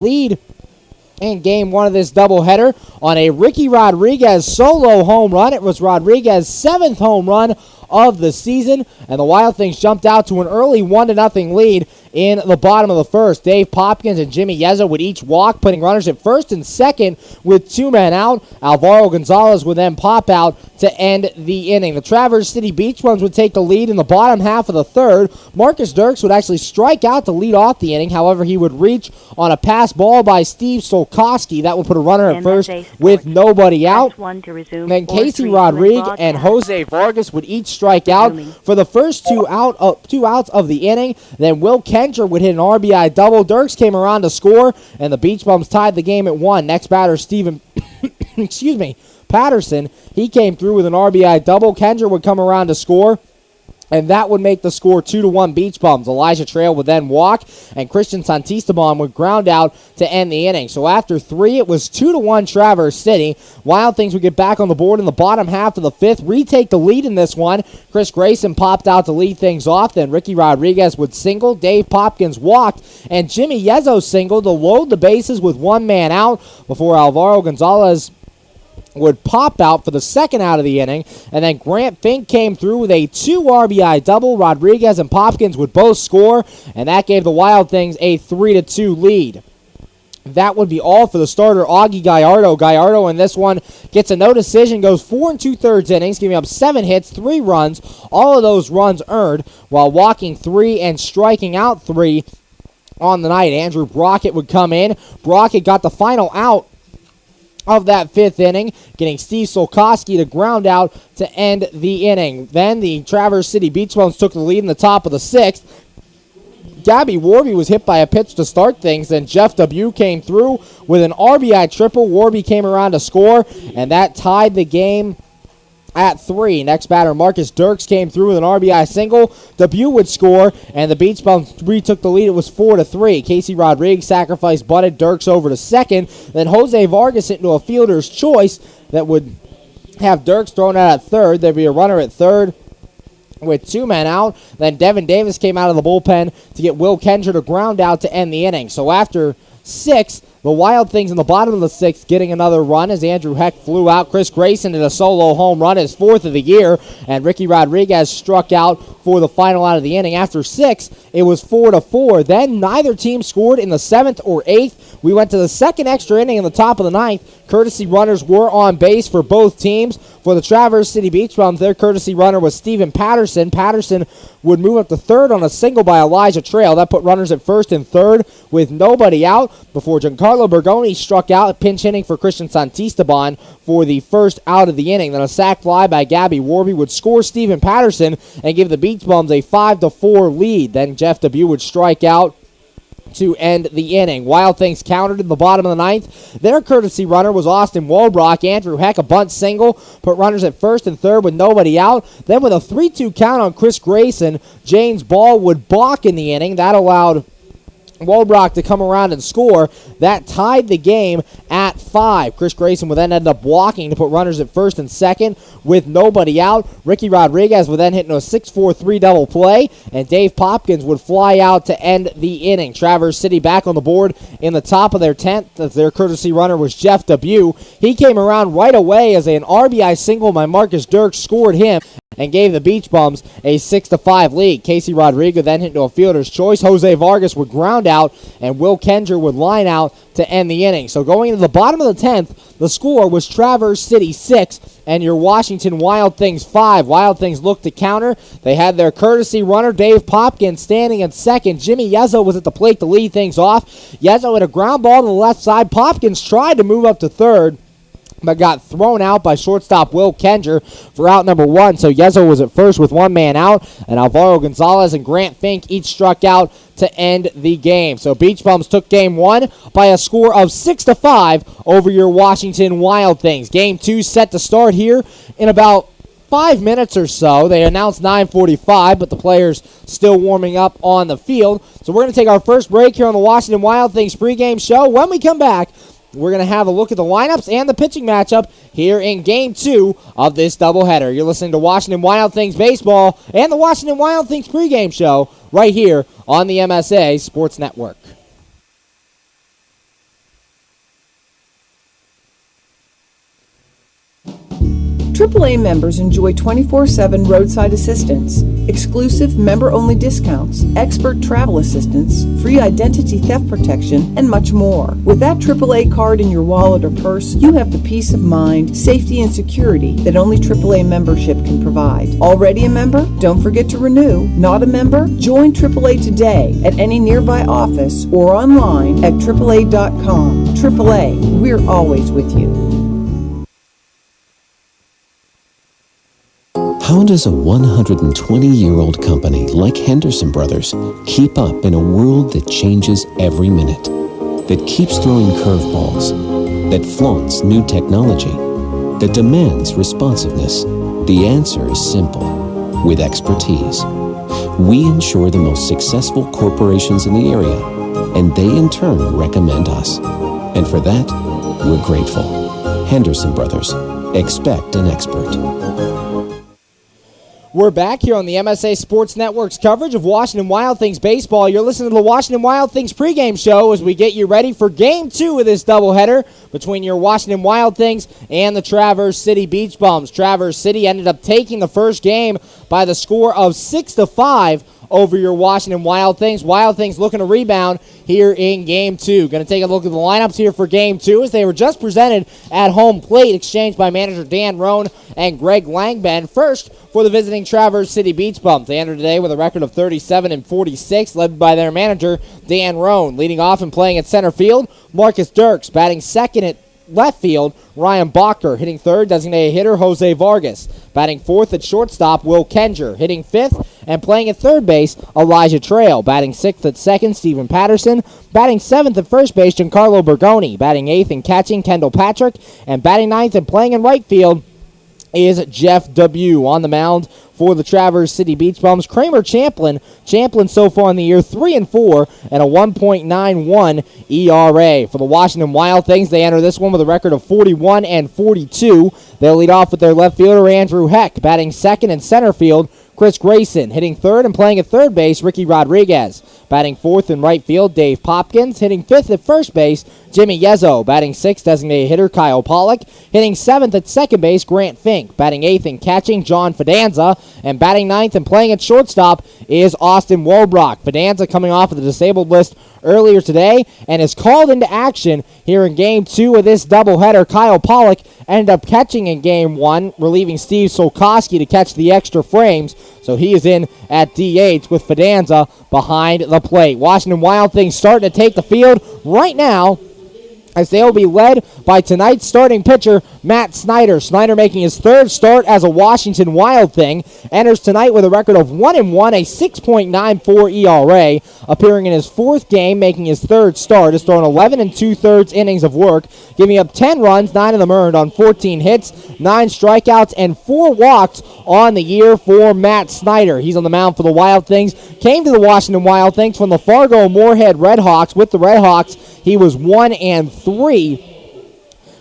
lead in game one of this doubleheader on a Ricky Rodriguez solo home run. It was Rodriguez's 7th home run of the season, and the Wild Things jumped out to an early 1-0 lead in the bottom of the first. Dave Popkins and Jimmy Yezzo would each walk, putting runners at first and second with 2 men out. Alvaro Gonzalez would then pop out to end the inning. The Traverse City Beach Bums would take the lead in the bottom half of the third. Marcus Dirks would actually strike out to lead off the inning. However, he would reach on a pass ball by Steve Solkoski. That would put a runner at first with nobody out. Then Casey Rodriguez and Jose Vargas would each strike out for the first 2 outs of the inning. Then Will Kendra would hit an RBI double. Dirks came around to score, and the Beach Bums tied the game at 1. Next batter, Steven Patterson. He came through with an RBI double. Kendra would come around to score, and that would make the score 2-1 Beach Bums. Elijah Trail would then walk, and Christian Santisteban would ground out to end the inning. So after 3, it was 2-1 Traverse City. Wild Things would get back on the board in the bottom half of the 5th, retake the lead in this one. Chris Grayson popped out to lead things off. Then Ricky Rodriguez would single. Dave Popkins walked, and Jimmy Yezzo singled to load the bases with 1 man out before Alvaro Gonzalez would pop out for the second out of the inning, and then Grant Fink came through with a 2 RBI double. Rodriguez and Popkins would both score, and that gave the Wild Things a 3-2 lead. That would be all for the starter, Augie Gallardo. Gallardo in this one gets a no decision, goes 4 2/3 innings, giving up 7 hits, 3 runs, all of those runs earned, while walking 3 and striking out 3 on the night. Andrew Brockett would come in. Brockett got the final out of that 5th inning, getting Steve Solkoski to ground out to end the inning. Then the Traverse City Beach Bums took the lead in the top of the 6th. Gabby Warby was hit by a pitch to start things, then Jeff W. came through with an RBI triple. Warby came around to score, and that tied the game at 3. Next batter, Marcus Dirks came through with an RBI single. W would score, and the Beach Bums retook the lead. It was 4-3. Casey Rodriguez sacrificed butted Dirks over to second. Then Jose Vargas hit into a fielder's choice that would have Dirks thrown out at third. There'd be a runner at third with 2 men out. Then Devin Davis came out of the bullpen to get Will Kendra to ground out to end the inning. So after 6, the Wild Things in the bottom of the 6th getting another run as Andrew Heck flew out. Chris Grayson did a solo home run, his 4th of the year, and Ricky Rodriguez struck out for the final out of the inning. After 6, it was 4-4. Then neither team scored in the 7th or 8th. We went to the second extra inning in the top of the 9th. Courtesy runners were on base for both teams. For the Traverse City Beach Bums, their courtesy runner was Steven Patterson. Patterson would move up to third on a single by Elijah Trail. That put runners at first and third with nobody out before Giancarlo Bergoni struck out, pinch hitting for Christian Santisteban for the first out of the inning. Then a sac fly by Gabby Warby would score Steven Patterson and give the Beach Bums a 5-4 lead. Then Jeff Debut would strike out to end the inning. Wild Things countered in the bottom of the 9th. Their courtesy runner was Austin Walbrock. Andrew Heck, a bunt single, put runners at first and third with nobody out. Then with a 3-2 count on Chris Grayson, James Ball would balk in the inning. That allowed Walbrock to come around and score. That tied the game at 5. Chris Grayson would then end up walking to put runners at first and second with nobody out. Ricky Rodriguez would then hit into a 6-4-3 double play, and Dave Popkins would fly out to end the inning. Traverse City back on the board in the top of their 10th. As their courtesy runner was Jeff Debut. He came around right away as an RBI single by Marcus Dirks scored him and gave the Beach Bums a 6-5 lead. Casey Rodriguez then hit into a fielder's choice. Jose Vargas would ground out, and Will Kendra would line out to end the inning. So going into the bottom of the 10th, the score was Traverse City 6 and your Washington Wild Things 5. Wild Things looked to counter. They had their courtesy runner, Dave Popkins, standing at second. Jimmy Yezzo was at the plate to lead things off. Yezzo hit a ground ball to the left side. Popkins tried to move up to third, but got thrown out by shortstop Will Kendra for out number 1. So Yezzo was at first with 1 man out, and Alvaro Gonzalez and Grant Fink each struck out to end the game. So Beach Bums took game 1 by a score of 6-5 over your Washington Wild Things. Game 2 set to start here in about 5 minutes or so. They announced 9:45, but the players still warming up on the field. So we're going to take our first break here on the Washington Wild Things pregame show. When we come back, we're going to have a look at the lineups and the pitching matchup here in Game 2 of this doubleheader. You're listening to Washington Wild Things Baseball and the Washington Wild Things pregame show right here on the MSA Sports Network. AAA members enjoy 24/7 roadside assistance, exclusive member-only discounts, expert travel assistance, free identity theft protection, and much more. With that AAA card in your wallet or purse, you have the peace of mind, safety, and security that only AAA membership can provide. Already a member? Don't forget to renew. Not a member? Join AAA today at any nearby office or online at AAA.com. AAA, we're always with you. How does a 120-year-old company like Henderson Brothers keep up in a world that changes every minute, that keeps throwing curveballs, that flaunts new technology, that demands responsiveness? The answer is simple. With expertise. We ensure the most successful corporations in the area, and they in turn recommend us. And for that, we're grateful. Henderson Brothers. Expect an expert. We're back here on the MSA Sports Network's coverage of Washington Wild Things baseball. You're listening to the Washington Wild Things pregame show as we get you ready for Game 2 of this doubleheader between your Washington Wild Things and the Traverse City Beach Bums. Traverse City ended up taking the first game by the score of 6-5 over your Washington Wild Things. Wild Things looking to rebound here in Game 2. Going to take a look at the lineups here for Game 2 as they were just presented at home plate, exchanged by manager Dan Roan and Greg Langben. First, for the visiting Traverse City Beach Bums. They entered today with a record of 37-46, led by their manager Dan Roan. Leading off and playing at center field, Marcus Dirks. Batting second at left field, Ryan Bacher. Hitting third, designated hitter Jose Vargas. Batting fourth at shortstop, Will Kenger. Hitting fifth and playing at third base, Elijah Trail. Batting sixth at second, Stephen Patterson. Batting seventh at first base, Giancarlo Bergoni. Batting eighth and catching, Kendall Patrick. And batting ninth and playing in right field is Jeff Dubuque. On the mound for the Traverse City Beach Bums, Kramer Champlin. Champlin so far in the year 3-4 and a 1.91 ERA. For the Washington Wild Things, they enter this one with a record of 41-42. They'll lead off with their left fielder Andrew Heck. Batting second in center field, Chris Grayson. Hitting third and playing at third base, Ricky Rodriguez. Batting fourth in right field, Dave Popkins. Hitting fifth at first base, Jimmy Yezzo. Batting sixth, designated hitter Kyle Pollock. Hitting seventh at second base, Grant Fink. Batting eighth and catching, John Fidanza. And batting ninth and playing at shortstop is Austin Wolbrock. Fidanza coming off of the disabled list earlier today and is called into action here in Game 2 of this doubleheader. Kyle Pollock ended up catching in Game 1, relieving Steve Solkoski to catch the extra frames. So he is in at DH with Fidanza behind the plate. Washington Wild Things starting to take the field right now, as they will be led by tonight's starting pitcher, Matt Snyder. Snyder making his third start as a Washington Wild Thing. Enters tonight with a record of 1-1, a 6.94 ERA. Appearing in his fourth game, making his third start. Has thrown 11 2/3 innings of work, giving up 10 runs, 9 of them earned on 14 hits, 9 strikeouts, and 4 walks on the year for Matt Snyder. He's on the mound for the Wild Things. Came to the Washington Wild Things from the Fargo Moorhead Redhawks. With the Redhawks, he was 1-3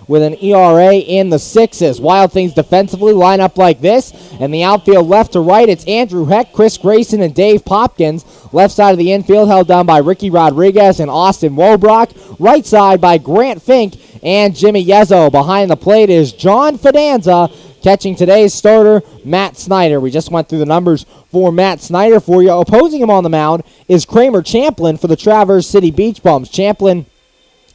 with an ERA in the 6s. Wild Things defensively line up like this. And the outfield left to right, it's Andrew Heck, Chris Grayson, and Dave Popkins. Left side of the infield held down by Ricky Rodriguez and Austin Wolbrock. Right side by Grant Fink and Jimmy Yezzo. Behind the plate is John Fidanza. Catching today's starter, Matt Snyder. We just went through the numbers for Matt Snyder for you. Opposing him on the mound is Kramer Champlin for the Traverse City Beach Bums. Champlin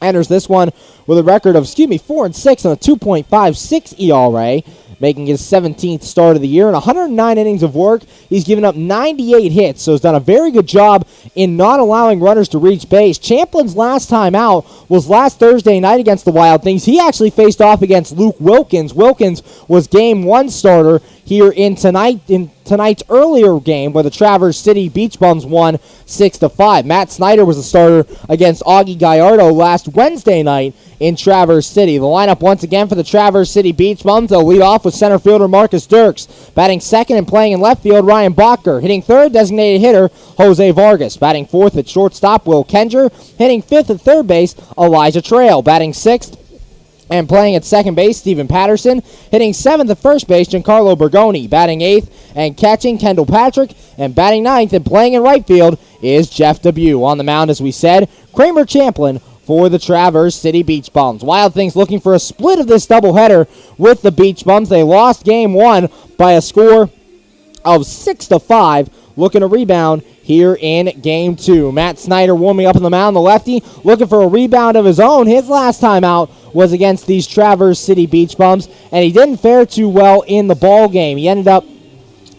enters this one with a record of 4-6 and a 2.56 ERA, making his 17th start of the year. In 109 innings of work, he's given up 98 hits, so he's done a very good job in not allowing runners to reach base. Champlin's last time out was last Thursday night against the Wild Things. He actually faced off against Luke Wilkins. Wilkins was Game 1 starter here in tonight's earlier game where the Traverse City Beach Bums won 6-5. Matt Snyder was the starter against Augie Gallardo last Wednesday night in Traverse City. The lineup once again for the Traverse City Beach Bums. They'll lead off with center fielder Marcus Dirks. Batting second and playing in left field, Ryan Bacher. Hitting third, designated hitter Jose Vargas. Batting fourth at shortstop, Will Kenger. Hitting fifth at third base, Elijah Trail. Batting sixth and playing at second base, Stephen Patterson. Hitting seventh at first base, Giancarlo Bergoni. Batting eighth and catching, Kendall Patrick. And batting ninth and playing in right field is Jeff Dubuque. On the mound, as we said, Kramer Champlin for the Traverse City Beach Bums. Wild Things looking for a split of this doubleheader with the Beach Bums. They lost game one by a score of 6-5. Looking to rebound here in game two. Matt Snyder warming up on the mound, the lefty, looking for a rebound of his own. His last time out was against these Traverse City Beach Bums, and he didn't fare too well in the ball game. He ended up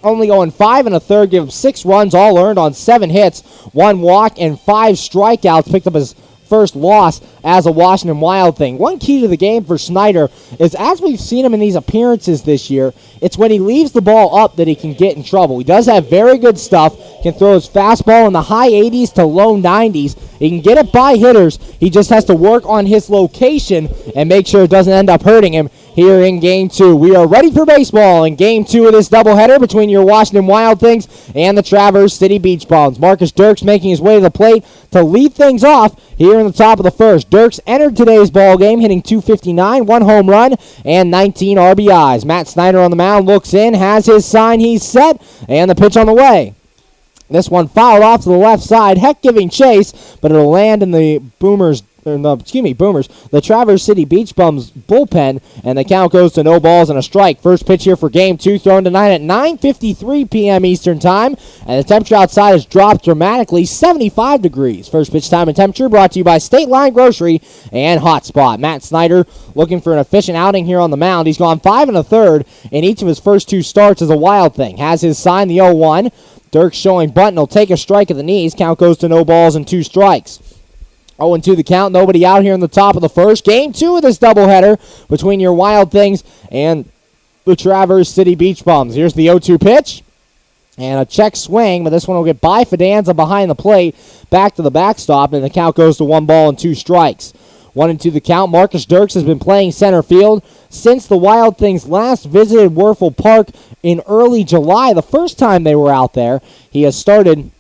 only going 5 1/3, gave him 6 runs, all earned on 7 hits, 1 walk, and 5 strikeouts. Picked up his first loss as a Washington Wild Thing. One key to the game for Snyder is, as we've seen him in these appearances this year, it's when he leaves the ball up that he can get in trouble. He does have very good stuff, can throw his fastball in the high 80s to low 90s. He can get it by hitters. He just has to work on his location and make sure it doesn't end up hurting him here in game two. We are ready for baseball in game two of this doubleheader between your Washington Wild Things and the Traverse City Beach Bums. Marcus Dirks making his way to the plate to lead things off here in the top of the first. Dirks entered today's ball game hitting .259, 1 home run, and 19 RBIs. Matt Snyder on the mound looks in, has his sign, he's set, and the pitch on the way. This one fouled off to the left side. Heck giving chase, but it'll land in the Boomers, the Traverse City Beach Bums bullpen, and the count goes to no balls and a strike. First pitch here for game two, thrown tonight at 9:53 p.m. Eastern Time, and the temperature outside has dropped dramatically, 75 degrees. First pitch time and temperature brought to you by State Line Grocery and Hotspot. Matt Snyder looking for an efficient outing here on the mound. He's gone 5 1/3 in each of his first 2 starts as a Wild Thing. Has his sign, the 0-1. Dirk showing Button will take a strike at the knees. Count goes to no balls and 2 strikes. 0-2 the count. Nobody out here in the top of the first. Game two of this doubleheader between your Wild Things and the Traverse City Beach Bums. Here's the 0-2 pitch. And a check swing, but this one will get by Fidanza behind the plate. Back to the backstop, and the count goes to 1 ball and 2 strikes. 1-2 the count. Marcus Dirks has been playing center field since the Wild Things last visited Werfel Park in early July. The first time they were out there, he has started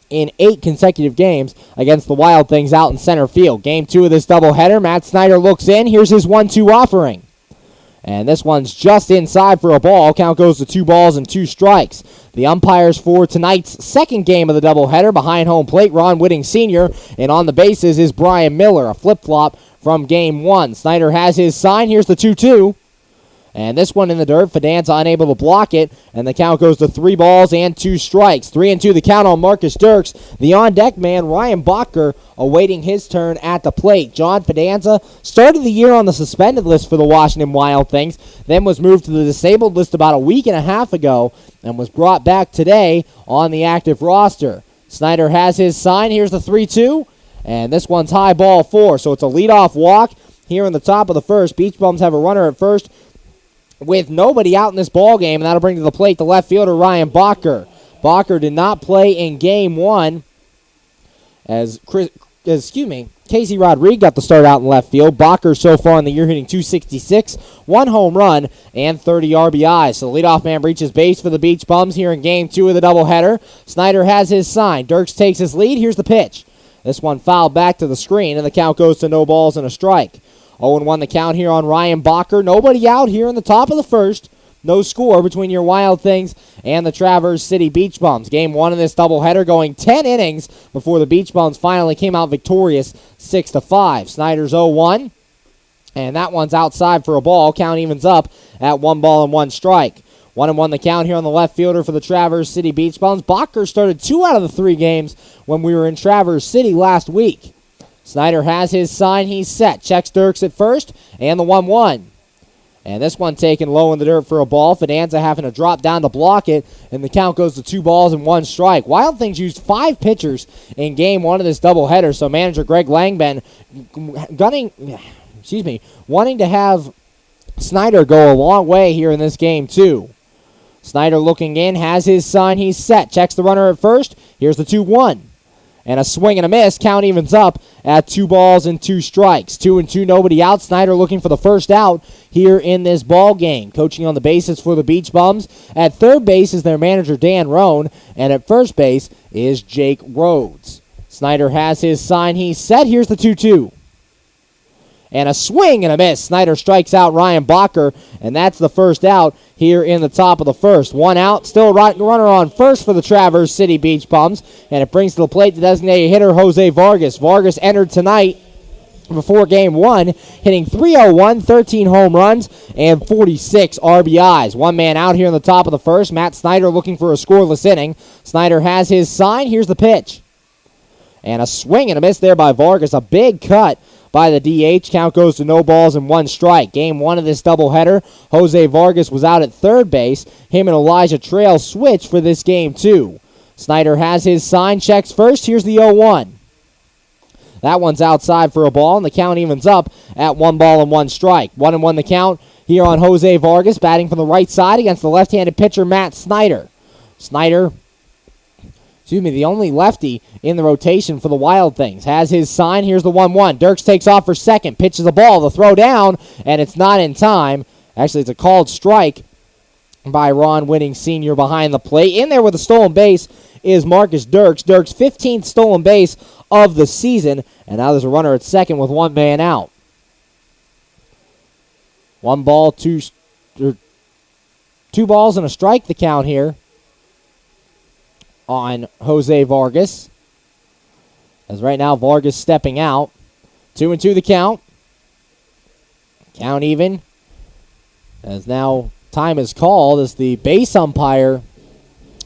in 8 consecutive games against the Wild Things out in center field. Game two of this doubleheader. Matt Snyder looks in. Here's his 1-2 offering. And this one's just inside for a ball. Count goes to 2 balls and 2 strikes. The umpires for tonight's second game of the doubleheader behind home plate, Ron Whitting Sr., and on the bases is Brian Miller, a flip-flop from game one. Snyder has his sign. Here's the 2-2. And this one in the dirt, Fidanza unable to block it, and the count goes to 3 balls and 2 strikes. 3-2 the count on Marcus Dirks. The on-deck man, Ryan Bacher, awaiting his turn at the plate. John Fidanza started the year on the suspended list for the Washington Wild Things, then was moved to the disabled list about a week and a half ago, and was brought back today on the active roster. Snyder has his sign. Here's the 3-2, and this one's high ball 4, so it's a leadoff walk here in the top of the first. Beach Bums have a runner at first with nobody out in this ball game, and that'll bring to the plate the left fielder Ryan Bacher. Bacher did not play in game one as Casey Rodriguez got the start out in left field. Bacher so far in the year hitting .266, 1 home run, and 30 RBIs. So the leadoff man reaches base for the Beach Bums here in game two of the doubleheader. Snyder has his sign. Dirks takes his lead. Here's the pitch. This one fouled back to the screen, and the count goes to no balls and a strike. 0-1 the count here on Ryan Bacher. Nobody out here in the top of the first. No score between your Wild Things and the Traverse City Beach Bums. Game one of this doubleheader going 10 innings before the Beach Bums finally came out victorious 6-5. Snyder's 0-1, and that one's outside for a ball. Count evens up at 1 ball and 1 strike. 1-1 the count here on the left fielder for the Traverse City Beach Bums. Bacher started 2 out of the 3 games when we were in Traverse City last week. Snyder has his sign. He's set. Checks Dirks at first, and the 1-1. And this one taken low in the dirt for a ball. Fidanza having to drop down to block it, and the count goes to 2 balls and 1 strike. Wild Things used 5 pitchers in game one of this doubleheader, so manager Greg Langben wanting to have Snyder go a long way here in this game too. Snyder looking in, has his sign. He's set. Checks the runner at first. Here's the 2-1. And a swing and a miss. Count evens up at 2 balls and 2 strikes. 2-2, nobody out. Snyder looking for the first out here in this ball game. Coaching on the bases for the Beach Bums. At third base is their manager, Dan Roan. And at first base is Jake Rhodes. Snyder has his sign. He's set. Here's the 2-2. And a swing and a miss. Snyder strikes out Ryan Bacher, and that's the first out here in the top of the first. 1 out, still runner on first for the Traverse City Beach Bums, and it brings to the plate the designated hitter Jose Vargas. Vargas entered tonight before game one, hitting .301, 13 home runs, and 46 RBIs. One man out here in the top of the first. Matt Snyder looking for a scoreless inning. Snyder has his sign. Here's the pitch. And a swing and a miss there by Vargas. A big cut by the DH. Count goes to no balls and one strike. Game one of this doubleheader, Jose Vargas was out at third base. Him and Elijah Trail switch for this game too. Snyder has his sign, checks first. Here's the 0-1. That one's outside for a ball, and the count evens up at 1 ball and 1 strike. 1-1 the count here on Jose Vargas, batting from the right side against the left-handed pitcher Matt Snyder. Snyder, the only lefty in the rotation for the Wild Things, has his sign. Here's the 1-1. Dirks takes off for second, pitches the ball, the throw down, and it's not in time. Actually, it's a called strike by Ron Winning Sr. behind the plate. In there with a stolen base is Marcus Dirks. Dirks' 15th stolen base of the season, and now there's a runner at second with one man out. 2 balls and a strike the count here on Jose Vargas. As right now Vargas stepping out. 2-2 the count. Count even. As now time is called as the base umpire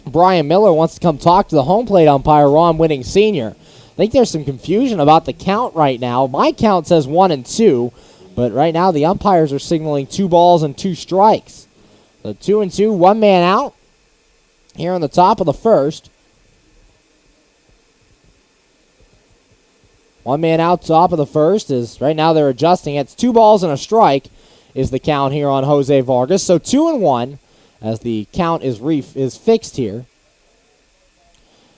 Brian Miller wants to come talk to the home plate umpire Ron Winning Sr. I think there's some confusion about the count right now. My count says 1-2, but right now the umpires are signaling 2 balls and 2 strikes. So 2-2, one man out here on the top of the first. One man out top of the first is right now they're adjusting. It's 2 balls and a strike is the count here on Jose Vargas. So 2-1 as the count is fixed here.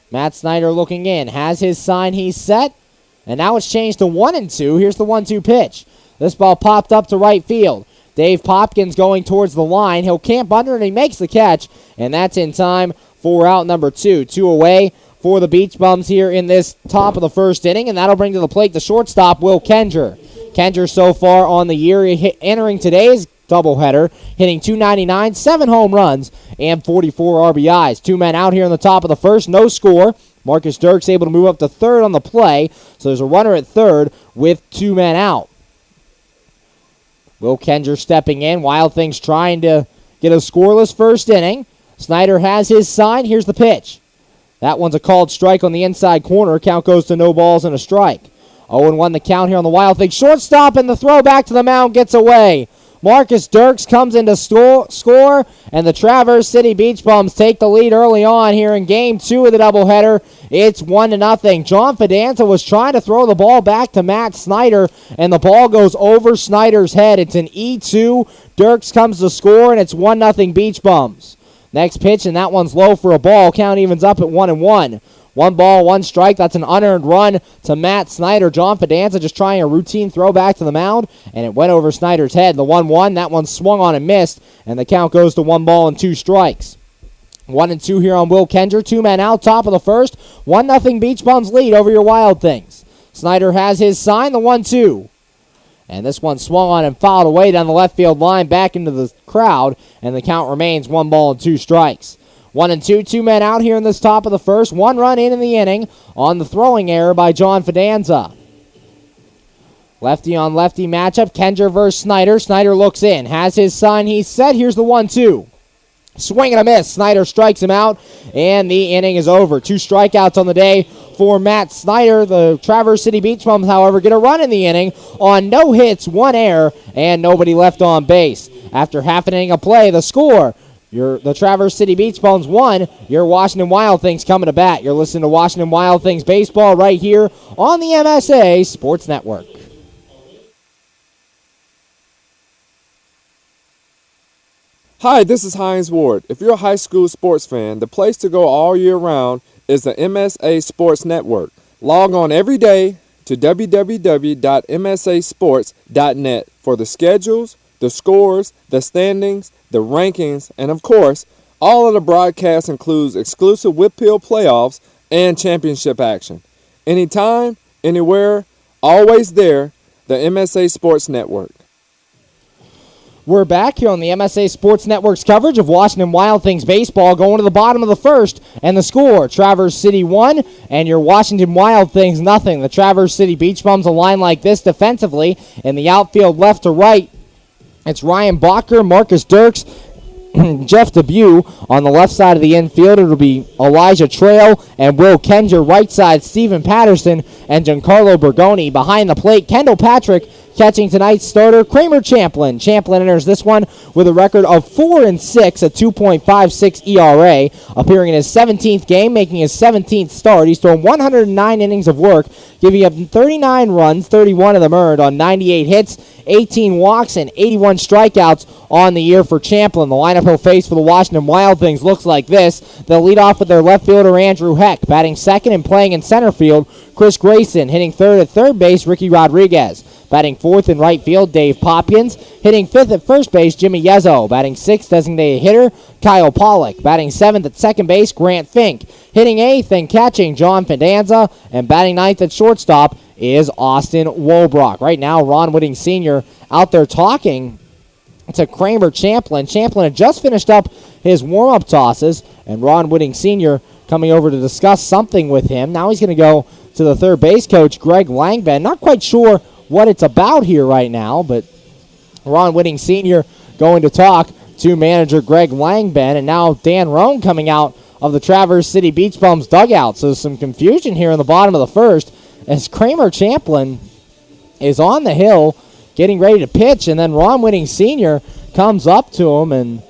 Matt Snyder looking in, has his sign, he's set, and now it's changed to 1-2. Here's the 1-2 pitch. This ball popped up to right field. Dave Popkins going towards the line. He'll camp under and he makes the catch, and that's in time for out number 2. 2 away for the Beach Bums here in this top of the first inning, and that'll bring to the plate the shortstop, Will Kenger. Kenger so far on the year, entering today's doubleheader, hitting .299, 7 home runs, and 44 RBIs. 2 men out here in the top of the first, no score. Marcus Dirks able to move up to third on the play, so there's a runner at third with 2 men out. Will Kenger stepping in. Wild Things trying to get a scoreless first inning. Snyder has his sign. Here's the pitch. That one's a called strike on the inside corner. Count goes to no balls and a strike. 0-1 the count here on the Wild Things. Shortstop, and the throw back to the mound gets away. Marcus Dirks comes in to score, and the Traverse City Beach Bums take the lead early on here in Game 2 of the doubleheader. It's 1-0. John Fidanza was trying to throw the ball back to Matt Snyder, and the ball goes over Snyder's head. It's an E2. Dirks comes to score, and it's 1-0 Beach Bums. Next pitch, and that one's low for a ball. Count evens up at 1-1. 1 ball, 1 strike. That's an unearned run to Matt Snyder. John Fidanza just trying a routine throw back to the mound, and it went over Snyder's head. The 1-1, that one swung on and missed, and the count goes to 1 ball and 2 strikes. 1-2 here on Will Kenger. 2 men out, top of the first. 1-0 Beach Bums lead over your Wild Things. Snyder has his sign, the 1-2. And this one swung on and fouled away down the left field line back into the crowd, and the count remains 1 ball and 2 strikes. 1-2, 2 men out here in this top of the first. 1 run in the inning on the throwing error by John Fidanza. Lefty on lefty matchup. Kenger versus Snyder. Snyder looks in. Has his sign. He's set. Here's the 1-2. Swing and a miss. Snyder strikes him out, and the inning is over. 2 strikeouts on the day for Matt Snyder. The Traverse City Beach Bums, however, get a run in the inning on no hits, 1 error, and nobody left on base. After half an inning of play, the score, the Traverse City Beach Bums 1, your Washington Wild Things coming to bat. You're listening to Washington Wild Things baseball right here on the MSA Sports Network. Hi, this is Hines Ward. If you're a high school sports fan, the place to go all year round is the MSA Sports Network. Log on every day to www.msasports.net for the schedules, the scores, the standings, the rankings, and of course, all of the broadcasts includes exclusive Whitfield playoffs and championship action. Anytime, anywhere, always there, the MSA Sports Network. We're back here on the MSA Sports Network's coverage of Washington Wild Things baseball, going to the bottom of the first, and the score, Traverse City 1 and your Washington Wild Things nothing. The Traverse City Beach Bums a line like this defensively. In the outfield left to right, it's Ryan Bacher, Marcus Dirks, Jeff Debut. On the left side of the infield, it'll be Elijah Trail and Will Kenger. Right side, Stephen Patterson and Giancarlo Bergoni. Behind the plate, Kendall Patrick. Catching tonight's starter, Kramer Champlin. Champlin enters this one with a record of 4-6, a 2.56 ERA, appearing in his 17th game, making his 17th start. He's thrown 109 innings of work, giving up 39 runs, 31 of them earned on 98 hits, 18 walks, and 81 strikeouts on the year for Champlin. The lineup he'll face for the Washington Wild Things looks like this. They'll lead off with their left fielder, Andrew Heck. Batting second and playing in center field, Chris Grayson. Hitting third at third base, Ricky Rodriguez. Batting fourth in right field, Dave Popkins. Hitting fifth at first base, Jimmy Yezzo. Batting sixth, designated hitter, Kyle Pollock. Batting seventh at second base, Grant Fink. Hitting eighth and catching, John Pendanza. And batting ninth at shortstop is Austin Wolbrock. Right now, Ron Whitting Sr. out there talking to Kramer Champlin. Champlin had just finished up his warm-up tosses, and Ron Whitting Sr. coming over to discuss something with him. Now he's going to go to the third base coach, Greg Langben. Not quite sure what it's about here right now, but Ron Whitting Sr. going to talk to manager Greg Langben, and now Dan Roan coming out of the Traverse City Beach Bums dugout. So some confusion here in the bottom of the first as Kramer Champlin is on the hill getting ready to pitch, and then Ron Whitting Sr. comes up to him, and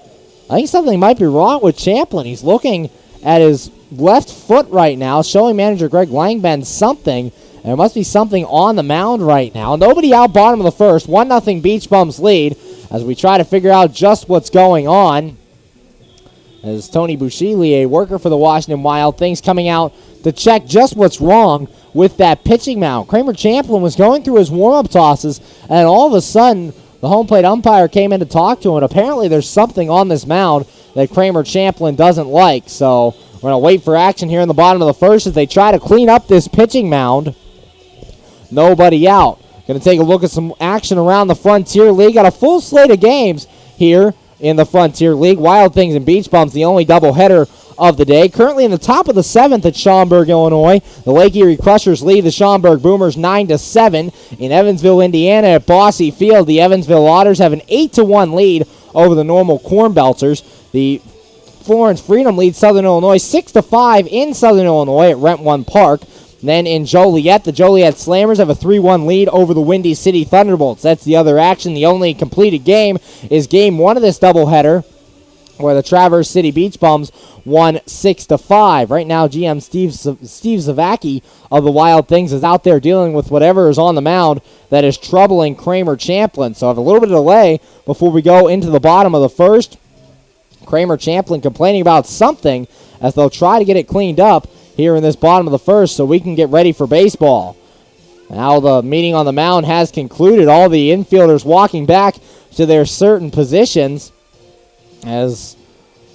I think something might be wrong with Champlin. He's looking at his left foot right now, showing manager Greg Langben something. There must be something on the mound right now. Nobody out bottom of the first. 1-0 Beach Bums lead as we try to figure out just what's going on. As Tony Buscili, a worker for the Washington Wild Things, coming out to check just what's wrong with that pitching mound. Kramer Champlin was going through his warm-up tosses, and all of a sudden, the home plate umpire came in to talk to him, and apparently there's something on this mound that Kramer Champlin doesn't like. So we're going to wait for action here in the bottom of the first as they try to clean up this pitching mound. Nobody out. Going to take a look at some action around the Frontier League. Got a full slate of games here in the Frontier League. Wild Things and Beach Bums, the only doubleheader of the day. Currently in the top of the 7th at Schaumburg, Illinois. The Lake Erie Crushers lead the Schaumburg Boomers 9-7. In Evansville, Indiana at Bosse Field, the Evansville Otters have an 8-1 lead over the Normal Corn Belters. The Florence Freedom leads Southern Illinois 6-5 in Southern Illinois at Rent One Park. Then in Joliet, the Joliet Slammers have a 3-1 lead over the Windy City Thunderbolts. That's the other action. The only completed game is game 1 of this doubleheader, where the Traverse City Beach Bums won 6-5. Right now, GM Steve Zavacki of the Wild Things is out there dealing with whatever is on the mound that is troubling Kramer Champlin. So I have a little bit of delay before we go into the bottom of the first. Kramer Champlin complaining about something as they'll try to get it cleaned up here in this bottom of the first so we can get ready for baseball. Now the meeting on the mound has concluded. All the infielders walking back to their certain positions as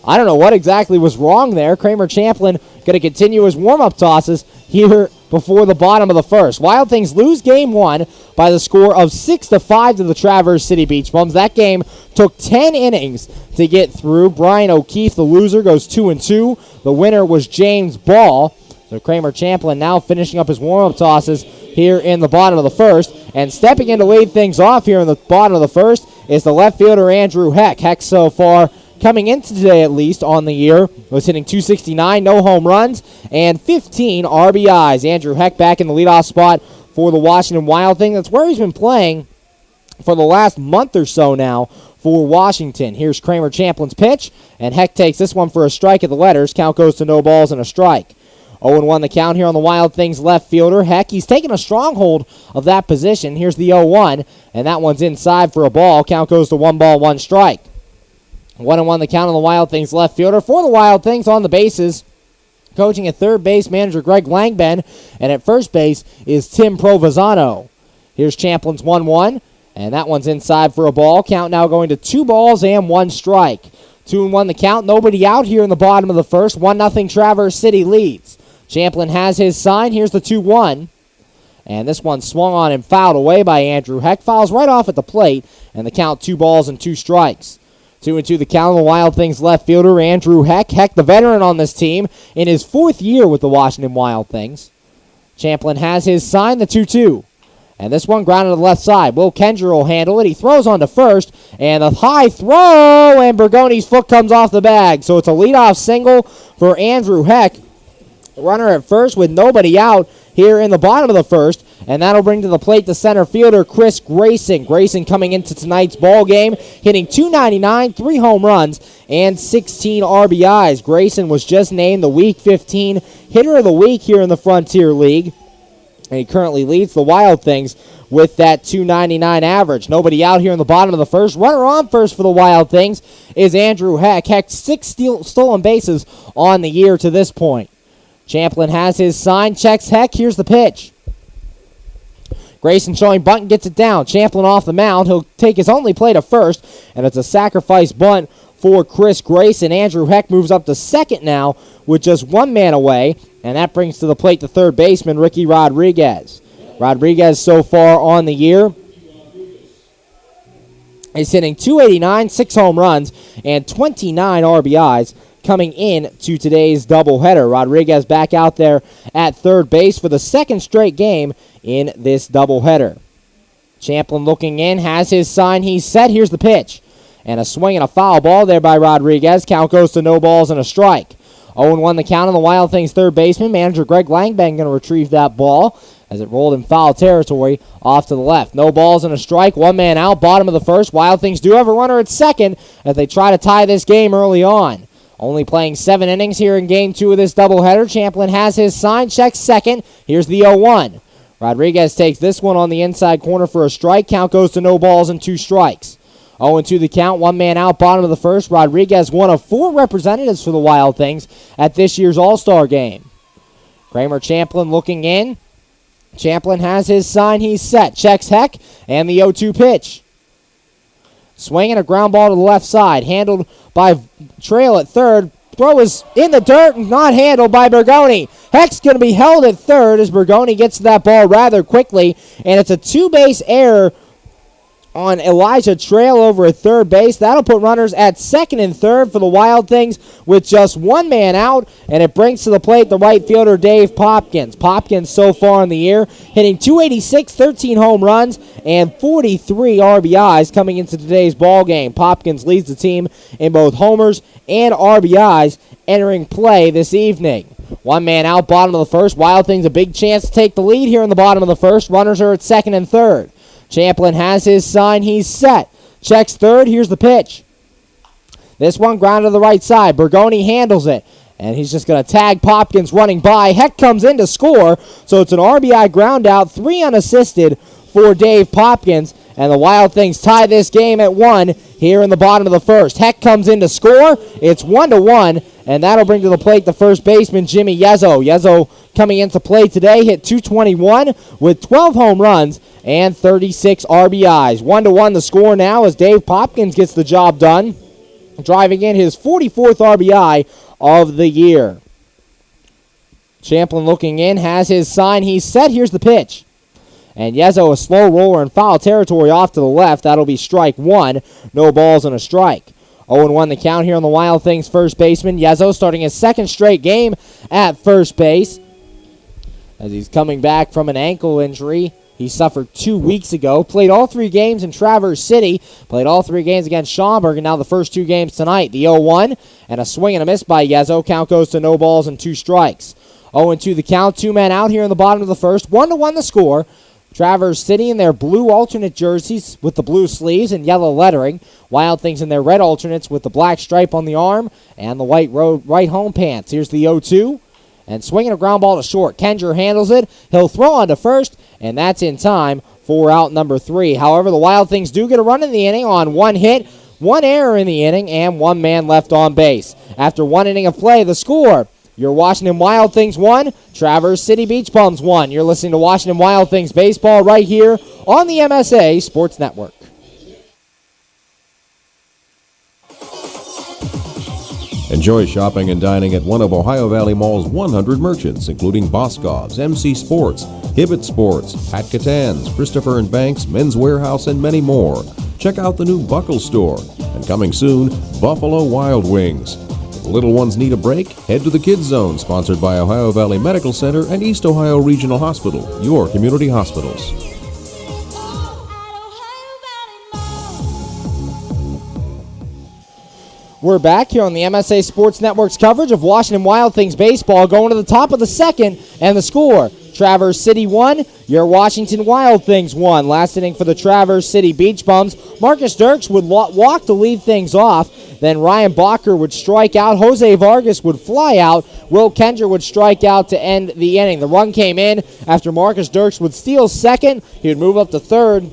I don't know what exactly was wrong there. Kramer Champlin going to continue his warm-up tosses here before the bottom of the first. Wild Things lose game 1 by the score of 6-5 to the Traverse City Beach Bums. That game took 10 innings to get through. Brian O'Keefe, the loser, goes 2-2. The winner was James Ball. So Kramer Champlin now finishing up his warm-up tosses here in the bottom of the first. And stepping in to lead things off here in the bottom of the first is the left fielder Andrew Heck. Heck so far coming into today, at least, on the year, was hitting .269, no home runs, and 15 RBIs. Andrew Heck back in the leadoff spot for the Washington Wild Thing. That's where he's been playing for the last month or so now for Washington. Here's Kramer Champlin's pitch, and Heck takes this one for a strike at the letters. Count goes to no balls and a strike. 0-1 the count here on the Wild Things left fielder. Heck, he's taking a stronghold of that position. Here's the 0-1, and that one's inside for a ball. Count goes to 1 ball, 1 strike. 1-1 the count on the Wild Things left fielder. For the Wild Things on the bases, coaching at third base, manager Greg Langben, and at first base is Tim Provenzano. Here's Champlin's 1-1, and that one's inside for a ball. Count now going to 2 balls and 1 strike. 2-1 the count. Nobody out here in the bottom of the first. 1-0 Traverse City leads. Champlin has his sign. Here's the 2-1. And this one swung on and fouled away by Andrew Heck. Fouls right off at the plate, and the count 2 balls and 2 strikes. 2-2 the count on the Wild Things left fielder, Andrew Heck. Heck, the veteran on this team, in his 4th year with the Washington Wild Things. Champlin has his sign, the 2-2. And this one grounded to the left side. Will Kendra will handle it. He throws on to first, and a high throw, and Bergoni's foot comes off the bag. So it's a leadoff single for Andrew Heck. Runner at first with nobody out here in the bottom of the first, and that'll bring to the plate the center fielder, Chris Grayson. Grayson coming into tonight's ball game, hitting .299, 3 home runs, and 16 RBIs. Grayson was just named the Week 15 Hitter of the Week here in the Frontier League, and he currently leads the Wild Things with that .299 average. Nobody out here in the bottom of the first. Runner on first for the Wild Things is Andrew Heck. Heck, 6 stolen bases on the year to this point. Champlin has his sign, checks Heck. Here's the pitch. Grayson showing bunt and gets it down. Champlin off the mound. He'll take his only play to first, and it's a sacrifice bunt for Chris Grayson. Andrew Heck moves up to second now with just 1 man away, and that brings to the plate the third baseman, Ricky Rodriguez. Rodriguez so far on the year is hitting .289, 6 home runs, and 29 RBIs. Coming in to today's doubleheader. Rodriguez back out there at third base for the 2nd straight game in this doubleheader. Champlin looking in, has his sign, he's set. Here's the pitch. And a swing and a foul ball there by Rodriguez. Count goes to no balls and a strike. 0-1 the count on the Wild Things third baseman. Manager Greg Langbang going to retrieve that ball as it rolled in foul territory off to the left. No balls and a strike. 1 man out, bottom of the first. Wild Things do have a runner at second as they try to tie this game early on. Only playing 7 innings here in Game 2 of this doubleheader. Champlin has his sign, checks second. Here's the 0-1. Rodriguez takes this one on the inside corner for a strike. Count goes to no balls and 2 strikes. 0-2 the count, 1 man out, bottom of the first. Rodriguez, one of 4 representatives for the Wild Things at this year's All-Star game. Kramer Champlin looking in. Champlin has his sign, he's set. Checks Heck, and the 0-2 pitch. Swinging a ground ball to the left side, handled by Trail at third. Throw is in the dirt and not handled by Bergoni. Heck's going to be held at third as Bergoni gets to that ball rather quickly, and it's a 2-base error on Elijah Trail over at third base. That'll put runners at second and third for the Wild Things with just 1 man out, and it brings to the plate the right fielder Dave Popkins. Popkins so far in the year hitting .286, 13 home runs, and 43 RBIs coming into today's ball game. Popkins leads the team in both homers and RBIs entering play this evening. 1 man out, bottom of the first. Wild Things a big chance to take the lead here in the bottom of the first. Runners are at second and third. Champlin has his sign, he's set. Checks third, here's the pitch. This one grounded to the right side. Bergoni handles it, and he's just going to tag Popkins running by. Heck comes in to score, so it's an RBI ground out, 3 unassisted for Dave Popkins, and the Wild Things tie this game at 1 here in the bottom of the first. Heck comes in to score. It's 1-1, and that'll bring to the plate the first baseman, Jimmy Yezzo. Yezzo coming into play today, hit .221 with 12 home runs and 36 RBIs. 1-1 the score now as Dave Popkins gets the job done, driving in his 44th RBI of the year. Champlin looking in, has his sign, he's set. Here's the pitch. And Yezzo, a slow roller in foul territory off to the left. That'll be strike 1. No balls and a strike. 0-1 the count here on the Wild Things first baseman. Yezzo starting his 2nd straight game at first base as he's coming back from an ankle injury he suffered 2 weeks ago. Played all 3 games in Traverse City. Played all 3 games against Schaumburg, and now the first 2 games tonight. The 0-1 and a swing and a miss by Yezzo. Count goes to no balls and 2 strikes. 0-2 the count. 2 men out here in the bottom of the first. 1-1 the score. Traverse City in their blue alternate jerseys with the blue sleeves and yellow lettering. Wild Things in their red alternates with the black stripe on the arm and the white right home pants. Here's the 0-2. And swinging a ground ball to short. Kendra handles it. He'll throw on to first, and that's in time for out number 3. However, the Wild Things do get a run in the inning on 1 hit, 1 error in the inning, and 1 man left on base. After 1 inning of play, the score: your Washington Wild Things 1, Traverse City Beach Bums 1. You're listening to Washington Wild Things baseball right here on the MSA Sports Network. Enjoy shopping and dining at one of Ohio Valley Mall's 100 merchants, including Boscov's, MC Sports, Hibbett Sports, Pat Catan's, Christopher and Banks, Men's Warehouse, and many more. Check out the new Buckle Store. And coming soon, Buffalo Wild Wings. If the little ones need a break, head to the Kids Zone, sponsored by Ohio Valley Medical Center and East Ohio Regional Hospital, your community hospitals. We're back here on the MSA Sports Network's coverage of Washington Wild Things baseball, going to the top of the second, and the score: Traverse City 1, your Washington Wild Things 1. Last inning for the Traverse City Beach Bums, Marcus Dirks would walk to lead things off. Then Ryan Bacher would strike out. Jose Vargas would fly out. Will Kendra would strike out to end the inning. The run came in after Marcus Dirks would steal second. He would move up to third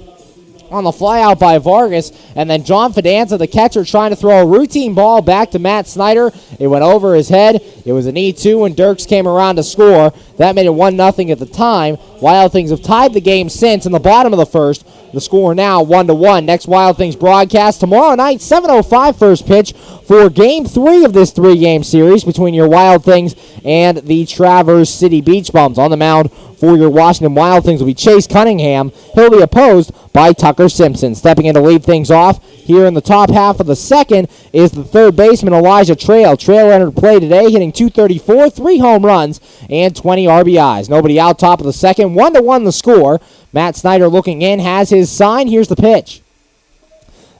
on the flyout by Vargas, and then John Fidanza, the catcher, trying to throw a routine ball back to Matt Snyder. It went over his head. It was an E2, and Dirks came around to score. That made it 1-0 at the time. Wild Things have tied the game since in the bottom of the first. The score now 1-1. Next Wild Things broadcast tomorrow night, 7:05 first pitch for Game 3 of this 3-game series between your Wild Things and the Traverse City Beach Bums. On the mound for your Washington Wild Things will be Chase Cunningham. He'll be opposed by Tucker Simpson. Stepping in to lead things off here in the top half of the second is the third baseman, Elijah Trail. Trail entered play today, hitting .234, 3 home runs, and 20 RBIs. Nobody out top of the second. 1-1 the score. Matt Snyder looking in, has his sign. Here's the pitch.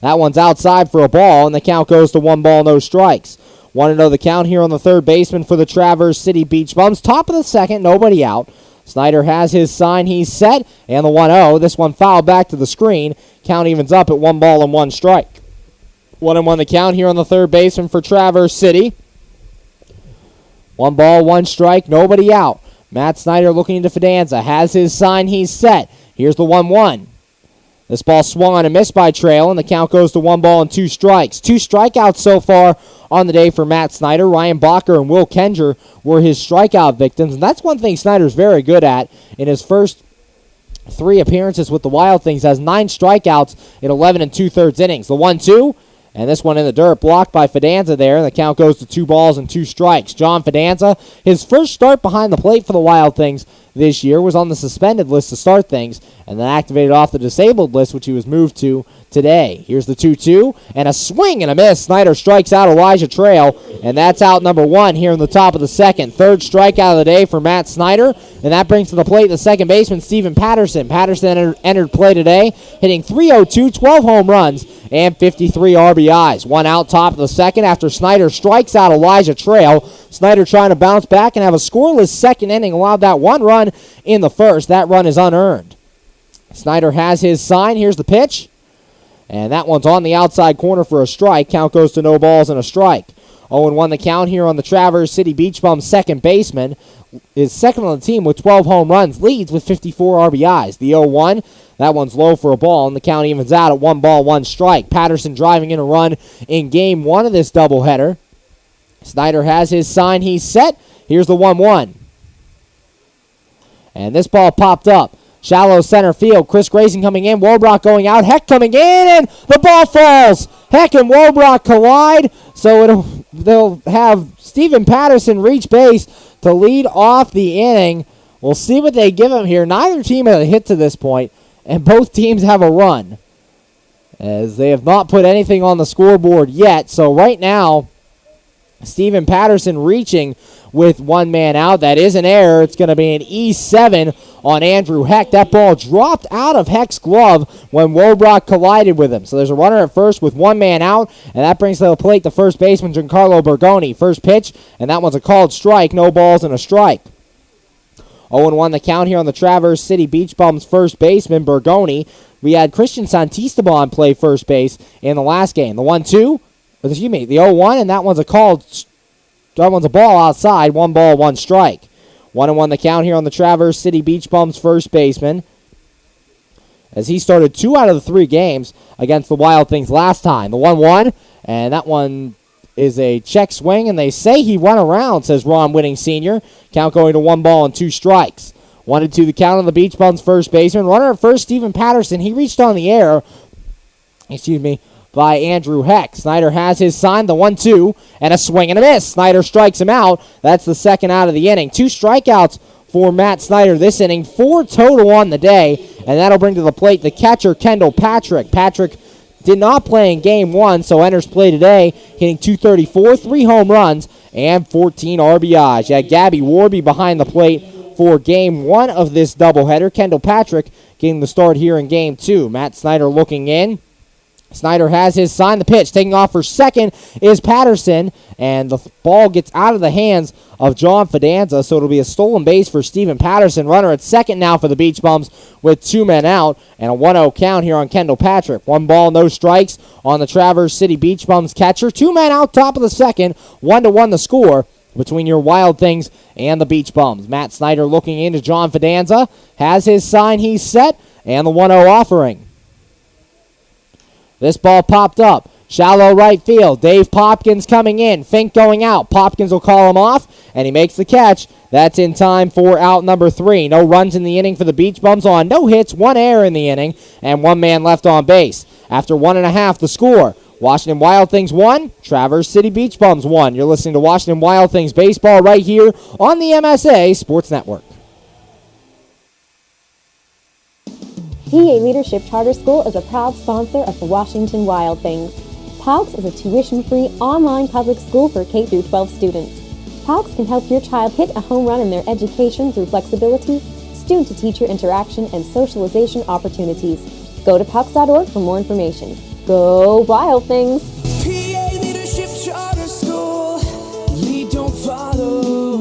That one's outside for a ball, and the count goes to 1 ball, no strikes. 1-0 the count here on the third baseman for the Traverse City Beach Bums. Top of the second, nobody out. Snyder has his sign. He's set, and the 1-0. This one fouled back to the screen. Count evens up at 1 ball and 1 strike. 1-1 the count here on the third baseman for Traverse City. 1 ball, 1 strike, nobody out. Matt Snyder looking into Fidanza. Has his sign. He's set. Here's the 1-1. This ball swung on and missed by Trail, and the count goes to 1 ball and 2 strikes. 2 strikeouts so far on the day for Matt Snyder. Ryan Bacher and Will Kendra were his strikeout victims, and that's one thing Snyder's very good at. In his first 3 appearances with the Wild Things, has 9 strikeouts in 11 2/3 innings. The 1-2, and this one in the dirt, blocked by Fidanza there, and the count goes to 2 balls and 2 strikes. John Fidanza, his first start behind the plate for the Wild Things this year, was on the suspended list to start things, and then activated off the disabled list, which he was moved to today. Here's the 2-2, and a swing and a miss. Snyder strikes out Elijah Trail, and that's out number 1 here in the top of the second. Third strikeout of the day for Matt Snyder, and that brings to the plate the second baseman, Steven Patterson. Patterson entered play today, hitting .302, 12 home runs, and 53 RBIs. 1 out top of the second after Snyder strikes out Elijah Trail. Snyder trying to bounce back and have a scoreless second inning, allowed that 1 run in the first. That run is unearned. Snyder has his sign. Here's the pitch. And that one's on the outside corner for a strike. Count goes to no balls and a strike. 0-1 the count here on the Traverse City Beach Bums. Second baseman is second on the team with 12 home runs. Leads with 54 RBIs. The 0-1, that one's low for a ball, and the count evens out at 1 ball, 1 strike. Patterson driving in a run in Game 1 of this doubleheader. Snyder has his sign. He's set. Here's the 1-1. And this ball popped up. Shallow center field. Chris Grayson coming in. Wobrock going out. Heck coming in, and the ball falls. Heck and Wobrock collide, so they'll have Steven Patterson reach base to lead off the inning. We'll see what they give him here. Neither team had a hit to this point, and both teams have a run, as they have not put anything on the scoreboard yet. So right now, Steven Patterson reaching with 1 man out. That is an error. It's going to be an E7 on Andrew Heck. That ball dropped out of Heck's glove when Wobrock collided with him. So there's a runner at first with 1 man out, and that brings to the plate the first baseman, Giancarlo Bergoni. First pitch, and that one's a called strike. No balls and a strike. 0-1 the count here on the Traverse City Beach Bums first baseman, Bergoni. We had Christian Santisteban play first base in the last game. The 1-2, the 0-1, and that one's a ball outside. 1 ball, 1 strike. 1-1 the count here on the Traverse City Beach Bums first baseman, as he started 2 out of the 3 games against the Wild Things last time. The 1-1, and that one is a check swing, and they say he went around, says Ron Whitting Sr. Count going to 1 ball and 2 strikes. 1-2 the count on the Beach Bums first baseman. Runner at first, Steven Patterson. He reached on the air, by Andrew Heck. Snyder has his sign, the 1-2, and a swing and a miss. Snyder strikes him out. That's the second out of the inning. 2 strikeouts for Matt Snyder this inning. 4 total on the day, and that'll bring to the plate the catcher, Kendall Patrick. Patrick did not play in Game 1, so enters play today, hitting .234, 3 home runs, and 14 RBIs. You had Gabby Warby behind the plate for Game 1 of this doubleheader. Kendall Patrick getting the start here in Game 2. Matt Snyder looking in. Snyder has his sign. The pitch taking off for second is Patterson, and the ball gets out of the hands of John Fidanza, so it'll be a stolen base for Steven Patterson. Runner at second now for the Beach Bums with 2 men out, and a 1-0 count here on Kendall Patrick. 1 ball, no strikes on the Traverse City Beach Bums catcher. 2 men out, top of the second. 1-1 the score between your Wild Things and the Beach Bums. Matt Snyder looking into John Fidanza, has his sign, he's set, and the 1-0 offering. This ball popped up. Shallow right field. Dave Popkins coming in. Fink going out. Popkins will call him off, and he makes the catch. That's in time for out number 3. No runs in the inning for the Beach Bums on no hits, 1 error in the inning, and 1 man left on base. After 1.5, the score. Washington Wild Things 1, Traverse City Beach Bums 1. You're listening to Washington Wild Things baseball right here on the MSA Sports Network. PA Leadership Charter School is a proud sponsor of the Washington Wild Things. PALCS is a tuition-free online public school for K-12 students. PALCS can help your child hit a home run in their education through flexibility, student-to-teacher interaction, and socialization opportunities. Go to PALCS.org for more information. Go Wild Things! PA Leadership Charter School, lead, don't follow.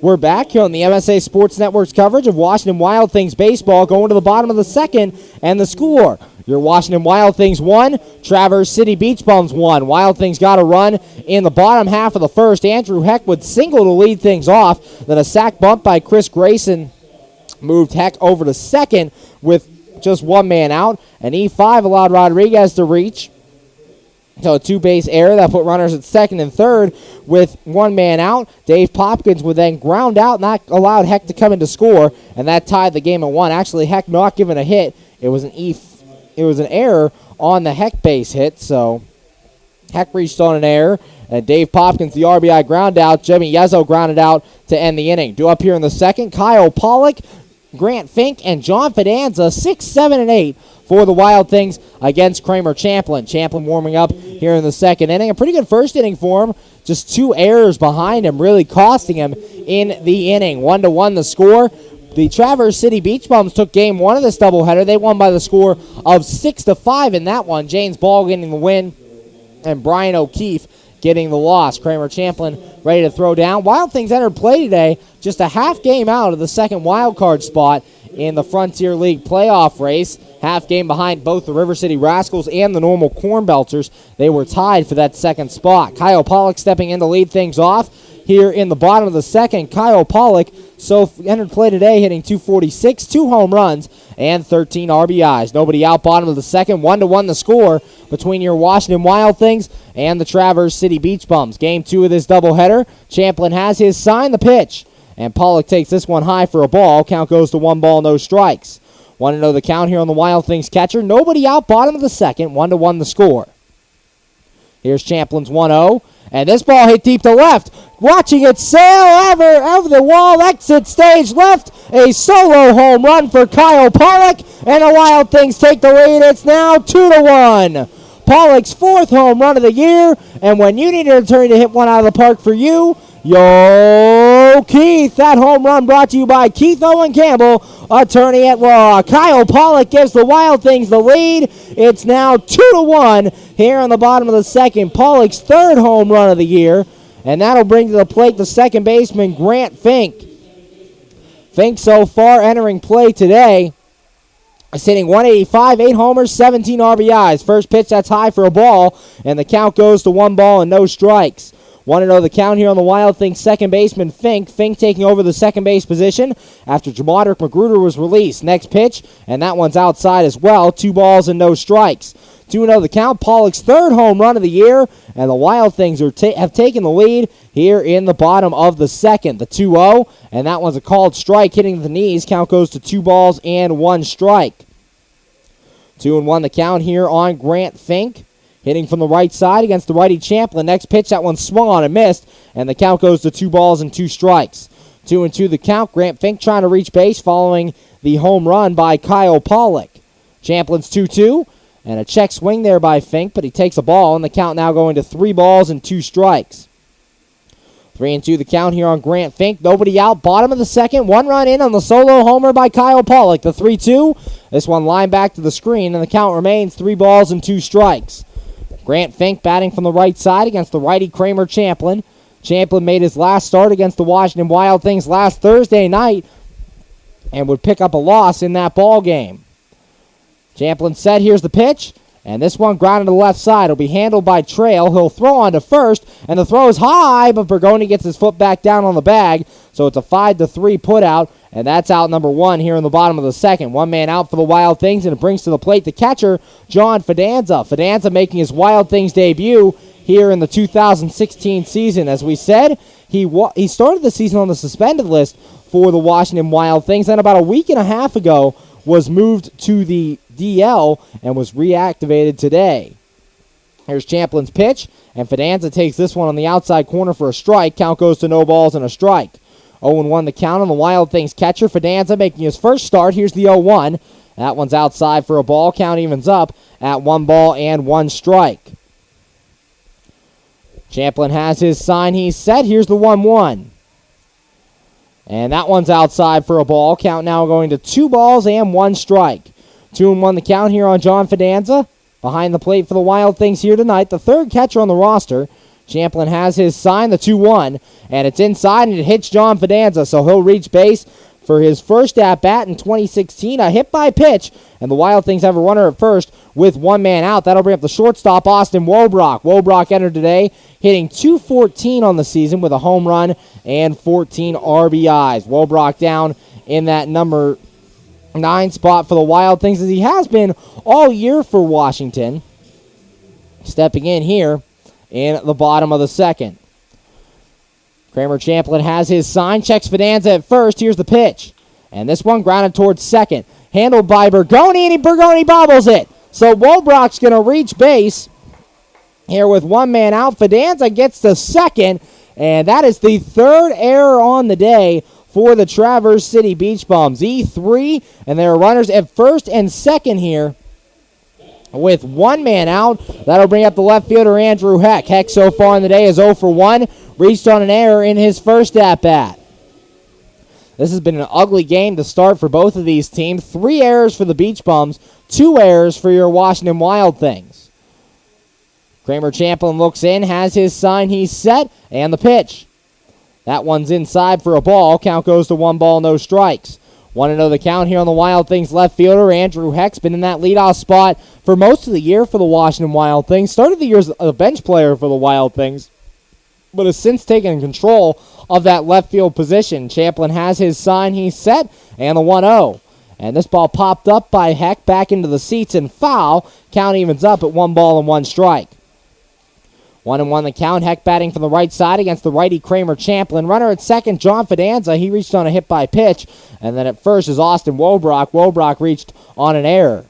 We're back here on the MSA Sports Network's coverage of Washington Wild Things baseball, going to the bottom of the second, and the score. Your Washington Wild Things 1, Traverse City Beach Bums 1. Wild Things got a run in the bottom half of the first. Andrew Heck would single to lead things off. Then a sac bump by Chris Grayson moved Heck over to second with just 1 man out. An E5 allowed Rodriguez to reach. So a 2-base error that put runners at second and third with 1 man out. Dave Popkins would then ground out, and that allowed Heck to come in to score, and that tied the game at 1. Actually, Heck not given a hit. It was an error on the Heck base hit, so Heck reached on an error, and Dave Popkins, the RBI ground out. Jimmy Yezzo grounded out to end the inning. Due up here in the second, Kyle Pollock, Grant Fink, and John Fidanza, 6, 7, and 8 for the Wild Things against Kramer Champlin. Champlin warming up here in the second inning. A pretty good first inning for him. Just 2 errors behind him, really costing him in the inning. 1-1 the score. The Traverse City Beach Bums took Game 1 of this doubleheader. They won by the score of 6-5 in that one. James Ball getting the win, and Brian O'Keefe getting the loss. Kramer Champlin ready to throw down. Wild Things entered play today just a half game out of the second wild card spot in the Frontier League playoff race. Half game behind both the River City Rascals and the Normal Corn Belters. They were tied for that second spot. Kyle Pollock stepping in to lead things off here in the bottom of the second. Kyle Pollock entered play today hitting .246, 2 home runs, and 13 RBIs. Nobody out bottom of the second. 1-1 the score between your Washington Wild Things and the Traverse City Beach Bums. Game 2 of this doubleheader. Champlin has his sign, the pitch, and Pollock takes this one high for a ball. Count goes to 1 ball, no strikes. 1-0 the count here on the Wild Things catcher. Nobody out bottom of the second. 1-1 the score. Here's Champlin's 1-0. And this ball hit deep to left. Watching it sail over the wall, exit stage left. A solo home run for Kyle Pollock. And the Wild Things take the lead. It's now 2-1. Pollock's 4th home run of the year. And when you need an attorney to hit one out of the park for you, yo, Keith. That home run brought to you by Keith Owen Campbell, attorney at law. Kyle Pollock gives the Wild Things the lead. It's now 2-1 here on the bottom of the second. Pollock's 3rd home run of the year, and that'll bring to the plate the second baseman, Grant Fink. Fink so far entering play today is hitting .185, 8 homers, 17 RBIs. First pitch, that's high for a ball, and the count goes to 1 ball and no strikes. 1-0 the count here on the Wild Things second baseman, Fink. Fink taking over the second base position after Jamadrick Magruder was released. Next pitch, and that one's outside as well. 2 balls and no strikes. 2-0 the count. Pollock's 3rd home run of the year, and the Wild Things have taken the lead here in the bottom of the second. The 2-0, and that one's a called strike hitting the knees. Count goes to 2 balls and 1 strike. 2-1 the count here on Grant Fink. hitting from the right side against the righty Champlin. Next pitch, that one swung on and missed, and the count goes to 2 balls and 2 strikes. 2-2 the count. Grant Fink trying to reach base following the home run by Kyle Pollock. Champlin's 2-2, and a check swing there by Fink, but he takes a ball, and the count now going to 3 balls and 2 strikes. 3-2 the count here on Grant Fink. Nobody out. Bottom of the second. 1 run in on the solo homer by Kyle Pollock. The 3-2. This one lined back to the screen, and the count remains 3 balls and 2 strikes. Grant Fink batting from the right side against the righty Kramer Champlin. Champlin made his last start against the Washington Wild Things last Thursday night and would pick up a loss in that ball game. Champlin set. Here's the pitch. And this one grounded to the left side. It'll be handled by Trail. He'll throw on to first, and the throw is high, but Bergoni gets his foot back down on the bag, so it's a 5-3 putout, and that's out number 1 here in the bottom of the second. 1 man out for the Wild Things, and it brings to the plate the catcher, John Fidanza. Fidanza making his Wild Things debut here in the 2016 season. As we said, he started the season on the suspended list for the Washington Wild Things, and about a week and a half ago was moved to the DL and was reactivated today. Here's Champlin's pitch, and Fidanza takes this one on the outside corner for a strike. Count goes to no balls and a strike. 0-1 the count on the Wild Things catcher. Fidanza making his first start. Here's the 0-1. That one's outside for a ball. Count evens up at 1 ball and 1 strike. Champlin has his sign. He's set. Here's the 1-1. And that one's outside for a ball. Count now going to 2 balls and 1 strike. 2-1 the count here on John Fidanza. Behind the plate for the Wild Things here tonight, the third catcher on the roster. Champlin has his sign, the 2-1, and it's inside, and it hits John Fidanza, so he'll reach base for his first at-bat in 2016. A hit by pitch, and the Wild Things have a runner at first with 1 man out. That'll bring up the shortstop, Austin Wobrock. Wobrock entered today, hitting .214 on the season with a home run and 14 RBIs. Wobrock down in that number 9 spot for the Wild Things, as he has been all year for Washington. Stepping in here in the bottom of the second. Kramer Champlin has his sign, checks Fidanza at first. Here's the pitch. And this one grounded towards second. Handled by Bergoni, and Bergoni bobbles it. So Wobrock's going to reach base here with 1 man out. Fidanza gets to second, and that is the 3rd error on the day for the Traverse City Beach Bums. E3, and there are runners at first and second here with 1 man out. That'll bring up the left fielder, Andrew Heck. Heck so far in the day is 0 for 1. Reached on an error in his first at-bat. This has been an ugly game to start for both of these teams. 3 errors for the Beach Bums, 2 errors for your Washington Wild Things. Kramer Champlin looks in, has his sign, he's set, and the pitch. That one's inside for a ball. Count goes to 1 ball, no strikes. 1-0 the count here on the Wild Things left fielder. Andrew Heck's been in that leadoff spot for most of the year for the Washington Wild Things. Started the year as a bench player for the Wild Things, but has since taken control of that left field position. Champlin has his sign, he's set, and the 1-0. And this ball popped up by Heck back into the seats and foul. Count evens up at 1 ball and 1 strike. 1-1 the count. Heck batting from the right side against the righty Kramer Champlin. Runner at second, John Fidanza. He reached on a hit by pitch. And then at first is Austin Wobrock. Wobrock reached on an error.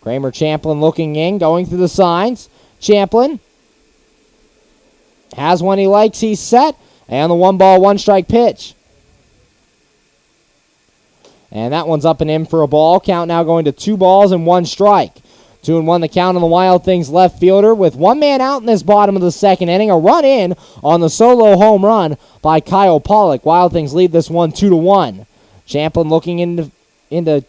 Kramer Champlin looking in, going through the signs. Champlin has one he likes. He's set. And the 1 ball, 1 strike pitch. And that one's up and in for a ball. Count now going to 2 balls and 1 strike. 2-1 the count on the Wild Things left fielder with 1 man out in this bottom of the second inning. A run in on the solo home run by Kyle Pollock. Wild Things lead this one 2-1. Champlin looking into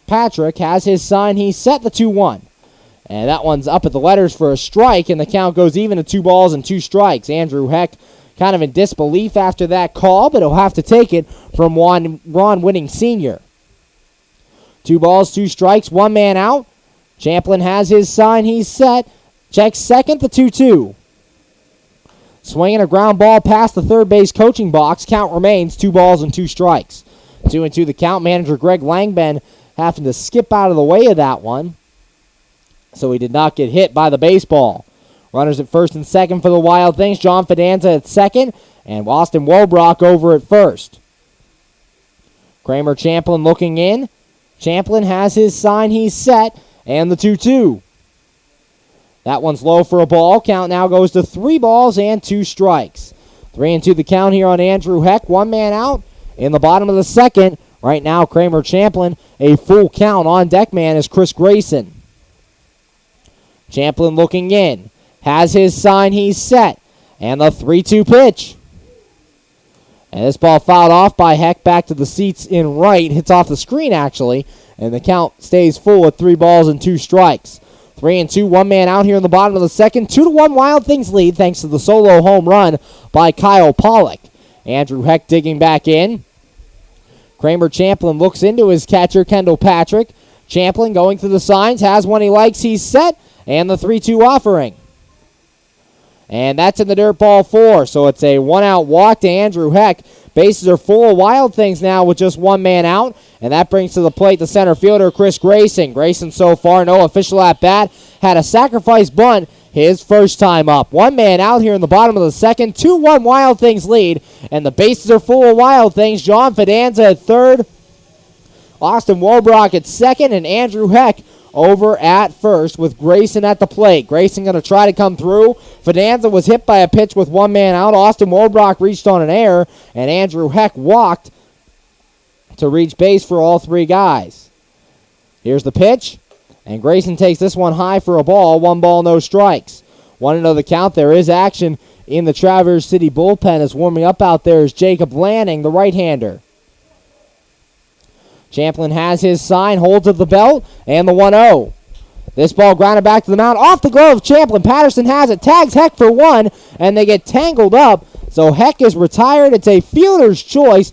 Patrick, has his sign. He's set, the 2-1. And that one's up at the letters for a strike, and the count goes even to 2 balls and 2 strikes. Andrew Heck kind of in disbelief after that call, but he'll have to take it from Ron Winning Sr. 2 balls, 2 strikes, 1 man out. Champlin has his sign. He's set. Checks second, the 2-2. Swinging a ground ball past the third base coaching box. Count remains 2 balls and 2 strikes. 2-2 the count. Manager Greg Langben having to skip out of the way of that one, so he did not get hit by the baseball. Runners at first and second for the Wild Things. John Fidanza at second, and Austin Wobrock over at first. Kramer Champlin looking in. Champlin has his sign. He's set. And the 2-2. That one's low for a ball. Count now goes to 3 balls and 2 strikes. 3-2 the count here on Andrew Heck. 1 man out in the bottom of the second. Right now, Kramer Champlin, a full count. On deck man is Chris Grayson. Champlin looking in. Has his sign. He's set. And the 3-2 pitch. And this ball fouled off by Heck back to the seats in right. Hits off the screen, actually. And the count stays full at 3 balls and 2 strikes. 3-2, 1 man out here in the bottom of the second. 2-1 Wild Things lead thanks to the solo home run by Kyle Pollock. Andrew Heck digging back in. Kramer Champlin looks into his catcher, Kendall Patrick. Champlin going through the signs, has one he likes, he's set, and the 3-2 offering. And that's in the dirt, ball 4, so it's a 1-out walk to Andrew Heck. Bases are full of Wild Things now with just 1 man out, and that brings to the plate the center fielder, Chris Grayson. Grayson so far, no official at-bat, had a sacrifice bunt his first time up. 1 man out here in the bottom of the second, 2-1 Wild Things lead, and the bases are full of Wild Things. John Fidanza at third, Austin Wobrock at second, and Andrew Heck over at first with Grayson at the plate. Grayson going to try to come through. Fidanza was hit by a pitch with 1 man out. Austin Wobrock reached on an error, and Andrew Heck walked to reach base for all 3 guys. Here's the pitch, and Grayson takes this one high for a ball. 1 ball, no strikes. 1-0 the count. There is action in the Traverse City bullpen as warming up out there is Jacob Lanning, the right-hander. Champlin has his sign, holds at the belt, and the 1-0. This ball grounded back to the mound, off the glove of Champlin. Patterson has it, tags Heck for 1, and they get tangled up. So Heck is retired. It's a fielder's choice,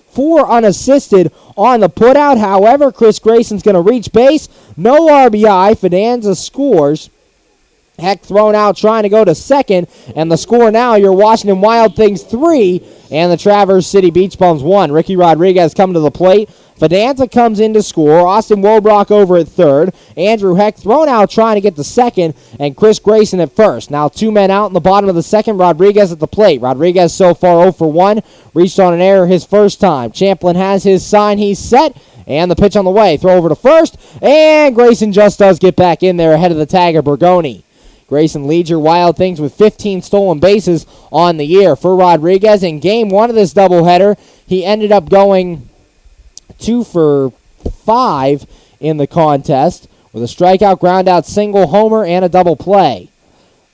4 unassisted on the putout. However, Chris Grayson's going to reach base. No RBI. Fidanza scores. Heck thrown out trying to go to second, and the score now, your Washington Wild Things 3 and the Traverse City Beach Bums 1. Ricky Rodriguez coming to the plate. Fidanza comes in to score. Austin Wobrock over at third. Andrew Heck thrown out trying to get to second, and Chris Grayson at first. Now 2 men out in the bottom of the second. Rodriguez at the plate. Rodriguez so far 0 for 1. Reached on an error his first time. Champlin has his sign. He's set. And the pitch on the way. Throw over to first. And Grayson just does get back in there ahead of the tagger, Bergoni. Grayson leads your Wild Things with 15 stolen bases on the year. For Rodriguez in game 1 of this doubleheader, he ended up going 2 for 5 in the contest with a strikeout, groundout, single, homer, and a double play.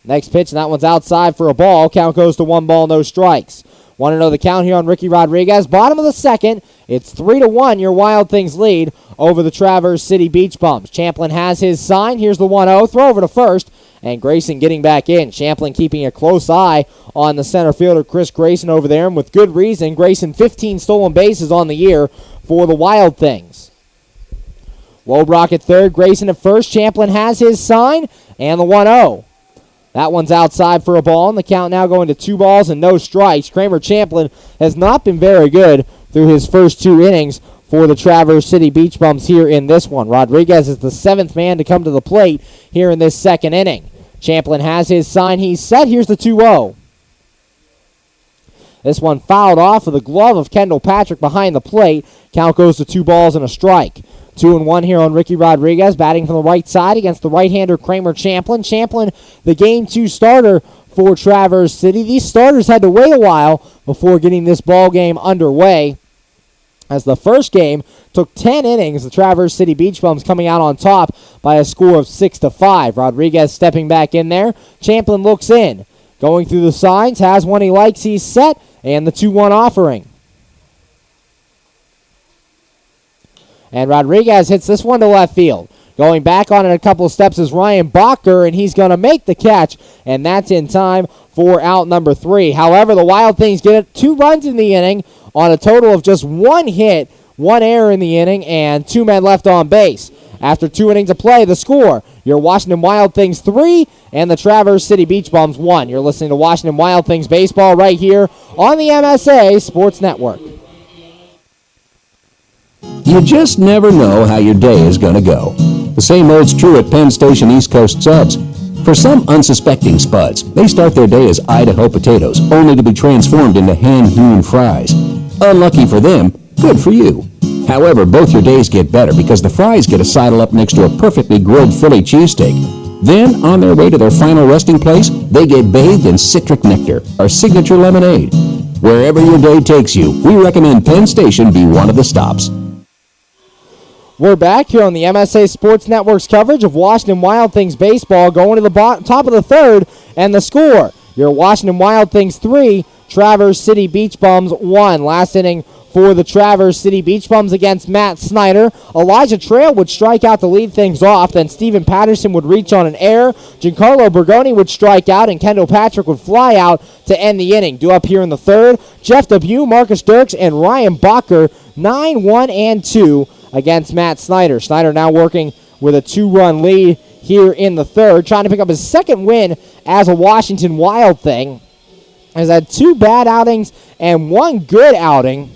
Next pitch, and that one's outside for a ball. Count goes to 1 ball, no strikes. 1-0 the count here on Ricky Rodriguez. Bottom of the second, it's 3-1, your Wild Things lead over the Traverse City Beach Bums. Champlin has his sign. Here's the 1-0. Throw over to first, and Grayson getting back in. Champlin keeping a close eye on the center fielder, Chris Grayson, over there, and with good reason. Grayson 15 stolen bases on the year for the Wild Things. Wobrock at third, Grayson at first. Champlin has his sign, and the 1-0. That one's outside for a ball, and the count now going to 2 balls and no strikes. Kramer Champlin has not been very good through his first 2 innings for the Traverse City Beach Bums here in this one. Rodriguez is the 7th man to come to the plate here in this second inning. Champlin has his sign. He's set. Here's the 2-0. This one fouled off of the glove of Kendall Patrick behind the plate. Count goes to 2 balls and a strike. 2-1 here on Ricky Rodriguez, batting from the right side against the right-hander Kramer Champlin. Champlin, the Game 2 starter for Traverse City. These starters had to wait a while before getting this ball game underway, as the first game took 10 innings. The Traverse City Beach Bums coming out on top by a score of 6-5. Rodriguez stepping back in there. Champlin looks in. Going through the signs, has one he likes, he's set, and the 2-1 offering. And Rodriguez hits this one to left field. Going back on it a couple of steps is Ryan Bacher, and he's going to make the catch, and that's in time for out number 3. However, the Wild Things get 2 runs in the inning on a total of just 1 hit, 1 error in the inning, and 2 men left on base. After 2 innings of play, the score, your Washington Wild Things 3 and the Traverse City Beach Bums 1. You're listening to Washington Wild Things baseball right here on the MSA Sports Network. You just never know how your day is going to go. The same holds true at Penn Station East Coast Subs. For some unsuspecting spuds, they start their day as Idaho potatoes, only to be transformed into hand-hewn fries. Unlucky for them, good for you. However, both your days get better because the fries get a sidle up next to a perfectly grilled Philly cheesesteak. Then, on their way to their final resting place, they get bathed in Citric Nectar, our signature lemonade. Wherever your day takes you, we recommend Penn Station be one of the stops. We're back here on the MSA Sports Network's coverage of Washington Wild Things baseball, going to the top of the third, and the score. Your Washington Wild Things 3, Traverse City Beach Bums 1. Last inning for the Traverse City Beach Bums against Matt Snyder. Elijah Trail would strike out to lead things off. Then Steven Patterson would reach on an error. Giancarlo Bergoni would strike out, and Kendall Patrick would fly out to end the inning. Due up here in the third, Jeff Debu, Marcus Dirks, and Ryan Bacher, 9-1 and 2 against Matt Snyder. Snyder now working with a 2-run lead here in the third, trying to pick up his second win as a Washington Wild Thing. Has had 2 bad outings and 1 good outing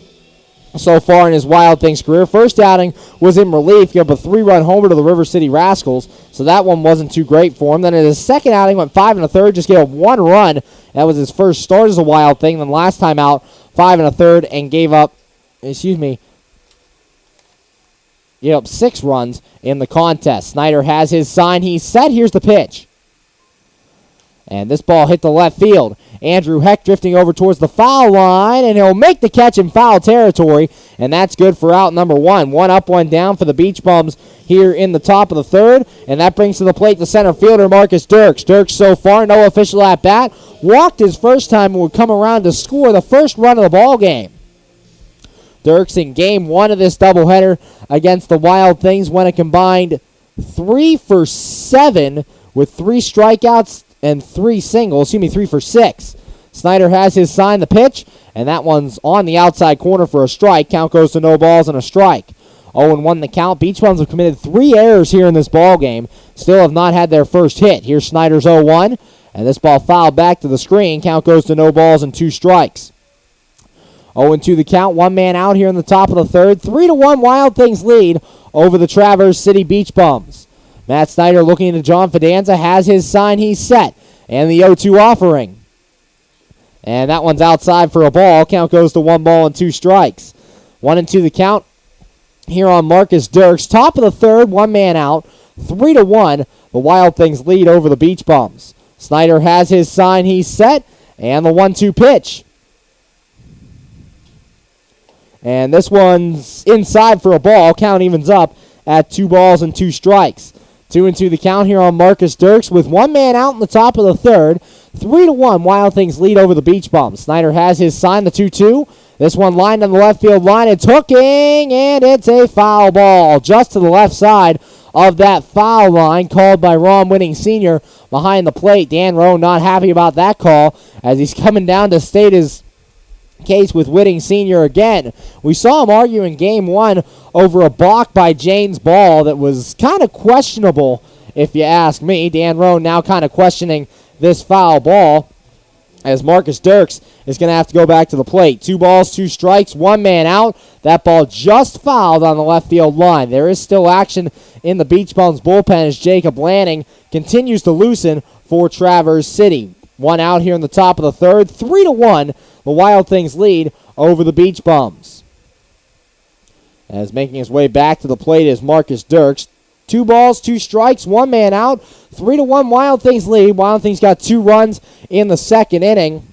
so far in his Wild Things career. First outing was in relief. He gave up a 3-run homer to the River City Rascals, so that one wasn't too great for him. Then in his second outing, went 5 1/3, just gave up 1 run. That was his first start as a Wild Thing. Then last time out, 5 1/3, and gave up 6 runs in the contest. Snyder has his sign. He's set. Here's the pitch. And this ball hit the left field. Andrew Heck drifting over towards the foul line, and he'll make the catch in foul territory, and that's good for out number 1. 1 up, 1 down for the Beach Bums here in the top of the third, and that brings to the plate the center fielder, Marcus Dirks. Dirks so far, no official at bat. Walked his first time and would come around to score the first run of the ball game. Dirks in game 1 of this doubleheader against the Wild Things went a combined 3 for 7 with 3 strikeouts and 3 singles. 3 for 6. Snyder has his sign, the pitch, and that one's on the outside corner for a strike. Count goes to no balls and a strike. 0-1 the count. Beach Bums have committed 3 errors here in this ball game. Still have not had their first hit. Here's Snyder's 0-1, and this ball fouled back to the screen. Count goes to no balls and 2 strikes. 0-2 the count. 1 man out here in the top of the third. 3-1 Wild Things lead over the Traverse City Beach Bums. Matt Snyder looking into John Fidanza, has his sign, he's set. And the 0-2 offering. And that one's outside for a ball. Count goes to 1 ball and 2 strikes. 1-2 the count here on Marcus Dirks. Top of the third, 1 man out. 3-1, the Wild Things lead over the Beach Bums. Snyder has his sign, he's set. And the 1-2 pitch. And this one's inside for a ball. Count evens up at 2 balls and 2 strikes. 2-2 the count here on Marcus Dirks with 1 man out in the top of the third. 3-1 Wild Things lead over the Beach Bums. Snyder has his sign, the 2-2. This one lined on the left field line. It's hooking, and it's a foul ball just to the left side of that foul line called by Ron Winning Sr. behind the plate. Dan Rowe not happy about that call as he's coming down to state his case with Whitting Sr. again. We saw him argue in game 1 over a balk by James Ball that was kind of questionable, if you ask me. Dan Rowe now kind of questioning this foul ball as Marcus Dirks is going to have to go back to the plate. 2 balls, 2 strikes, 1 man out. That ball just fouled on the left field line. There is still action in the Beach Bums bullpen as Jacob Lanning continues to loosen for Traverse City. 1 out here in the top of the third. 3-1, the Wild Things lead over the Beach Bums. As making his way back to the plate is Marcus Dirks. 2 balls, 2 strikes, 1 man out. 3-1 Wild Things lead. Wild Things got 2 runs in the second inning,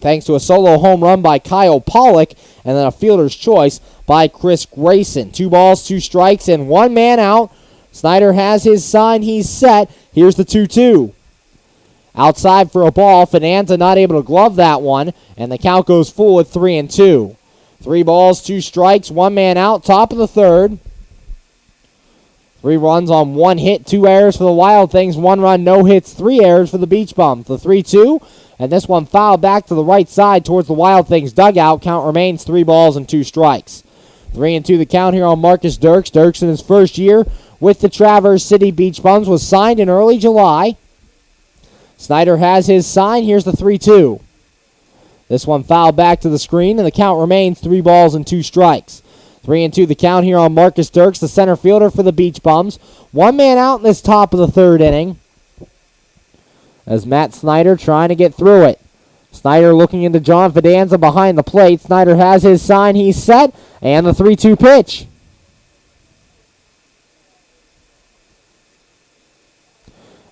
thanks to a solo home run by Kyle Pollock and then a fielder's choice by Chris Grayson. 2 balls, 2 strikes, and 1 man out. Snyder has his sign. He's set. Here's the 2-2. Outside for a ball. Fidanza not able to glove that one, and the count goes full at 3-2. 3 balls, 2 strikes, 1 man out, top of the third. 3 runs on 1 hit, 2 errors for the Wild Things, 1 run, no hits, 3 errors for the Beach Bums. The 3-2, and this one fouled back to the right side towards the Wild Things dugout. Count remains 3 balls and 2 strikes. 3-2 the count here on Marcus Dirks. Dirks in his first year with the Traverse City Beach Bums was signed in early July. Snyder has his sign. Here's the 3-2. This one fouled back to the screen, and the count remains 3 balls and 2 strikes. 3-2 the count here on Marcus Dirks, the center fielder for the Beach Bums. 1 man out in this top of the third inning as Matt Snyder trying to get through it. Snyder looking into John Fidanza behind the plate. Snyder has his sign. He's set, and the 3-2 pitch.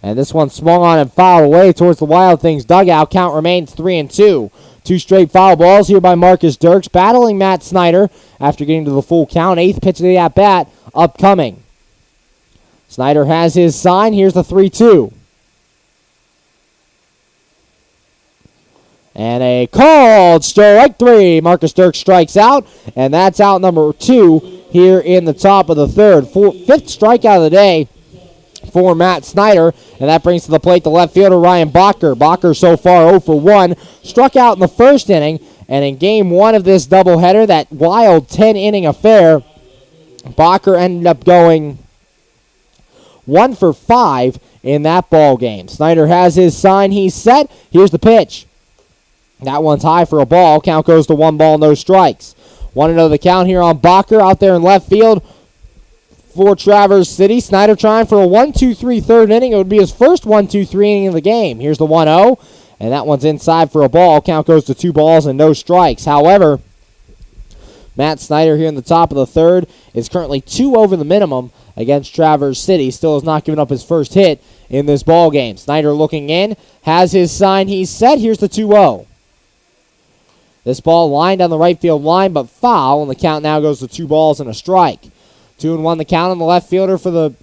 And this one swung on and fouled away towards the Wild Things dugout. Count remains 3-2. 2 straight foul balls here by Marcus Dirks, battling Matt Snyder after getting to the full count. 8th pitch of the at-bat upcoming. Snyder has his sign. Here's the 3-2. And a called strike 3. Marcus Dirks strikes out, and that's out number 2 here in the top of the third. 5th strikeout of the day for Matt Snyder, and that brings to the plate the left fielder Ryan Bacher. Bacher so far 0 for 1, struck out in the first inning, and in game 1 of this doubleheader, that wild 10-inning affair, Bacher ended up going 1 for 5 in that ball game. Snyder has his sign. He's set. Here's the pitch. That one's high for a ball. Count goes to 1 ball, no strikes. 1-0 the count here on Bacher out there in left field for Traverse City. Snyder trying for a 1-2-3 third inning. It would be his first 1-2-3 inning of the game. Here's the 1-0, and that one's inside for a ball. Count goes to 2 balls and no strikes. However, Matt Snyder here in the top of the third is currently 2 over the minimum against Traverse City. Still has not given up his first hit in this ball game. Snyder looking in, has his sign. He's set. Here's the 2-0. This ball lined on the right field line, but foul, and the count now goes to 2 balls and a strike. 2-1 the count on the left fielder for the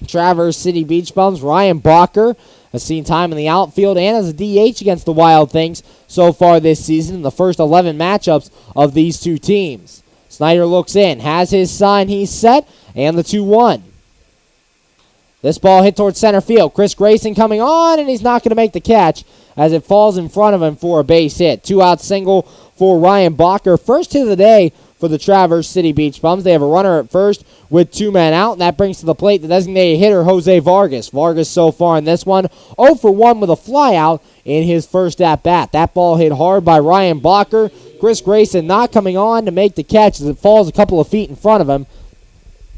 Traverse City Beach Bums. Ryan Bacher has seen time in the outfield and as a DH against the Wild Things so far this season in the first 11 matchups of these two teams. Snyder looks in, has his sign, he's set, and the 2-1. This ball hit towards center field. Chris Grayson coming on, and he's not going to make the catch as it falls in front of him for a base hit. 2-out single for Ryan Bacher. First hit of the day for the Traverse City Beach Bums. They have a runner at first with 2 men out, and that brings to the plate the designated hitter, Jose Vargas. Vargas so far in this one, 0 for 1 with a flyout in his first at-bat. That ball hit hard by Ryan Bacher. Chris Grayson not coming on to make the catch as it falls a couple of feet in front of him,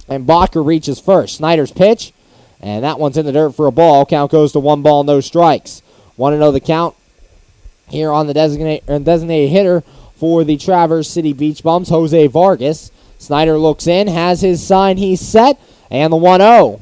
and Bacher reaches first. Snyder's pitch, and that one's in the dirt for a ball. Count goes to 1 ball, no strikes. 1-0 the count here on the designated hitter for the Traverse City Beach Bums, Jose Vargas. Snyder looks in, has his sign, he's set, and the 1-0.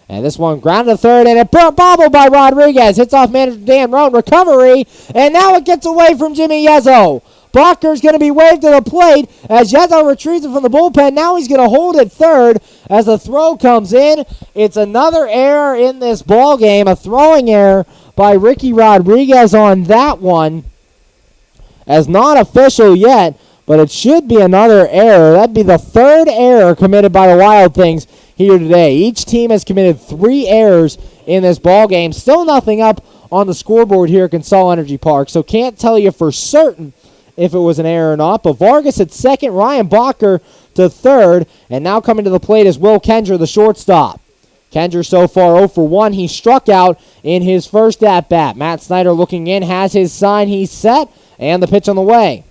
And this one grounded to third, and it bobbled by Rodriguez. Hits off manager Dan Roan. Recovery, and now it gets away from Jimmy Yezzo. Bacher's going to be waved to the plate as Yezzo retrieves it from the bullpen. Now he's going to hold it third as the throw comes in. It's another error in this ball game, a throwing error by Ricky Rodriguez on that one. As not official yet, but it should be another error. That'd be the 3rd error committed by the Wild Things here today. Each team has committed 3 errors in this ball game. Still nothing up on the scoreboard here at Consol Energy Park, so can't tell you for certain if it was an error or not. But Vargas at second, Ryan Bacher to third, and now coming to the plate is Will Kendra, the shortstop. Kendra so far 0 for 1. He struck out in his first at-bat. Matt Snyder looking in, has his sign, he's set, and the pitch on the way.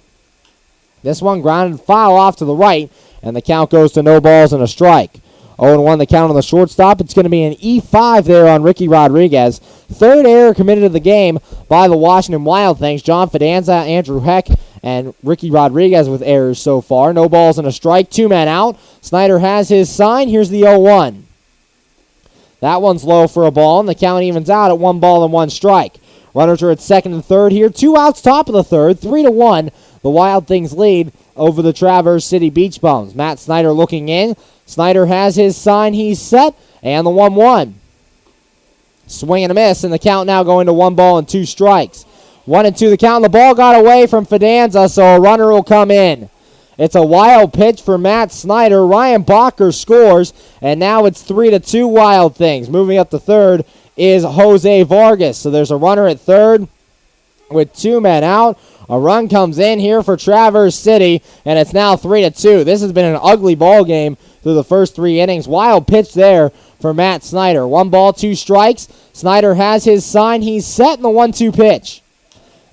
This one grounded foul off to the right, and the count goes to no balls and a strike. 0-1 the count on the shortstop. It's going to be an E5 there on Ricky Rodriguez. 3rd error committed of the game by the Washington Wild Things. John Fidanza, Andrew Heck, and Ricky Rodriguez with errors so far. No balls and a strike. 2 men out. Snyder has his sign. Here's the 0-1. That one's low for a ball, and the count evens out at 1 ball and 1 strike. Runners are at second and third here. 2 outs top of the third. 3-1. The Wild Things lead over the Traverse City Beach Bums. Matt Snyder looking in. Snyder has his sign. He's set. And the 1-1. Swing and a miss, and the count now going to 1 ball and 2 strikes. 1-2 the count. The ball got away from Fidanza, so a runner will come in. It's a wild pitch for Matt Snyder. Ryan Bacher scores, and now it's 3-2 Wild Things. Moving up to third is Jose Vargas. So there's a runner at third with 2 men out. A run comes in here for Traverse City, and it's now 3-2. This has been an ugly ball game through the first 3 innings. Wild pitch there for Matt Snyder. 1 ball, 2 strikes. Snyder has his sign. He's set in the 1-2 pitch.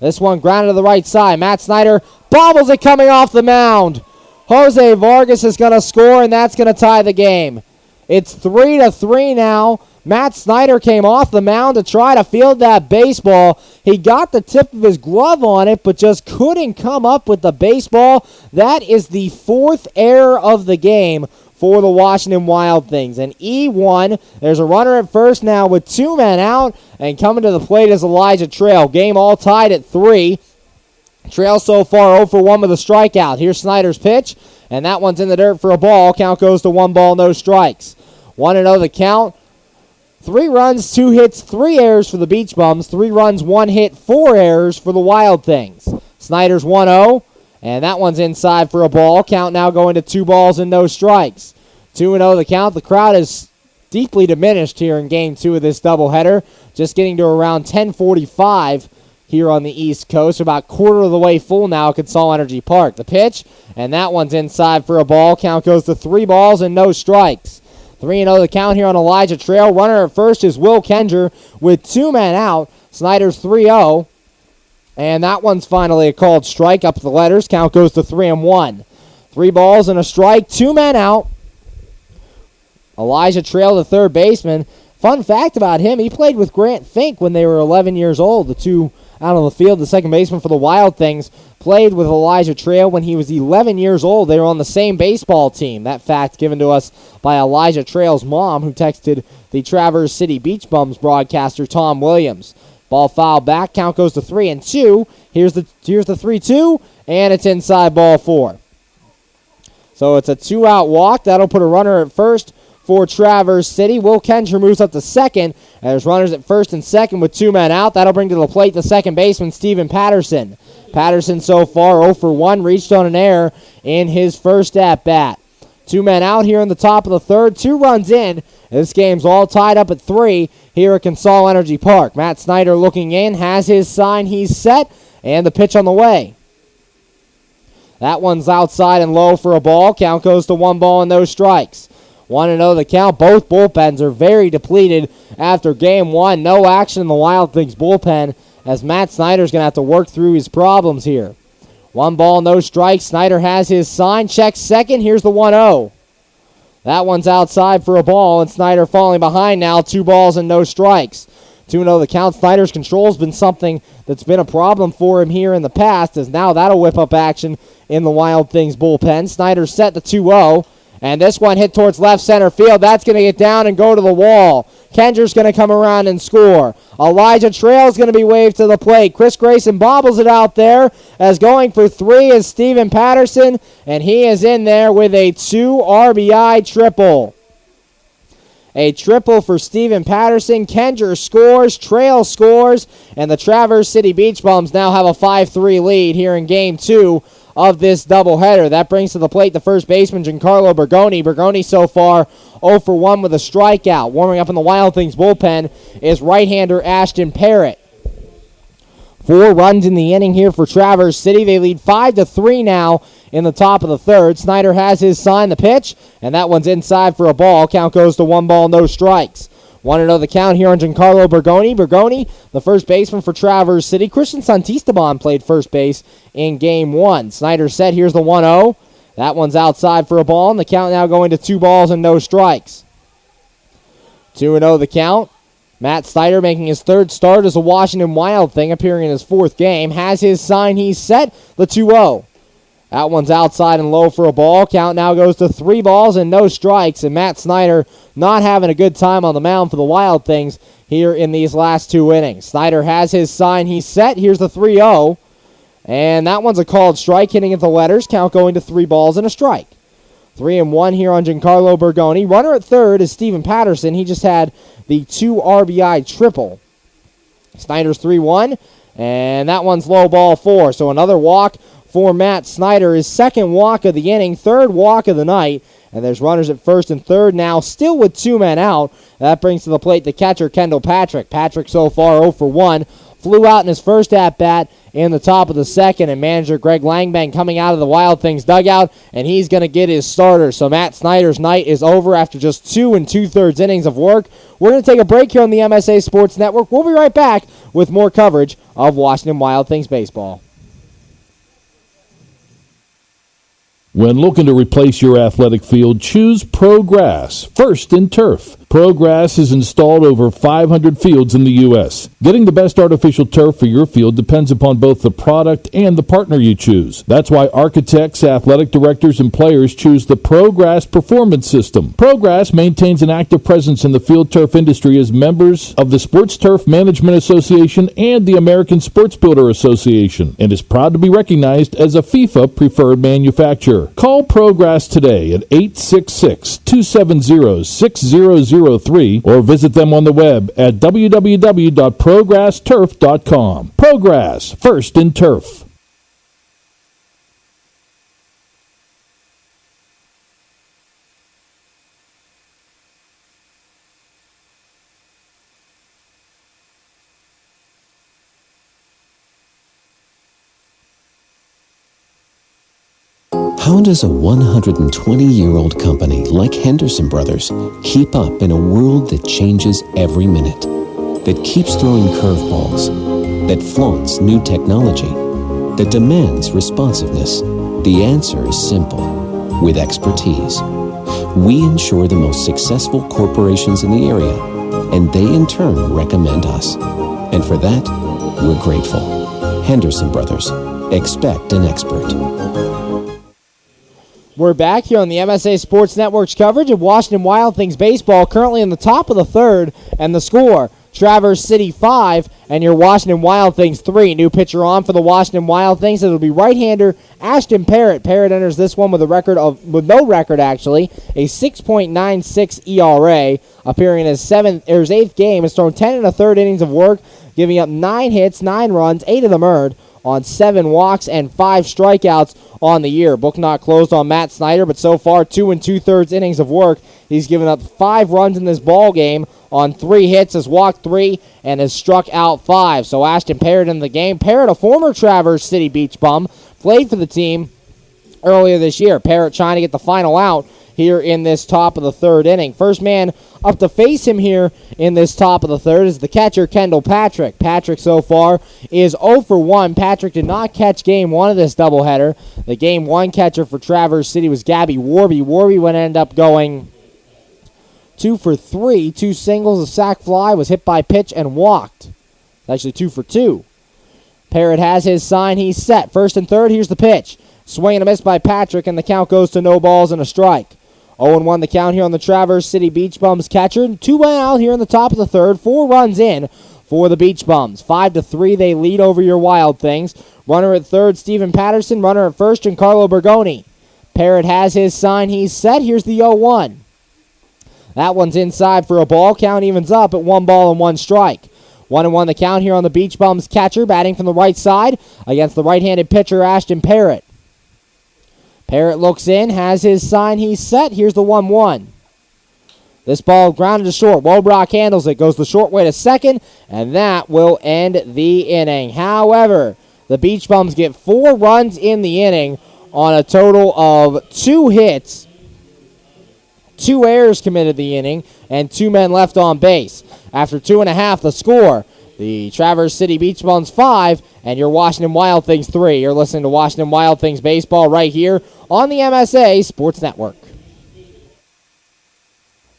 This one grounded to the right side. Matt Snyder bobbles it coming off the mound. Jose Vargas is going to score, and that's going to tie the game. It's 3-3 now. Matt Snyder came off the mound to try to field that baseball. He got the tip of his glove on it, but just couldn't come up with the baseball. That is the 4th error of the game for the Washington Wild Things. And E1, there's a runner at first now with 2 men out, and coming to the plate is Elijah Trail. Game all tied at 3. Trail so far 0 for 1 with a strikeout. Here's Snyder's pitch, and that one's in the dirt for a ball. Count goes to 1 ball, no strikes. 1-0 the count. 3 runs, 2 hits, 3 errors for the Beach Bums. 3 runs, 1 hit, 4 errors for the Wild Things. Snyder's 1-0, and that one's inside for a ball. Count now going to 2 balls and no strikes. 2-0 the count. The crowd is deeply diminished here in Game 2 of this doubleheader. Just getting to around 10:45 here on the East Coast. About quarter of the way full now at Consol Energy Park. The pitch, and that one's inside for a ball. Count goes to 3 balls and no strikes. 3-0 the count here on Elijah Trail. Runner at first is Will Kenger with 2 men out. Snyder's 3-0. And that one's finally a called strike up the letters. Count goes to 3-1. 3 balls and a strike. 2 men out. Elijah Trail, the third baseman. Fun fact about him, he played with Grant Fink when they were 11 years old. The two out on the field, the second baseman for the Wild Things, played with Elijah Trail when he was 11 years old. They were on the same baseball team. That fact given to us by Elijah Trail's mom, who texted the Traverse City Beach Bums broadcaster Tom Williams. Ball fouled back. Count goes to 3-2. Here's the 3-2, and it's inside ball 4. So it's a 2-out walk. That'll put a runner at first for Traverse City. Will Kenger moves up to second. And there's runners at first and second with 2 men out. That'll bring to the plate the second baseman, Steven Patterson. Patterson so far 0 for 1, reached on an error in his first at-bat. 2 men out here in the top of the third. 2 runs in. This game's all tied up at 3 here at Consol Energy Park. Matt Snyder looking in, has his sign, he's set, and the pitch on the way. That one's outside and low for a ball. Count goes to 1 ball and no strikes. 1-0 the count. Both bullpens are very depleted after Game 1. No action in the Wild Things bullpen as Matt Snyder's going to have to work through his problems here. 1 ball, no strikes. Snyder has his sign. Checks second. Here's the 1-0. That one's outside for a ball, and Snyder falling behind now. 2 balls and no strikes. 2-0 the count. Snyder's control's been something that's been a problem for him here in the past, as now that'll whip up action in the Wild Things bullpen. Snyder set the 2-0, and this one hit towards left center field. That's going to get down and go to the wall. Kenger's going to come around and score. Elijah Trail's going to be waved to the plate. Chris Grayson bobbles it out there, as going for 3 is Steven Patterson, and he is in there with a 2 RBI triple. A triple for Steven Patterson. Kenger scores, Trail scores, and the Traverse City Beach Bums now have a 5-3 lead here in Game 2 of this doubleheader. That brings to the plate the first baseman, Giancarlo Bergoni. Bergoni so far 0 for 1 with a strikeout. Warming up in the Wild Things bullpen is right-hander Ashton Parrott. 4 runs in the inning here for Traverse City. They lead 5-3 now in the top of the third. Snyder has his sign, the pitch, and that one's inside for a ball. Count goes to 1 ball, no strikes. 1-0 the count here on Giancarlo Bergoni. Bergoni, the first baseman for Traverse City. Christian Santisteban played first base in Game 1. Snyder set. Here's the 1-0. That one's outside for a ball, and the count now going to 2 balls and no strikes. 2-0 the count. Matt Snyder making his 3rd start as a Washington Wild Thing, appearing in his 4th game. Has his sign, he's set. The 2-0. That one's outside and low for a ball. Count now goes to 3 balls and no strikes, and Matt Snyder not having a good time on the mound for the Wild Things here in these last 2 innings. Snyder has his sign, he's set. Here's the 3-0, and that one's a called strike, hitting at the letters. Count going to 3 balls and a strike. 3-1 here on Giancarlo Bergoni. Runner at third is Steven Patterson. He just had the 2 RBI triple. Snyder's 3-1, and that one's low, ball 4. So another walk for Matt Snyder, his 2nd walk of the inning, 3rd walk of the night. And there's runners at first and third now, still with 2 men out. That brings to the plate the catcher, Kendall Patrick. Patrick so far 0 for 1. Flew out in his first at-bat in the top of the 2nd, and manager Greg Langbang coming out of the Wild Things dugout, and he's going to get his starter. So Matt Snyder's night is over after just 2 2/3 innings of work. We're going to take a break here on the MSA Sports Network. We'll be right back with more coverage of Washington Wild Things baseball. When looking to replace your athletic field, choose ProGrass, first in turf. ProGrass has installed over 500 fields in the U.S. Getting the best artificial turf for your field depends upon both the product and the partner you choose. That's why architects, athletic directors, and players choose the ProGrass Performance System. ProGrass maintains an active presence in the field turf industry as members of the Sports Turf Management Association and the American Sports Builder Association, and is proud to be recognized as a FIFA preferred manufacturer. Call ProGrass today at 866-270-6003 or visit them on the web at www.progressturf.com. ProGrass, first in turf. How does a 120-year-old company like Henderson Brothers keep up in a world that changes every minute, that keeps throwing curveballs, that flaunts new technology, that demands responsiveness? The answer is simple. With expertise. We insure the most successful corporations in the area, and they in turn recommend us. And for that, we're grateful. Henderson Brothers. Expect an expert. We're back here on the MSA Sports Network's coverage of Washington Wild Things baseball, currently in the top of the third, and the score, Traverse City 5 and your Washington Wild Things 3. New pitcher on for the Washington Wild Things. It'll be right-hander Ashton Parrott. Parrott enters this one with no record, a 6.96 ERA, appearing in his eighth game. Has thrown 10 1/3 innings of work, giving up 9 hits, 9 runs, 8 of them earned, on 7 walks and 5 strikeouts on the year. Book not closed on Matt Snyder, but so far 2 2/3 innings of work. He's given up 5 runs in this ball game on 3 hits, has walked 3, and has struck out 5. So Ashton Parrott in the game. Parrott, a former Traverse City Beach bum, played for the team earlier this year. Parrott trying to get the final out here in this top of the third inning. First man up to face him here in this top of the third is the catcher, Kendall Patrick. Patrick so far is 0 for 1. Patrick did not catch game 1 of this doubleheader. The game 1 catcher for Traverse City was Gabby Warby. Warby would end up going 2 for 3. 2 singles, a sac fly, was hit by pitch and walked. Actually 2 for 2. Parrott has his sign. He's set. First and third, here's the pitch. Swing and a miss by Patrick, and the count goes to no balls and a strike. 0-1 the count here on the Traverse City Beach Bums catcher. 2 men out here in the top of the third. 4 runs in for the Beach Bums. 5-3 they lead over your Wild Things. Runner at third, Stephen Patterson. Runner at first, Giancarlo Bergoni. Parrott has his sign. He's set. Here's the 0-1. That one's inside for a ball. Count evens up at 1 ball and 1 strike. 1-1 the count here on the Beach Bums catcher, batting from the right side against the right-handed pitcher, Ashton Parrott. Parrott looks in, has his sign, he's set. Here's the 1-1. This ball grounded to short. Wobrock handles it, goes the short way to second, and that will end the inning. However, the Beach Bums get 4 runs in the inning on a total of 2 hits, 2 errors committed the inning, and 2 men left on base. After 2.5, the score, the Traverse City Beach Bums 5 and your Washington Wild Things 3. You're listening to Washington Wild Things baseball right here on the MSA Sports Network.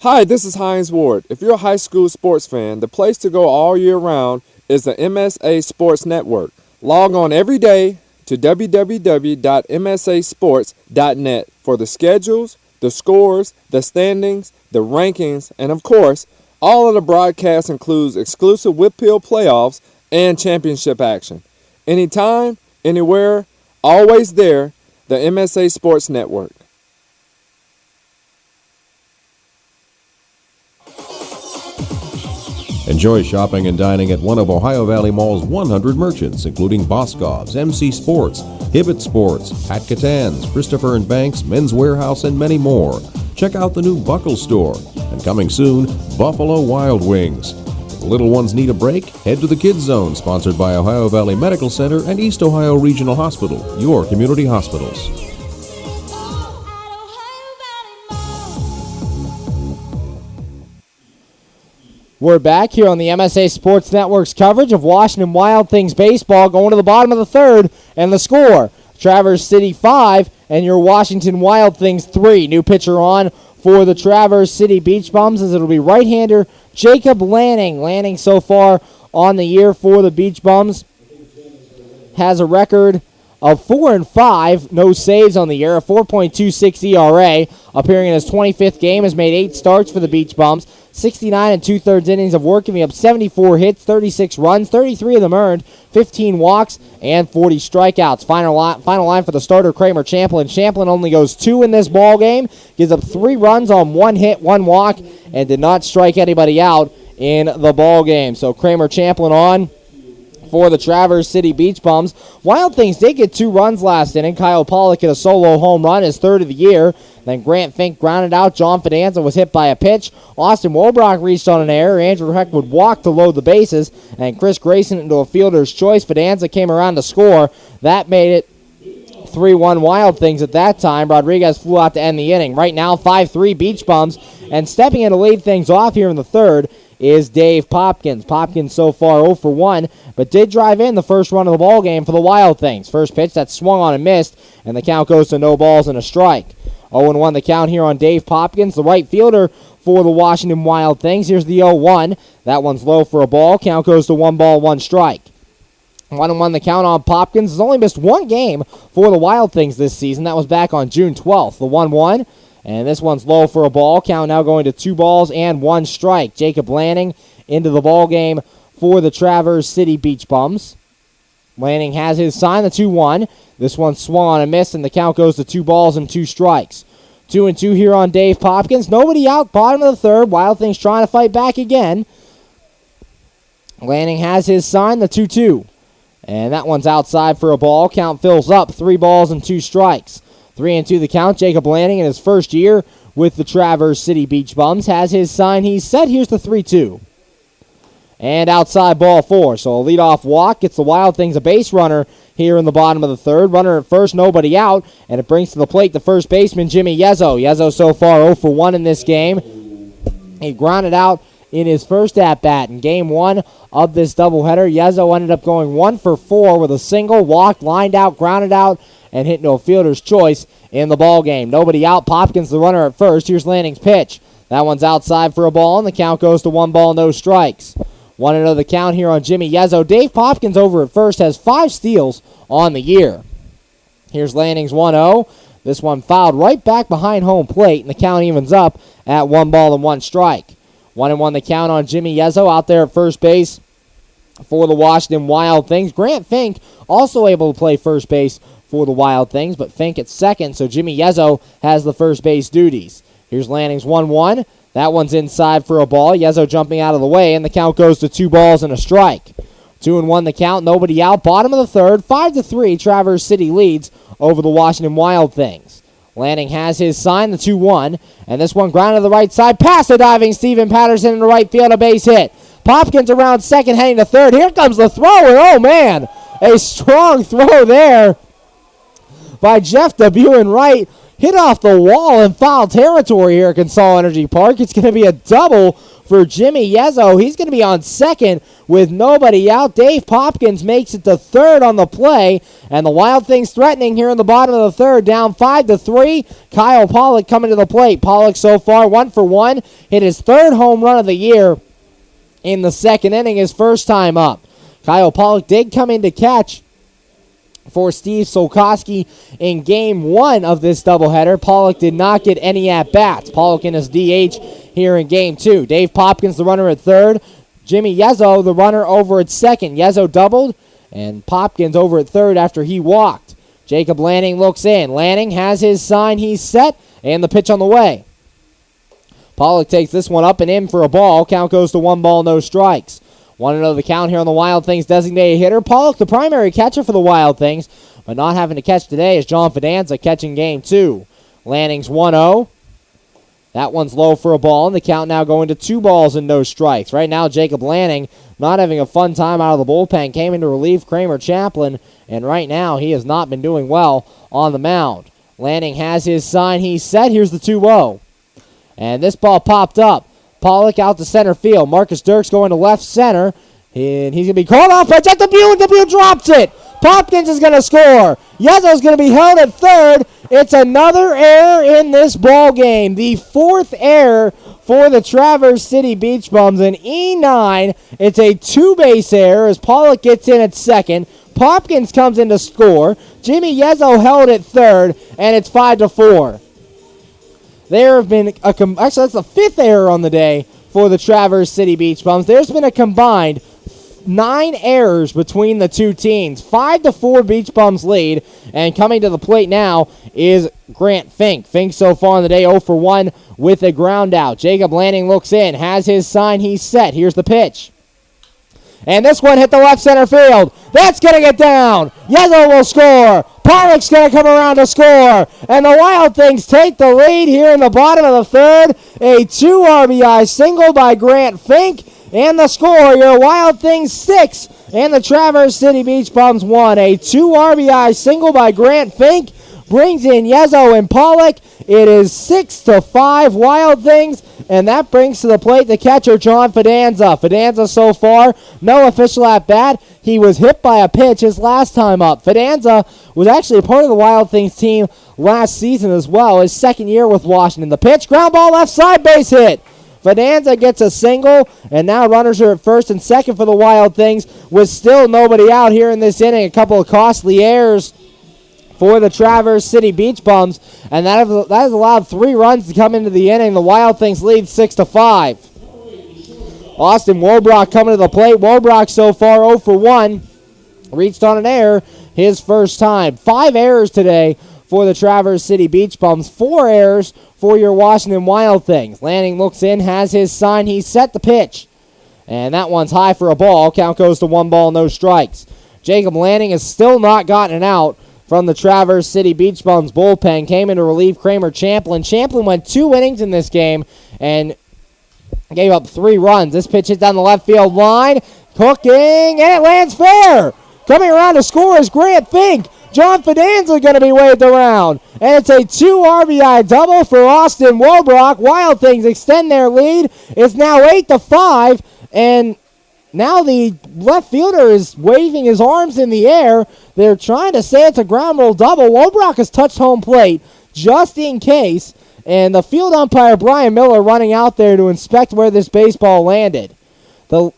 Hi, this is Hines Ward. If you're a high school sports fan, the place to go all year round is the MSA Sports Network. Log on every day to www.msasports.net for the schedules, the scores, the standings, the rankings, and of course, all of the broadcasts includes exclusive Whitfield playoffs and championship action. Anytime, anywhere, always there, the MSA Sports Network. Enjoy shopping and dining at one of Ohio Valley Mall's 100 merchants, including Boscov's, MC Sports, Hibbett Sports, Pat Catan's, Christopher & Banks, Men's Warehouse, and many more. Check out the new Buckle Store. And coming soon, Buffalo Wild Wings. If the little ones need a break, head to the Kids Zone, sponsored by Ohio Valley Medical Center and East Ohio Regional Hospital, your community hospitals. We're back here on the MSA Sports Network's coverage of Washington Wild Things baseball, going to the bottom of the third, and the score, Traverse City 5 and your Washington Wild Things 3. New pitcher on for the Traverse City Beach Bums, as it'll be right-hander Jacob Lanning. Lanning so far on the year for the Beach Bums has a record of 4-5, no saves on the year, a 4.26 ERA, appearing in his 25th game, has made 8 starts for the Beach Bums, 69 and 2/3 innings of work, giving up 74 hits, 36 runs, 33 of them earned, 15 walks, and 40 strikeouts. Final line for the starter, Kramer Champlin. Champlin only goes 2 in this ball game, gives up 3 runs on 1 hit, 1 walk, and did not strike anybody out in the ball game. So Kramer Champlin on for the Traverse City Beach Bums. Wild Things did get 2 runs last inning. Kyle Pollock hit a solo home run, his 3rd of the year. Then Grant Fink grounded out. John Fidanza was hit by a pitch. Austin Wolbrock reached on an error. Andrew Heck would walk to load the bases. And Chris Grayson into a fielder's choice. Fidanza came around to score. That made it 3-1 Wild Things at that time. Rodriguez flew out to end the inning. Right now, 5-3 Beach Bums. And stepping in to lead things off here in the 3rd is Dave Popkins. Popkins so far 0 for 1, but did drive in the first run of the ball game for the Wild Things. First pitch that swung on and missed, and the count goes to no balls and a strike. 0-1 the count here on Dave Popkins, the right fielder for the Washington Wild Things. Here's the 0-1. That one's low for a ball. Count goes to 1 ball, 1 strike. 1-1 the count on Popkins. Has only missed 1 game for the Wild Things this season. That was back on June 12th. The 1-1. And this one's low for a ball. Count now going to 2 balls and 1 strike. Jacob Lanning into the ball game for the Traverse City Beach Bums. Lanning has his sign, the 2-1. This one swung on a miss, and the count goes to 2 balls and 2 strikes. 2-2 here on Dave Popkins. Nobody out, bottom of the 3rd. Wild Things trying to fight back again. Lanning has his sign, the 2-2. And that one's outside for a ball. Count fills up, 3 balls and 2 strikes. 3-2 the count. Jacob Lanning in his first year with the Traverse City Beach Bums has his sign. He's set. Here's the 3-2. And outside ball 4. So a leadoff walk gets the Wild Things a base runner here in the bottom of the 3rd. Runner at first, nobody out. And it brings to the plate the first baseman, Jimmy Yezzo. Yezzo so far 0 for 1 in this game. He grounded out in his first at-bat in Game 1 of this doubleheader. Yezzo ended up going 1 for 4 with a single, walked, lined out, grounded out, and hit no fielder's choice in the ball game. Nobody out. Popkins the runner at first. Here's Lanning's pitch. That one's outside for a ball, and the count goes to 1 ball, no strikes. 1-0 the count here on Jimmy Yezzo. Dave Popkins over at first has 5 steals on the year. Here's Lanning's 1-0. This one fouled right back behind home plate, and the count evens up at 1 ball and 1 strike. 1-1 the count on Jimmy Yezzo out there at first base for the Washington Wild Things. Grant Fink also able to play first base for the Wild Things, but Fink at second, so Jimmy Yezzo has the first base duties. Here's Lanning's 1-1. That one's inside for a ball. Yezzo jumping out of the way, and the count goes to 2 balls and a strike. 2-1 the count, nobody out. Bottom of the 3rd, 5-3, Traverse City leads over the Washington Wild Things. Lanning has his sign, the 2-1, and this one grounded to the right side, past the diving Steven Patterson in the right field, a base hit. Popkins around second, heading to 3rd. Here comes the throw, and oh man, a strong throw there by Jeff DeBue right. Hit off the wall in foul territory here at Consol Energy Park. It's going to be a double for Jimmy Yezzo. He's going to be on second with nobody out. Dave Popkins makes it to 3rd on the play, and the Wild Things threatening here in the bottom of the 3rd, down 5-3. Kyle Pollock coming to the plate. Pollock so far 1 for 1, hit his 3rd home run of the year in the 2nd inning, his first time up. Kyle Pollock did come in to catch for Steve Solkoski in Game 1 of this doubleheader. Pollock did not get any at-bats. Pollock in his DH here in Game 2. Dave Popkins, the runner at 3rd. Jimmy Yezzo, the runner over at 2nd. Yezzo doubled, and Popkins over at 3rd after he walked. Jacob Lanning looks in. Lanning has his sign. He's set, and the pitch on the way. Pollock takes this one up and in for a ball. Count goes to 1 ball, no strikes. 1-0 the count here on the Wild Things designated hitter. Pollock, the primary catcher for the Wild Things, but not having to catch today is John Fidanza catching Game 2. Lanning's 1-0. That one's low for a ball, and the count now going to 2 balls and no strikes. Right now, Jacob Lanning not having a fun time out of the bullpen, came in to relieve Kramer Champlin, and right now he has not been doing well on the mound. Lanning has his sign. He's set. Here's the 2-0. And this ball popped up. Pollock out to center field. Marcus Dirks going to left center. And he's going to be called off by Jeff DeBue, and DeBue drops it. Popkins is going to score. Yezzo's going to be held at third. It's another error in this ball game. The fourth error for the Traverse City Beach Bums. An E9. It's a two-base error as Pollock gets in at second. Popkins comes in to score. Jimmy Yezzo held at third, and it's 5-4. There have been actually that's the fifth error on the day for the Traverse City Beach Bums. There's been a combined 9 errors between the two teams. 5-4 Beach Bums lead, and coming to the plate now is Grant Fink. Fink so far on the day 0 for 1 with a ground out. Jacob Lanning looks in, has his sign, he's set. Here's the pitch. And this one hit the left center field. That's going to get down. Yellow will score. Pollock's going to come around to score. And the Wild Things take the lead here in the bottom of the third. A 2 RBI single by Grant Fink. And the score, your Wild Things 6 and the Traverse City Beach Bums 1. A 2 RBI single by Grant Fink brings in Yezzo and Pollock. It is 6-5 Wild Things, and that brings to the plate the catcher, John Fidanza. Fidanza so far, no official at bat. He was hit by a pitch his last time up. Fidanza was actually a part of the Wild Things team last season as well, his second year with Washington. The pitch, ground ball left side, base hit. Fidanza gets a single, and now runners are at first and second for the Wild Things with still nobody out here in this inning. A couple of costly errors for the Traverse City Beach Bums, and that has allowed 3 runs to come into the inning. The Wild Things lead 6-5. Austin Warbrock coming to the plate. Warbrock so far 0 for 1. Reached on an error his first time. 5 errors today for the Traverse City Beach Bums. 4 errors for your Washington Wild Things. Lanning looks in, has his sign. He's set the pitch. And that one's high for a ball. Count goes to 1 ball, no strikes. Jacob Lanning has still not gotten an out from the Traverse City Beach Bums bullpen. Came in to relieve Kramer Champlin. Champlin went 2 innings in this game and gave up 3 runs. This pitch hit down the left field line. Cooking, and it lands fair. Coming around to score is Grant Fink. John Fidanza going to be waved around. And it's a 2 RBI double for Austin Warbrock. Wild Things extend their lead. It's now 8-5. And now the left fielder is waving his arms in the air. They're trying to say it's a ground rule double. Warbrock has touched home plate just in case. And the field umpire, Brian Miller, running out there to inspect where this baseball landed. The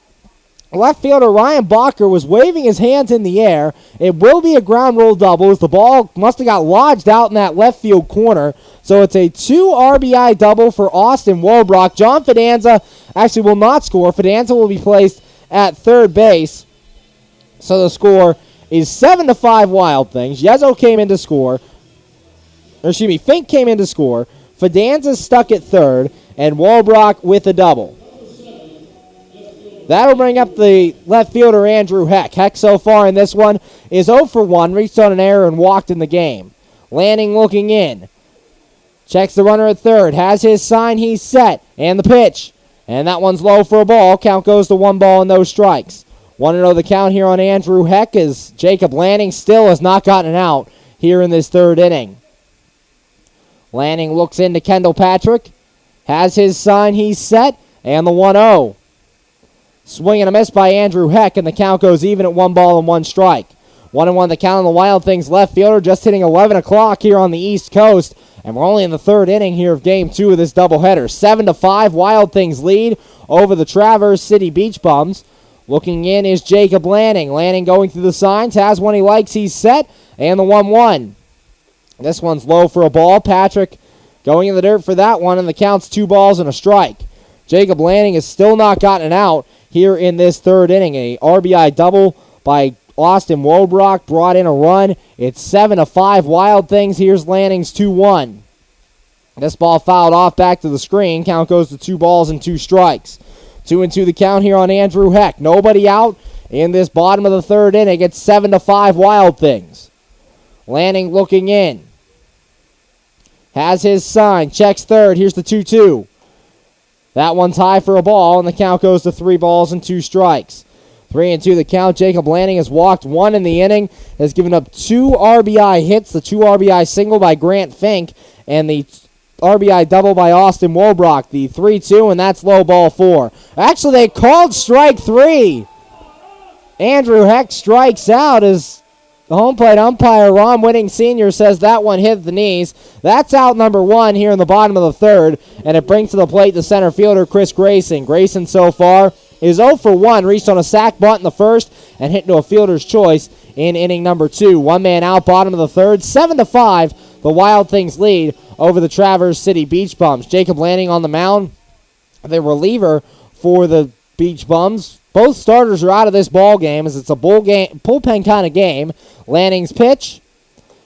left fielder, Ryan Bacher, was waving his hands in the air. It will be a ground rule double as the ball must have got lodged out in that left field corner. So it's a 2 RBI double for Austin Warbrock. John Fidanza actually will not score. Fidanza will be placed at third base. So the score is 7-5 Wild Things. Yezzo came in to score. Fink came in to score. Fidanza stuck at third. And Warbrock with a double. That'll bring up the left fielder, Andrew Heck. Heck so far in this one is 0 for 1. Reached on an error and walked in the game. Lanning looking in. Checks the runner at third. Has his sign. He's set. And the pitch. And that one's low for a ball. Count goes to 1 ball and no strikes. 1-0 the count here on Andrew Heck as Jacob Lanning still has not gotten an out here in this third inning. Lanning looks into Kendall Patrick. Has his sign. He's set. And the 1-0. Swing and a miss by Andrew Heck, and the count goes even at 1 ball and 1 strike. 1-1 the count on the Wild Things left fielder, just hitting 11 o'clock here on the East Coast, and we're only in the third inning here of Game 2 of this doubleheader. 7-5 Wild Things lead over the Traverse City Beach Bums. Looking in is Jacob Lanning. Lanning going through the signs, has one he likes, he's set, and the 1-1. This one's low for a ball. Patrick going in the dirt for that one, and the count's 2 balls and a strike. Jacob Lanning has still not gotten an out here in this third inning. A RBI double by Austin Wobrock brought in a run. It's 7-5 Wild Things. Here's Lanning's 2-1. This ball fouled off back to the screen. Count goes to 2 balls and 2 strikes. 2-2 the count here on Andrew Heck. Nobody out in this bottom of the third inning. It's 7-5 Wild Things. Lanning looking in. Has his sign. Checks third. Here's the 2-2. That one's high for a ball, and the count goes to 3 balls and 2 strikes. 3-2 the count. Jacob Lanning has walked 1 in the inning, has given up 2 RBI hits, the 2 RBI single by Grant Fink, and the RBI double by Austin Wobrock. The 3-2, and that's low ball 4. Actually, they called strike 3. Andrew Heck strikes out as The home plate umpire, Ron Whitting Sr., says that one hit the knees. That's out number 1 here in the bottom of the third, and it brings to the plate the center fielder, Chris Grayson. Grayson so far is 0 for 1, reached on a sac bunt in the first and hit into a fielder's choice in inning number 2. One man out, bottom of the third, 7-5. The Wild Things lead over the Traverse City Beach Bums. Jacob Lanning on the mound, the reliever for the Beach Bums. Both starters are out of this ball game as it's a bullpen kind of game. Lanning's pitch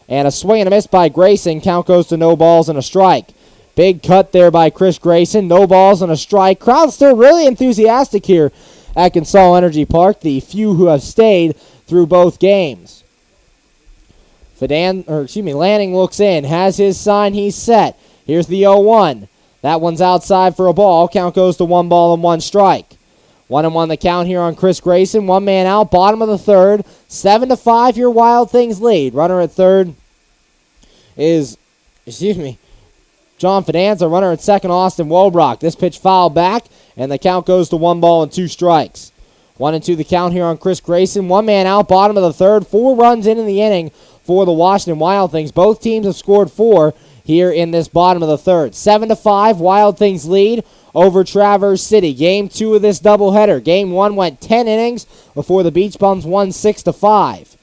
and a swing and a miss by Grayson. Count goes to no balls and a strike. Big cut there by Chris Grayson. No balls and a strike. Crowd still really enthusiastic here at Consol Energy Park. The few who have stayed through both games. Lanning looks in, has his sign, he's set. Here's the 0-1. That one's outside for a ball. Count goes to 1 ball and 1 strike. 1-1 the count here on Chris Grayson. One man out, bottom of the third. 7-5 your Wild Things lead. Runner at third is, John Fidanza. Runner at second, Austin Wobrock. This pitch fouled back, and the count goes to 1 ball and 2 strikes. 1-2 the count here on Chris Grayson. One man out, bottom of the third. 4 runs in the inning for the Washington Wild Things. Both teams have scored 4 here in this bottom of the third. 7-5, Wild Things lead over Traverse City. Game 2 of this doubleheader. Game 1 went 10 innings before the Beach Bums won 6-5.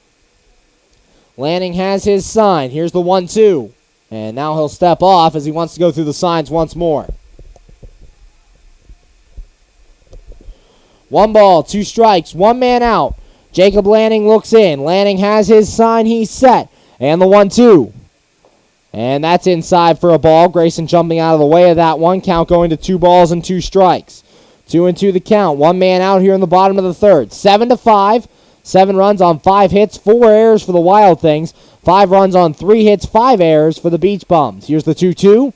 Lanning has his sign. Here's the 1-2. And now he'll step off as he wants to go through the signs once more. 1 ball, 2 strikes, 1 man out. Jacob Lanning looks in. Lanning has his sign. He's set. And the 1-2. And that's inside for a ball. Grayson jumping out of the way of that one. Count going to 2 balls and 2 strikes. 2-2 the count. 1 man out here in the bottom of the third. 7-5. 7 runs on 5 hits, 4 errors for the Wild Things. 5 runs on 3 hits, 5 errors for the Beach Bums. Here's the 2-2.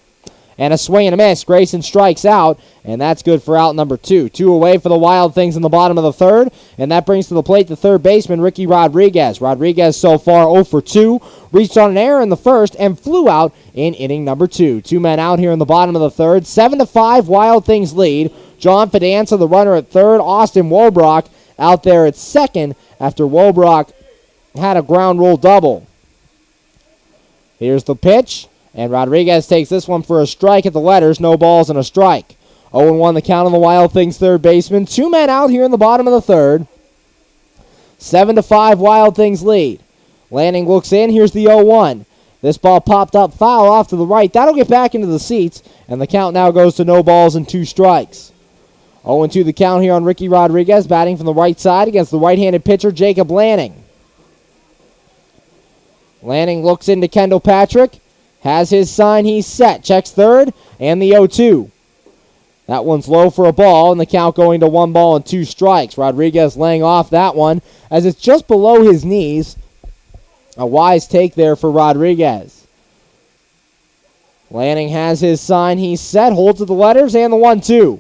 And a swing and a miss. Grayson strikes out, and that's good for out number 2. 2 away for the Wild Things in the bottom of the third, and that brings to the plate the third baseman, Ricky Rodriguez. Rodriguez so far 0 for 2, reached on an error in the first, and flew out in inning number 2. 2 men out here in the bottom of the third. 7-5, Wild Things lead. John Fidanza, the runner at third. Austin Wobrock out there at second after Wobrock had a ground rule double. Here's the pitch. And Rodriguez takes this one for a strike at the letters. No balls and a strike. 0-1 the count on the Wild Things third baseman. 2 men out here in the bottom of the third. 7-5 Wild Things lead. Lanning looks in. Here's the 0-1. This ball popped up foul off to the right. That'll get back into the seats. And the count now goes to no balls and 2 strikes. 0-2 the count here on Ricky Rodriguez. Batting from the right side against the right-handed pitcher, Jacob Lanning. Lanning looks into Kendall Patrick. Has his sign, he's set. Checks third, and the 0-2. That one's low for a ball, and the count going to 1 ball and 2 strikes. Rodriguez laying off that one as it's just below his knees. A wise take there for Rodriguez. Lanning has his sign, he's set. Holds to the letters, and the 1-2.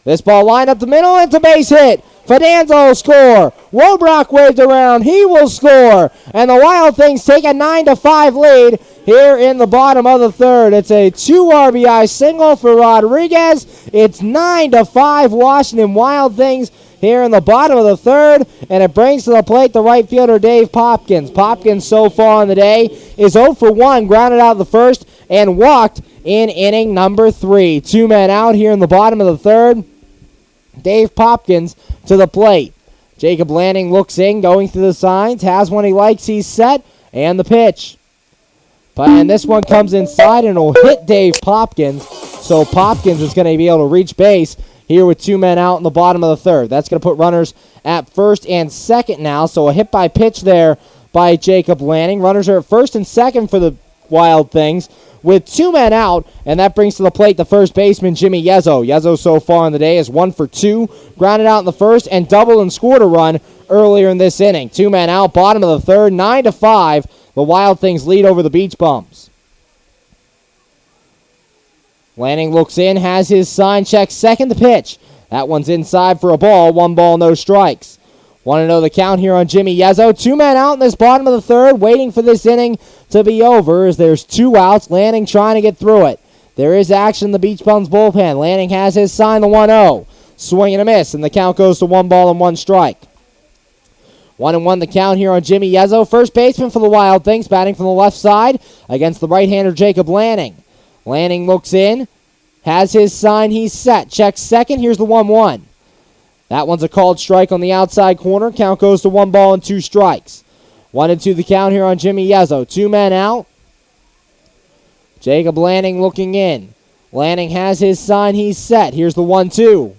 This ball lined up the middle, it's a base hit. Fidanza will score. Wobrock waved around. He will score. And the Wild Things take a 9-5 lead here in the bottom of the third. It's a 2 RBI single for Rodriguez. It's 9-5 Washington Wild Things here in the bottom of the third. And it brings to the plate the right fielder, Dave Popkins. Popkins so far on the day is 0 for 1. Grounded out the first and walked in inning number 3. 2 men out here in the bottom of the third. Dave Popkins to the plate. Jacob Lanning looks in, going through the signs, has one he likes, he's set, and the pitch. And this one comes inside and will hit Dave Popkins, so Popkins is going to be able to reach base here with 2 men out in the bottom of the third. That's going to put runners at first and second now, so a hit by pitch there by Jacob Lanning. Runners are at first and second for the Wild Things with 2 men out, and that brings to the plate the first baseman, Jimmy Yezzo. Yezzo so far in the day is 1 for 2, grounded out in the first, and doubled and scored a run earlier in this inning. 2 men out, bottom of the third, 9-5. The Wild Things lead over the Beach Bums. Lanning looks in, has his sign, checks second, the pitch. That one's inside for a ball, 1 ball, no strikes. Want to know the count here on Jimmy Yezzo. 2 men out in this bottom of the third, waiting for this inning to be over as there's 2 outs. Lanning trying to get through it. There is action in the Beach Bums bullpen. Lanning has his sign, the 1-0. Swing and a miss, and the count goes to 1 ball and 1 strike. 1-1 the count here on Jimmy Yezzo, first baseman for the Wild Things, batting from the left side against the right-hander Jacob Lanning. Lanning looks in, has his sign, he's set. Checks second, here's the 1-1. That one's a called strike on the outside corner. Count goes to 1 ball and 2 strikes. 1-2 the count here on Jimmy Yezzo. 2 men out. Jacob Lanning looking in. Lanning has his sign, he's set. Here's the 1-2.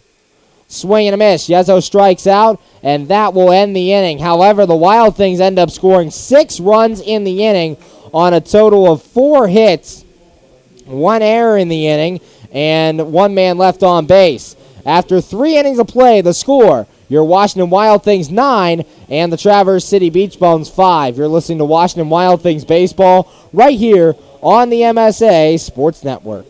Swing and a miss. Yezzo strikes out, and that will end the inning. However, the Wild Things end up scoring 6 runs in the inning on a total of 4 hits, 1 error in the inning, and 1 man left on base. After 3 innings of play, the score, your Washington Wild Things 9 and the Traverse City Beach Bums 5. You're listening to Washington Wild Things baseball right here on the MSA Sports Network.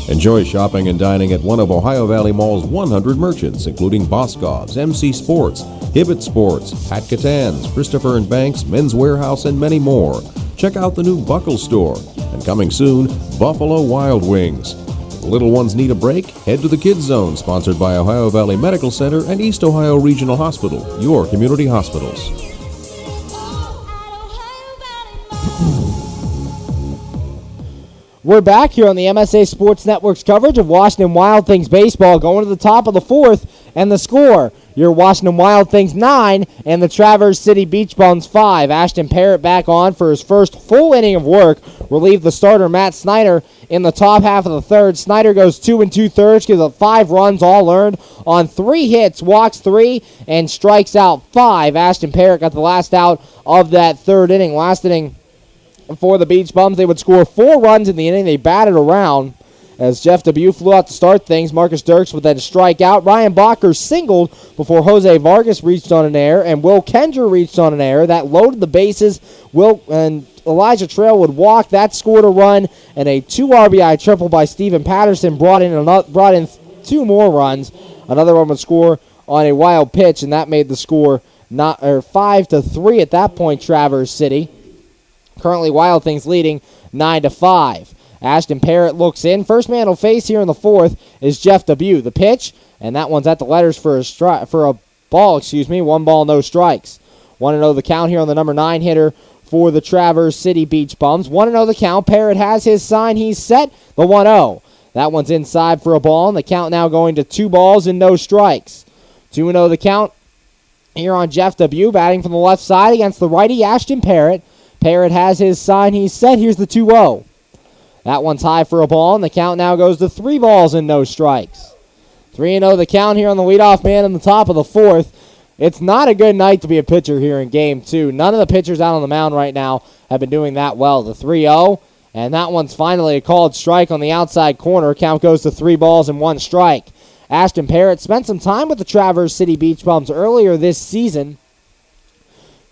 Enjoy shopping and dining at one of Ohio Valley Mall's 100 merchants, including Boscov's, MC Sports, Hibbett Sports, Pat Catan's, Christopher and Banks, Men's Warehouse, and many more. Check out the new Buckle Store. And coming soon, Buffalo Wild Wings. If little ones need a break, head to the Kids Zone, sponsored by Ohio Valley Medical Center and East Ohio Regional Hospital, your community hospitals. We're back here on the MSA Sports Network's coverage of Washington Wild Things baseball, going to the top of the 4th, and the score, your Washington Wild Things 9 and the Traverse City Beach Bums 5. Ashton Parrott back on for his first full inning of work, relieved the starter Matt Snyder in the top half of the 3rd. Snyder goes 2 2/3, gives up 5 runs, all earned on 3 hits, walks 3, and strikes out 5. Ashton Parrott got the last out of that 3rd inning. Last inning for the Beach Bums, they would score 4 runs in the inning. They batted around as Jeff Dubuque flew out to start things. Marcus Dirks would then strike out. Ryan Bacher singled before Jose Vargas reached on an error, and Will Kendra reached on an error. That loaded the bases. Will and Elijah Trail would walk. That scored a run, and a 2 RBI triple by Stephen Patterson brought in 2 more runs. Another one would score on a wild pitch, and that made the score 5-3 at that point. Traverse City. Currently, Wild Things leading 9-5. Ashton Parrott looks in. First man will face here in the 4th is Jeff Dubuque. The pitch, and that one's at the letters for a ball. 1 ball, no strikes. 1-0 the count here on the number 9 hitter for the Traverse City Beach Bums. 1-0 the count. Parrott has his sign. He's set. The 1-0. That one's inside for a ball, and the count now going to 2 balls and no strikes. 2-0 the count here on Jeff Dubuque, batting from the left side against the righty Ashton Parrott. Parrott has his sign. He's set. Here's the 2-0. That one's high for a ball, and the count now goes to 3 balls and no strikes. 3-0 the count here on the leadoff man in the top of the 4th. It's not a good night to be a pitcher here in Game 2. None of the pitchers out on the mound right now have been doing that well. The 3-0, and that one's finally a called strike on the outside corner. Count goes to 3 balls and 1 strike. Ashton Parrott spent some time with the Traverse City Beach Bums earlier this season.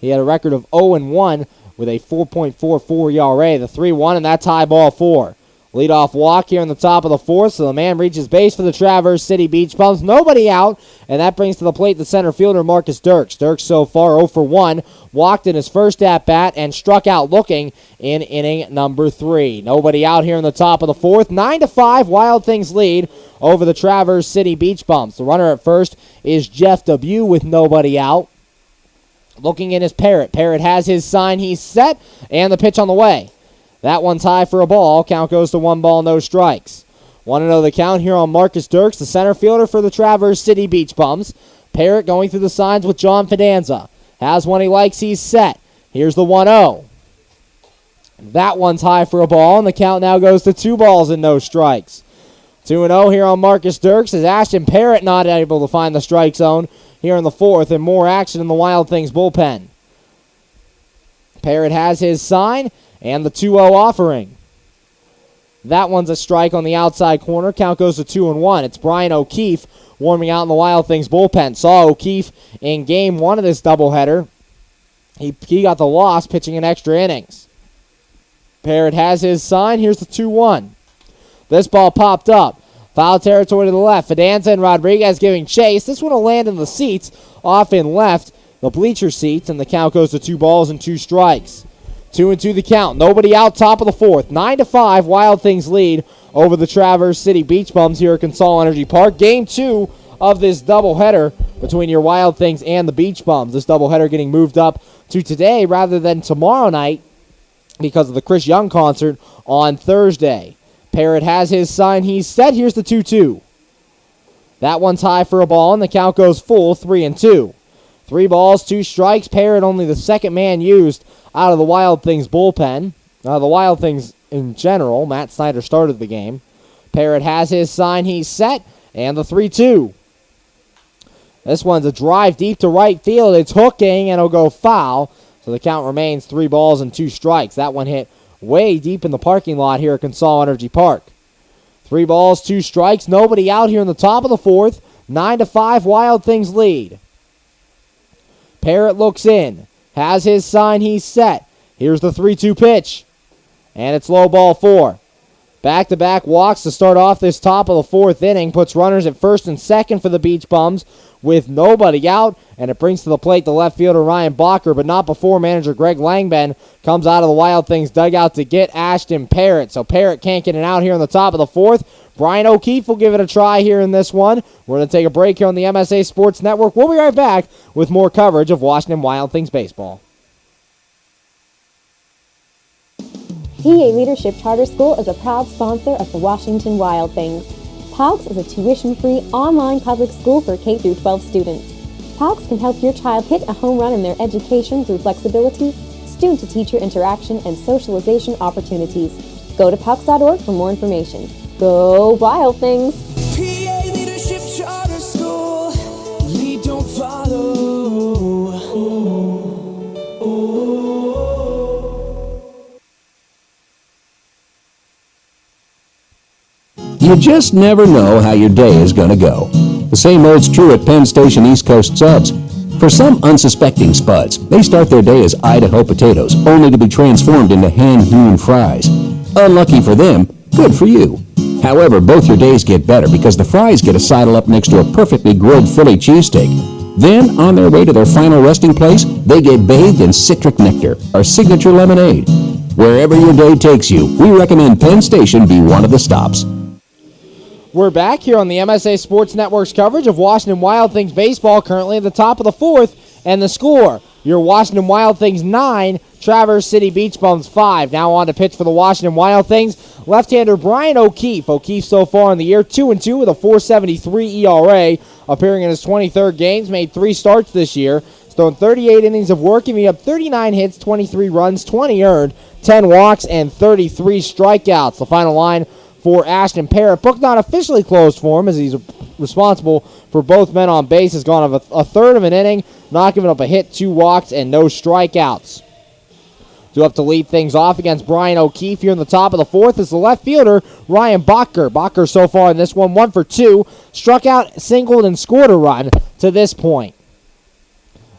He had a record of 0-1 with a 4.44 ERA. The 3-1, and that's high ball 4. Leadoff walk here in the top of the 4th, so the man reaches base for the Traverse City Beach Bums. Nobody out, and that brings to the plate the center fielder, Marcus Dirks. Dirks so far 0 for 1, walked in his first at-bat and struck out looking in inning number 3. Nobody out here in the top of the 4th. 9-5, Wild Things lead over the Traverse City Beach Bums. The runner at first is Jeff Dubuque with nobody out. Looking in is Parrott. Parrott has his sign. He's set, and the pitch on the way. That one's high for a ball. Count goes to 1 ball, no strikes. 1-0 the count here on Marcus Dirks, the center fielder for the Traverse City Beach Bums. Parrott going through the signs with John Fidanza. Has one he likes. He's set. Here's the 1-0. That one's high for a ball, and the count now goes to 2 balls and no strikes. 2-0 here on Marcus Dirks as Ashton Parrott not able to find the strike zone here in the 4th, and more action in the Wild Things bullpen. Parrott has his sign, and the 2-0 offering. That one's a strike on the outside corner. Count goes to 2-1. It's Brian O'Keefe warming out in the Wild Things bullpen. Saw O'Keefe in Game 1 of this doubleheader. He got the loss pitching in extra innings. Parrott has his sign. Here's the 2-1. This ball popped up. Foul territory to the left. Fidanza and Rodriguez giving chase. This one will land in the seats off in left, the bleacher seats, and the count goes to 2 balls and 2 strikes. 2-2 the count. Nobody out, top of the 4th. 9-5, Wild Things lead over the Traverse City Beach Bums here at Consol Energy Park. Game 2 of this doubleheader between your Wild Things and the Beach Bums. This doubleheader getting moved up to today rather than tomorrow night because of the Chris Young concert on Thursday. Parrott has his sign. He's set. Here's the 2-2. That one's high for a ball, and the count goes full, 3-2. 3 balls, 2 strikes. Parrott only the second man used out of the Wild Things bullpen. The Wild Things in general. Matt Snyder started the game. Parrott has his sign. He's set, and the 3-2. This one's a drive deep to right field. It's hooking, and it'll go foul. So the count remains 3 balls and 2 strikes. That one hit way deep in the parking lot here at Consol Energy Park. 3 balls, 2 strikes. Nobody out here in the top of the 4th. 9-5, Wild Things lead. Parrott looks in. Has his sign. He's set. Here's the 3-2 pitch. And it's low ball 4. Back-to-back walks to start off this top of the 4th inning. Puts runners at first and second for the Beach Bums with nobody out. And it brings to the plate the left fielder Ryan Bacher, but not before manager Greg Langben comes out of the Wild Things dugout to get Ashton Parrott. So Parrott can't get it out here in the top of the 4th. Brian O'Keefe will give it a try here in this one. We're going to take a break here on the MSA Sports Network. We'll be right back with more coverage of Washington Wild Things baseball. PA Leadership Charter School is a proud sponsor of the Washington Wild Things. POGS is a tuition-free online public school for K-12 students. POGS can help your child hit a home run in their education through flexibility, student-to-teacher interaction, and socialization opportunities. Go to POGS.org for more information. Go Wild Things! PA Leadership Charter School. Lead, don't follow. You just never know how your day is going to go. The same holds true at Penn Station East Coast Subs. For some unsuspecting spuds, they start their day as Idaho potatoes, only to be transformed into hand-hewn fries. Unlucky for them, good for you. However, both your days get better because the fries get a sidle up next to a perfectly grilled Philly cheesesteak. Then, on their way to their final resting place, they get bathed in citric nectar, our signature lemonade. Wherever your day takes you, we recommend Penn Station be one of the stops. We're back here on the MSA Sports Network's coverage of Washington Wild Things baseball, currently at the top of the 4th, and the score, your Washington Wild Things 9, Traverse City Beach Bums 5. Now on to pitch for the Washington Wild Things, left-hander Brian O'Keefe. O'Keefe so far in the year 2-2 with a 4.73 ERA, appearing in his 23rd games, made 3 starts this year. He's thrown 38 innings of work, giving up 39 hits, 23 runs, 20 earned, 10 walks, and 33 strikeouts. The final line for Ashton Parrott. Book not officially closed for him as he's responsible for both men on base. Has gone of a third of an inning, not giving up a hit, 2 walks, and no strikeouts. Due up to lead things off against Brian O'Keefe here in the top of the 4th is the left fielder, Ryan Bacher. Bacher so far in this one, 1 for 2, struck out, singled, and scored a run to this point.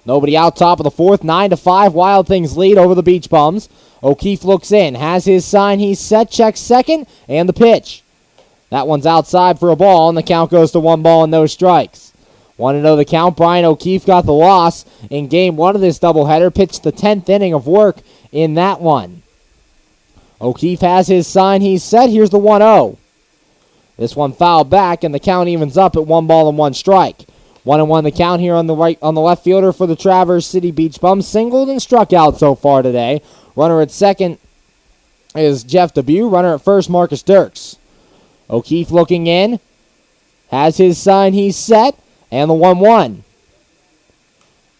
Nobody out top of the 4th, 9-5, Wild Things lead over the Beach Bums. O'Keefe looks in, has his sign, he's set, checks second, and the pitch. That one's outside for a ball, and the count goes to 1 ball and no strikes. 1-0 the count. Brian O'Keefe got the loss in game 1 of this doubleheader, pitched the 10th inning of work in that one. O'Keefe has his sign, he's set, here's the 1-0. This one fouled back, and the count evens up at 1 ball and 1 strike. 1-1 the count here on the left fielder for the Traverse City Beach Bums. Singled and struck out so far today. Runner at second is Jeff Debut. Runner at first, Marcus Dirks. O'Keefe looking in. Has his sign, he's set. And the 1-1.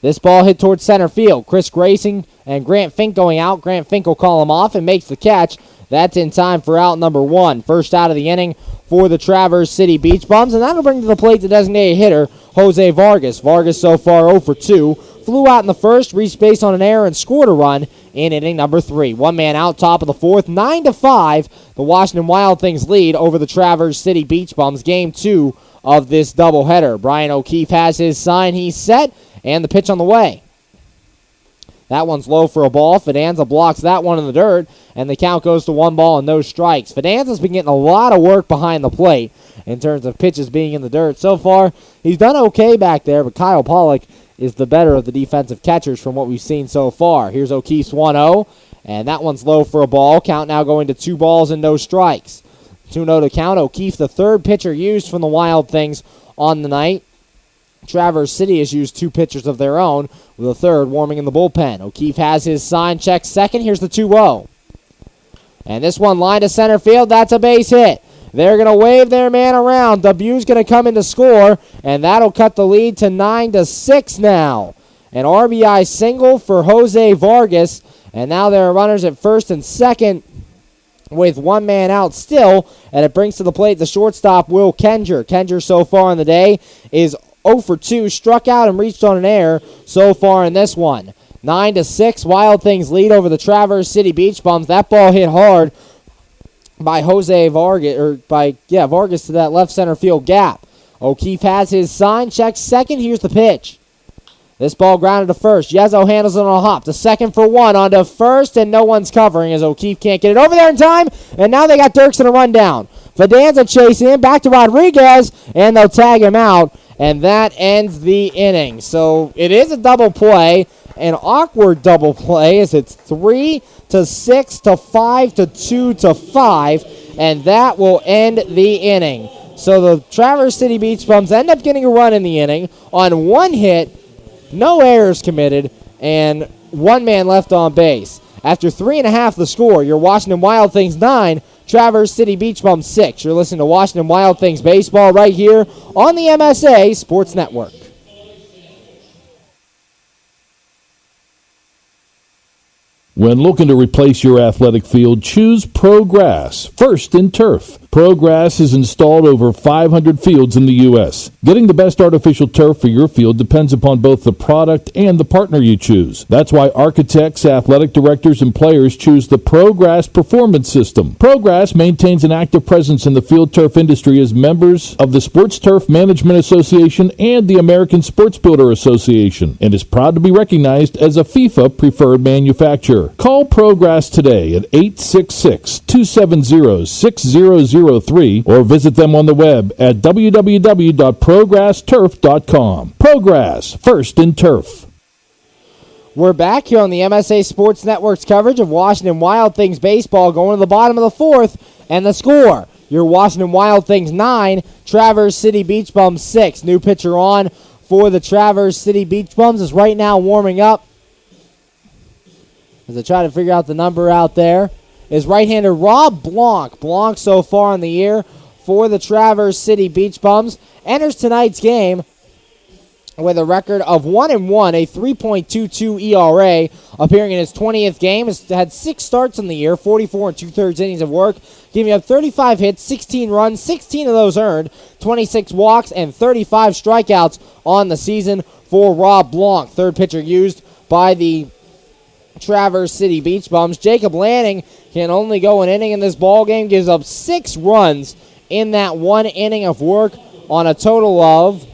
This ball hit towards center field. Chris Grayson and Grant Fink going out. Grant Fink will call him off and makes the catch. That's in time for out number 1. First out of the inning for the Traverse City Beach Bums. And that'll bring to the plate the designated hitter, Jose Vargas. Vargas so far 0 for 2. Flew out in the first, reached base on an error, and scored a run in inning number 3. 1 man out, top of the 4th, 9-5. The Washington Wild Things lead over the Traverse City Beach Bums. Game 2 of this doubleheader. Brian O'Keefe has his sign, he's set, and the pitch on the way. That one's low for a ball. Fidanza blocks that one in the dirt, and the count goes to 1 ball and no strikes. Fidanza's been getting a lot of work behind the plate in terms of pitches being in the dirt. So far, he's done okay back there, but Kyle Pollock is the better of the defensive catchers from what we've seen so far. Here's O'Keefe's 1-0, and that one's low for a ball. Count now going to 2 balls and no strikes. 2-0 to count. O'Keefe, the third pitcher used from the Wild Things on the night. Traverse City has used 2 pitchers of their own, with a third warming in the bullpen. O'Keefe has his sign, checks second. Here's the 2-0. And this one line to center field. That's a base hit. They're going to wave their man around. Debut's going to come in to score, and that'll cut the lead to 9-6 now. An RBI single for Jose Vargas, and now there are runners at first and second with one man out still, and it brings to the plate the shortstop, Will Kenger. Kenger so far in the day is 0 for 2, struck out and reached on an error so far in this one. 9-6, Wild Things lead over the Traverse City Beach Bums. That ball hit hard by Jose Vargas, Vargas to that left center field gap. O'Keefe has his sign, checks second. Here's the pitch. This ball grounded to first. Yezo handles it on a hop to second for 1, on to first, and no one's covering as O'Keefe can't get it over there in time, and now they got Dirks in a rundown. Fidanza chasing him, back to Rodriguez, and they'll tag him out, and that ends the inning. So it is a double play, an awkward double play as it's 3-6 to 5 to 2 to 5, and that will end the inning. So the Traverse City Beach Bums end up getting a run in the inning on 1 hit, no errors committed, and 1 man left on base. After 3.5 the score, your Washington Wild Things 9, Traverse City Beach Bums 6. You're listening to Washington Wild Things baseball right here on the MSA Sports Network. When looking to replace your athletic field, choose ProGrass, first in turf. ProGrass has installed over 500 fields in the U.S. Getting the best artificial turf for your field depends upon both the product and the partner you choose. That's why architects, athletic directors, and players choose the ProGrass Performance System. ProGrass maintains an active presence in the field turf industry as members of the Sports Turf Management Association and the American Sports Builder Association, and is proud to be recognized as a FIFA preferred manufacturer. Call ProGrass today at 866-270-6003 or visit them on the web at www.progressturf.com. ProGrass, first in turf. We're back here on the MSA Sports Network's coverage of Washington Wild Things baseball, going to the bottom of the 4th, and the score. Your Washington Wild Things 9, Traverse City Beach Bums 6. New pitcher on for the Traverse City Beach Bums is right now warming up. As I try to figure out the number out there, is right-hander Rob Blanc. Blanc so far in the year for the Traverse City Beach Bums enters tonight's game with a record of 1-1, a 3.22 ERA, appearing in his 20th game. Has had 6 starts in the year, 44 2/3 innings of work, giving up 35 hits, 16 runs, 16 of those earned, 26 walks, and 35 strikeouts on the season for Rob Blanc. Third pitcher used by the Traverse City Beach Bums. Jacob Lanning can only go an inning in this ball game, gives up 6 runs in that 1 inning of work on a total of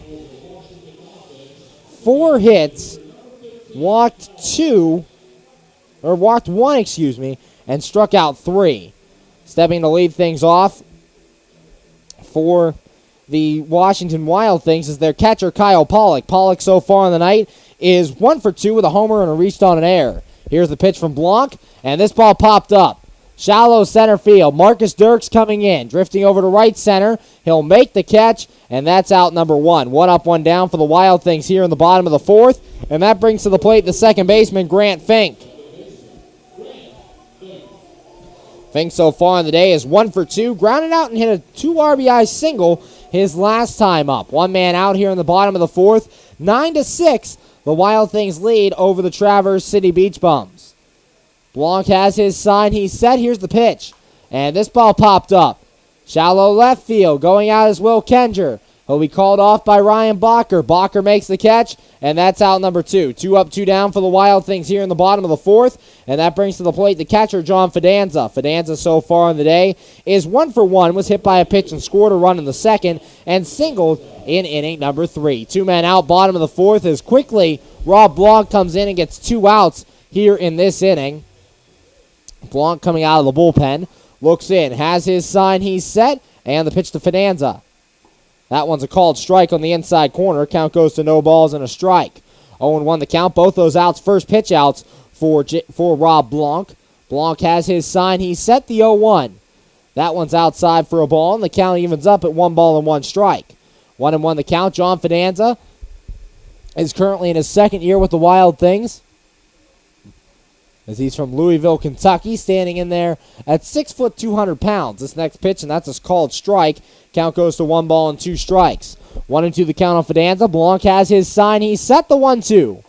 4 hits, walked 1, and struck out 3. Stepping to lead things off for the Washington Wild Things is their catcher, Kyle Pollock. Pollock so far in the night is 1 for 2 with a homer and a reached on an error. Here's the pitch from Blanc, and this ball popped up. Shallow center field. Marcus Dirks coming in, drifting over to right center. He'll make the catch, and that's out number 1. 1 up, 1 down for the Wild Things here in the bottom of the 4th, and that brings to the plate the second baseman, Grant Fink. Fink so far in the day is 1 for 2, grounded out and hit a 2 RBI single his last time up. 1 man out here in the bottom of the 4th. 9-6. The Wild Things lead over the Traverse City Beach Bums. Blanc has his sign. He's set. Here's the pitch. And this ball popped up. Shallow left field. Going out is Will Kenger. He'll be called off by Ryan Bacher. Bacher makes the catch, and that's out number 2. 2 up, 2 down for the Wild Things here in the bottom of the 4th, and that brings to the plate the catcher, John Fidanza. Fidanza so far in the day is 1 for 1, was hit by a pitch and scored a run in the 2nd, and singled in inning number 3. 2 men out, bottom of the 4th, as quickly Rob Blanc comes in and gets 2 outs here in this inning. Blanc coming out of the bullpen, looks in, has his sign, he's set, and the pitch to Fidanza. That one's a called strike on the inside corner. Count goes to no balls and a strike. 0-1 the count. Both those outs, first pitch outs for Rob Blanc. Blanc has his sign. He's set the 0-1. That one's outside for a ball, and the count evens up at 1 ball and 1 strike. 1-1 the count. John Fidanza is currently in his second year with the Wild Things, as he's from Louisville, Kentucky, standing in there at 6 foot 200 pounds. This next pitch, and that's a called strike. Count goes to 1 ball and 2 strikes. 1-2 the count on Fidanza. Blanc has his sign. He's set the 1-2.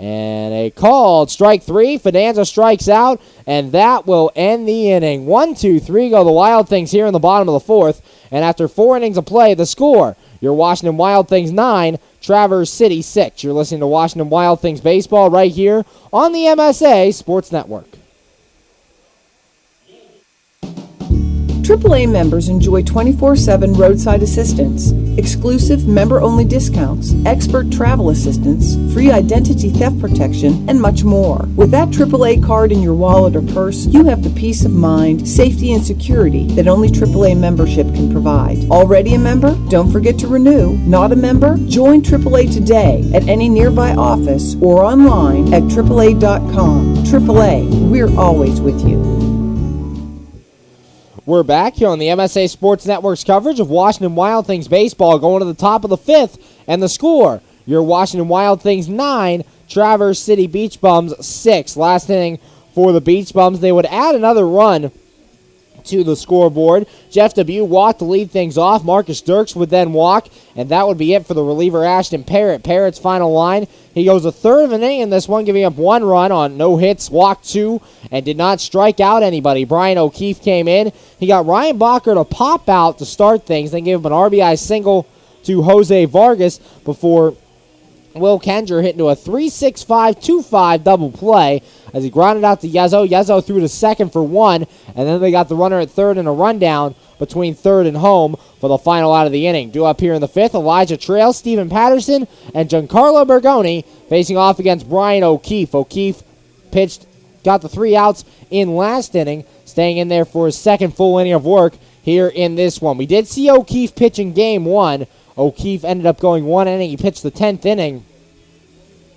And a called strike 3. Fidanza strikes out, and that will end the inning. 1-2-3 go the Wild Things here in the bottom of the fourth. And after 4 innings of play, the score, your Washington Wild Things 9, Traverse City 6. You're listening to Washington Wild Things baseball right here on the MSA Sports Network. AAA members enjoy 24/7 roadside assistance, exclusive member-only discounts, expert travel assistance, free identity theft protection, and much more. With that AAA card in your wallet or purse, you have the peace of mind, safety, and security that only AAA membership can provide. Already a member? Don't forget to renew. Not a member? Join AAA today at any nearby office or online at AAA.com. AAA, we're always with you. We're back here on the MSA Sports Network's coverage of Washington Wild Things baseball, going to the top of the fifth, and the score, your Washington Wild Things 9, Traverse City Beach Bums 6. Last inning for the Beach Bums, they would add another run to the scoreboard. Jeff Debut walked to lead things off. Marcus Dirks would then walk, and that would be it for the reliever Ashton Parrott. Parrott's final line, he goes a third of an inning in this one, giving up 1 run on no hits, walked 2, and did not strike out anybody. Brian O'Keefe came in. He got Ryan Bacher to pop out to start things, then gave up an RBI single to Jose Vargas before Will Kendra hit into a 3-6-5-2-5 double play as he grounded out to Yezo. Yezo threw to second for 1, and then they got the runner at third and a rundown between third and home for the final out of the inning. Due up here in the fifth, Elijah Trail, Stephen Patterson, and Giancarlo Bergoni facing off against Brian O'Keefe. O'Keefe pitched, got the 3 outs in last inning, staying in there for his second full inning of work here in this one. We did see O'Keefe pitch in game 1. O'Keefe ended up going 1 inning. He pitched the 10th inning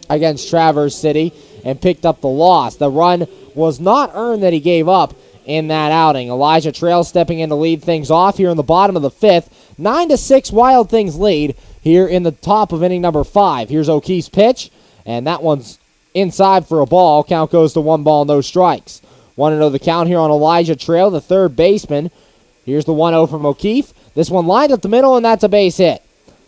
against Traverse City and picked up the loss. The run was not earned that he gave up in that outing. Elijah Trail stepping in to lead things off here in the bottom of the fifth. 9-6 Wild Things lead here in the top of inning number 5. Here's O'Keefe's pitch, and that one's inside for a ball. Count goes to 1 ball, no strikes. 1-0 the count here on Elijah Trail, the third baseman. Here's the 1-0 from O'Keefe. This one lined up the middle, and that's a base hit.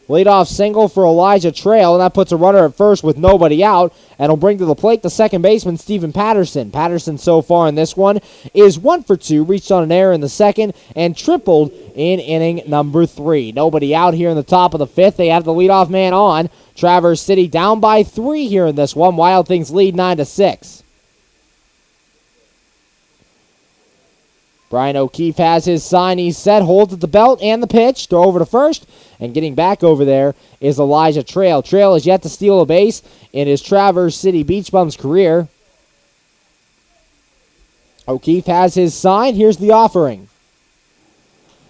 Leadoff single for Elijah Trail, and that puts a runner at first with nobody out, and will bring to the plate the second baseman, Stephen Patterson. Patterson so far in this one is 1 for 2, reached on an error in the second, and tripled in inning number 3. Nobody out here in the top of the fifth. They have the leadoff man on. Traverse City down by 3 here in this one. Wild Things lead 9-6. Brian O'Keefe has his sign. He's set, holds at the belt and the pitch. Throw over to first, and getting back over there is Elijah Trail. Trail has yet to steal a base in his Traverse City Beach Bums career. O'Keefe has his sign. Here's the offering.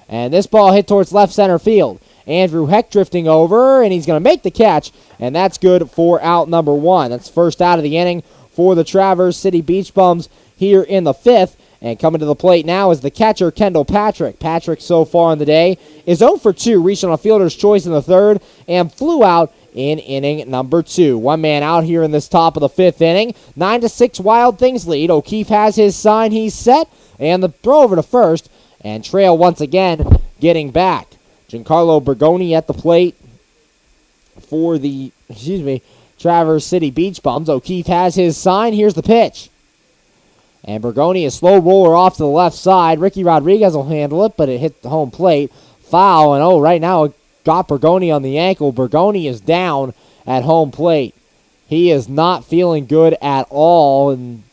And this ball hit towards left center field. Andrew Heck drifting over, and he's going to make the catch, and that's good for out number 1. That's first out of the inning for the Traverse City Beach Bums here in the fifth. And coming to the plate now is the catcher, Kendall Patrick. Patrick, so far in the day, is 0 for 2, reached on a fielder's choice in the third, and flew out in inning number 2. 1 man out here in this top of the fifth inning. 9-6 Wild Things lead. O'Keefe has his sign. He's set, and the throw over to first, and Trail once again getting back. Giancarlo Bergoni at the plate for the, Traverse City Beach Bums. O'Keefe has his sign. Here's the pitch. And Bergoni, a slow roller off to the left side. Ricky Rodriguez will handle it, but it hit the home plate. Foul, and right now it got Bergoni on the ankle. Bergoni is down at home plate. He is not feeling good at all, and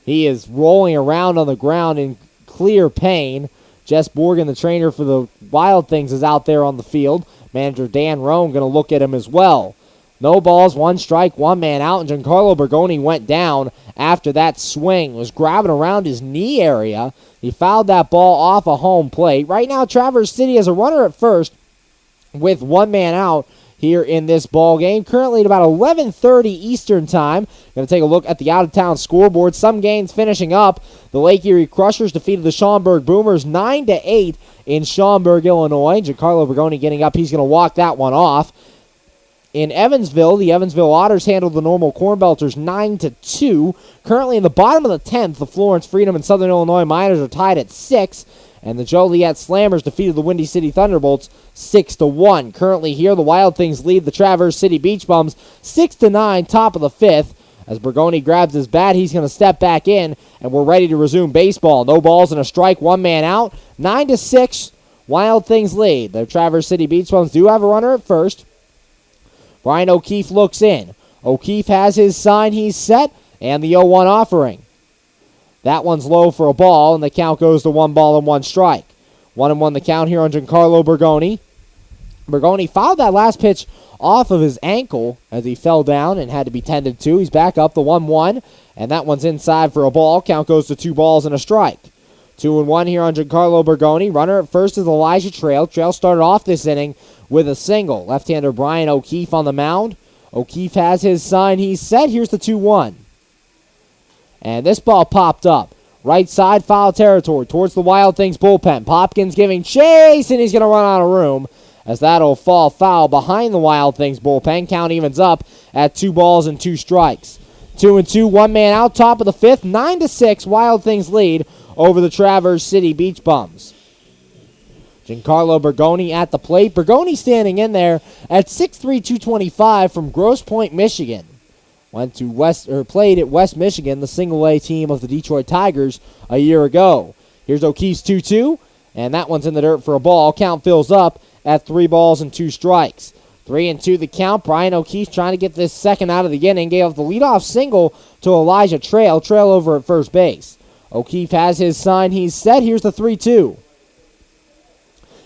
he is rolling around on the ground in clear pain. Jess Borgen, the trainer for the Wild Things, is out there on the field. Manager Dan Roan going to look at him as well. No balls, 1 strike, 1 man out, and Giancarlo Bergoni went down after that swing. Was grabbing around his knee area. He fouled that ball off a home plate. Right now, Traverse City has a runner at first with 1 man out here in this ball game. Currently at about 11:30 Eastern time. Going to take a look at the out-of-town scoreboard. Some games finishing up. The Lake Erie Crushers defeated the Schaumburg Boomers 9-8 in Schaumburg, Illinois. Giancarlo Bergoni getting up. He's going to walk that one off. In Evansville, the Evansville Otters handled the Normal Corn Belters 9-2. Currently in the bottom of the 10th, the Florence Freedom and Southern Illinois Miners are tied at 6. And the Joliet Slammers defeated the Windy City Thunderbolts 6-1. Currently here, the Wild Things lead the Traverse City Beach Bums 6-9, top of the 5th. As Bergoni grabs his bat, he's going to step back in, and we're ready to resume baseball. No balls and a strike, one man out. 9-6, Wild Things lead. The Traverse City Beach Bums do have a runner at first. Brian O'Keefe looks in. O'Keefe has his sign, he's set, and the 0-1 offering. That one's low for a ball, and the count goes to 1 ball and 1 strike. 1-1 the count here on Giancarlo Bergoni. Bergoni fouled that last pitch off of his ankle as he fell down and had to be tended to. He's back up the 1-1, and that one's inside for a ball. Count goes to 2 balls and a strike. 2-1 here on Giancarlo Bergoni. Runner at first is Elijah Trail. Trail started off this inning with a single. Left-hander Brian O'Keefe on the mound. O'Keefe has his sign. He's set. Here's the 2-1. And this ball popped up. Right side, foul territory towards the Wild Things bullpen. Popkins giving chase, and he's going to run out of room as that'll fall foul behind the Wild Things bullpen. Count evens up at 2 balls and 2 strikes. 2-2, one man out, top of the 5th. 9-6, Wild Things lead over the Traverse City Beach Bums. Giancarlo Bergoni at the plate. Bergoni standing in there at 6'3", 225 from Grosse Pointe, Michigan. Went to played at West Michigan, the single-A team of the Detroit Tigers, a year ago. Here's O'Keefe's 2-2, and that one's in the dirt for a ball. Count fills up at 3 balls and 2 strikes. 3-2 the count. Brian O'Keefe trying to get this second out of the inning. Gave up the leadoff single to Elijah Trail. Trail over at first base. O'Keefe has his sign. He's set. Here's the 3-2.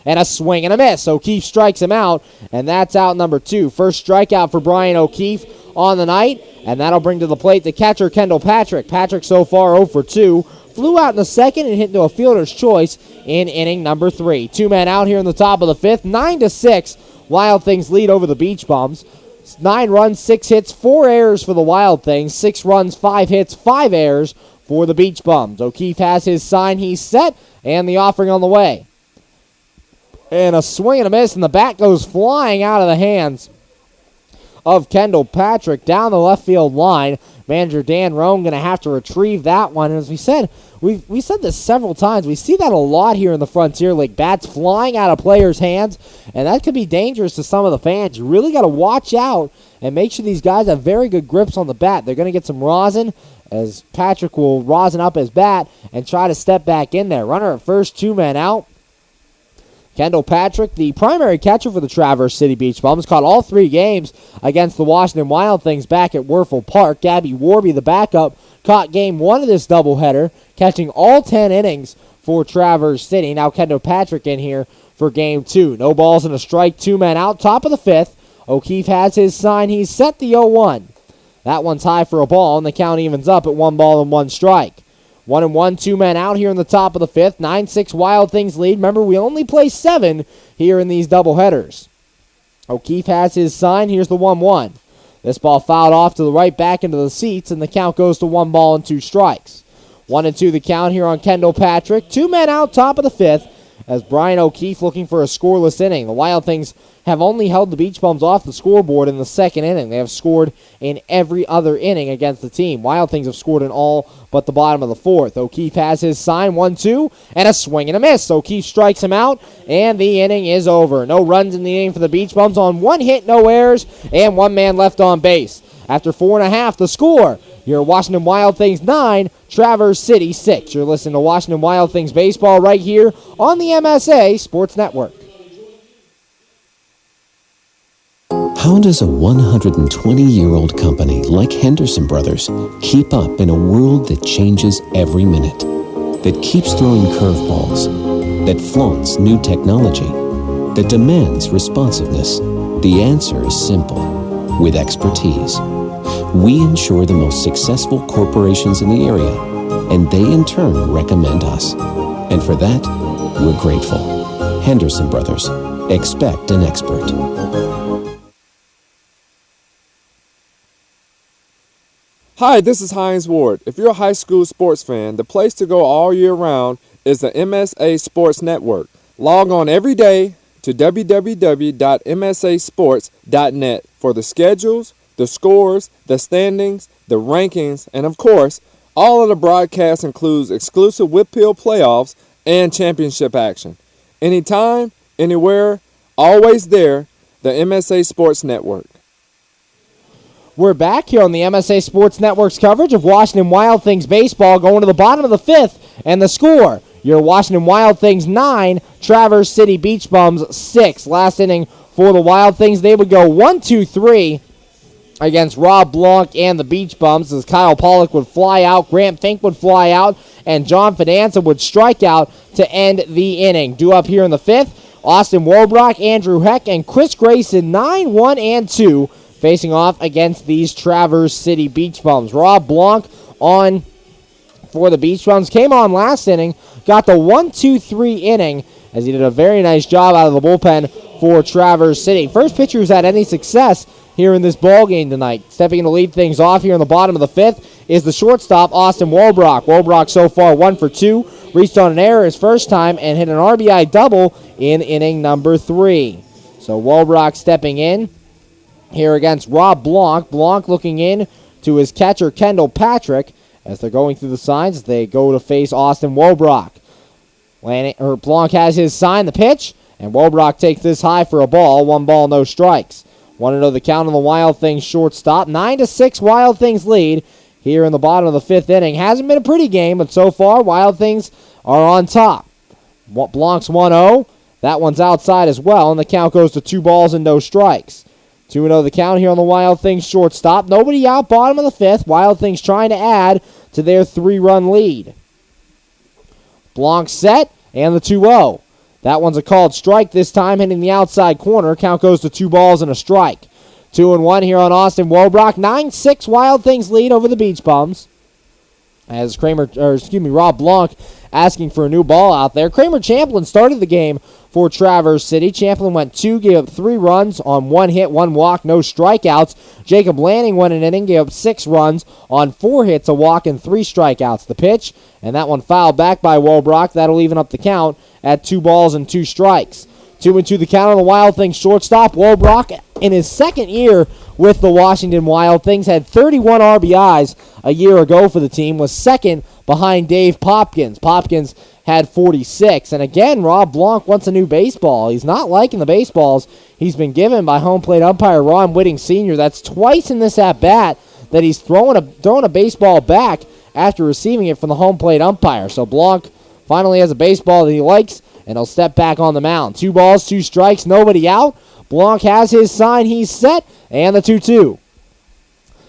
And a swing and a miss. O'Keefe strikes him out, and that's out number 2. First strikeout for Brian O'Keefe on the night, and that'll bring to the plate the catcher, Kendall Patrick. Patrick so far 0 for 2. Flew out in the second and hit into a fielder's choice in inning number 3. 2 men out here in the top of the 5th. 9-6, Wild Things lead over the Beach Bums. 9 runs, 6 hits, 4 errors for the Wild Things. 6 runs, 5 hits, 5 errors for the Beach Bums. O'Keefe has his sign. He's set, and the offering on the way. And a swing and a miss, and the bat goes flying out of the hands of Kendall Patrick down the left field line. Manager Dan Roan going to have to retrieve that one. And as we said, we said this several times. We see that a lot here in the Frontier League. Bats flying out of players' hands, and that could be dangerous to some of the fans. You really got to watch out and make sure these guys have very good grips on the bat. They're going to get some rosin as Patrick will rosin up his bat and try to step back in there. Runner at first, 2 men out. Kendall Patrick, the primary catcher for the Traverse City Beach Bums, caught all 3 games against the Washington Wild Things back at Werfel Park. Gabby Warby, the backup, caught game 1 of this doubleheader, catching all 10 innings for Traverse City. Now Kendall Patrick in here for game 2. No balls and a strike, 2 men out, top of the 5th. O'Keefe has his sign. He's set the 0-1. That one's high for a ball, and the count evens up at 1 ball and 1 strike. 1-1, 2 men out here in the top of the 5th. 9-6 Wild Things lead. Remember, we only play 7 here in these doubleheaders. O'Keefe has his sign. Here's the 1-1. This ball fouled off to the right back into the seats, and the count goes to 1 ball and 2 strikes. 1-2 the count here on Kendall Patrick. 2 men out, top of the 5th, as Brian O'Keefe looking for a scoreless inning. The Wild Things have only held the Beach Bums off the scoreboard in the 2nd inning. They have scored in every other inning against the team. Wild Things have scored in all but the bottom of the 4th. O'Keefe has his sign, 1-2, and a swing and a miss. O'Keefe strikes him out, and the inning is over. No runs in the inning for the Beach Bums on 1 hit, no errors, and 1 man left on base. After 4.5, the score. Your Washington Wild Things 9, Traverse City 6. You're listening to Washington Wild Things baseball right here on the MSA Sports Network. How does a 120-year-old company like Henderson Brothers keep up in a world that changes every minute, that keeps throwing curveballs, that flaunts new technology, that demands responsiveness? The answer is simple. With expertise. We insure the most successful corporations in the area, and they in turn recommend us. And for that, we're grateful. Henderson Brothers. Expect an expert. Hi, this is Hines Ward. If you're a high school sports fan, the place to go all year round is the MSA Sports Network. Log on every day, to www.msasports.net for the schedules, the scores, the standings, the rankings, and of course, all of the broadcasts includes exclusive Whitfield playoffs and championship action. Anytime, anywhere, always there, the MSA Sports Network. We're back here on the MSA Sports Network's coverage of Washington Wild Things baseball, going to the bottom of the fifth, and the score, your Washington Wild Things 9, Traverse City Beach Bums 6. Last inning for the Wild Things, they would go 1-2-3 against Rob Blanc and the Beach Bums as Kyle Pollock would fly out, Grant Fink would fly out, and John Fidanza would strike out to end the inning. Due up here in the fifth, Austin Wobrock, Andrew Heck, and Chris Grayson 9-1-2 facing off against these Traverse City Beach Bums. Rob Blanc on for the Beach Bums came on last inning, got the 1-2-3 inning as he did a very nice job out of the bullpen for Traverse City. First pitcher who's had any success here in this ball game tonight. Stepping in to lead things off here in the bottom of the fifth is the shortstop, Austin Wobrock. Wobrock so far 1 for 2, reached on an error his first time and hit an RBI double in inning number 3. So Wobrock stepping in here against Rob Blanc. Blanc looking in to his catcher, Kendall Patrick, as they're going through the signs. They go to face Austin Wobrock. Blanc has his sign, the pitch, and Wobrock takes this high for a ball. 1 ball, no strikes. 1-0 the count on the Wild Things shortstop. 9-6 Wild Things lead here in the bottom of the fifth inning. Hasn't been a pretty game, but so far Wild Things are on top. Blanc's 1-0. That one's outside as well, and the count goes to 2 balls and no strikes. 2-0 the count here on the Wild Things shortstop. Nobody out, bottom of the fifth. Wild Things trying to add to their 3-run lead. Blanc set, and the 2-0. That one's a called strike this time, hitting the outside corner. Count goes to 2 balls and a strike. 2-1 here on Austin Wobrock. 9-6 Wild Things lead over the Beach Bums. As Rob Blanc asking for a new ball out there. Kramer Champlin started the game for Traverse City. Champlin went 2, gave up 3 runs on 1 hit, 1 walk, no strikeouts. Jacob Lanning went an inning, gave up 6 runs on 4 hits, a walk, and 3 strikeouts. The pitch, and that one fouled back by Wobrock. That'll even up the count at 2 balls and 2 strikes. 2-2 the count on the Wild Things shortstop. Wobrock, in his second year with the Washington Wild Things, had 31 RBIs a year ago for the team, was second behind Dave Popkins. Popkins had 46. And again, Rob Blanc wants a new baseball. He's not liking the baseballs he's been given by home plate umpire Ron Whitting Sr. That's twice in this at-bat that he's throwing a baseball back after receiving it from the home plate umpire. So Blanc finally has a baseball that he likes, and he'll step back on the mound. 2 balls, 2 strikes, nobody out. Blanc has his sign, he's set, and the 2-2.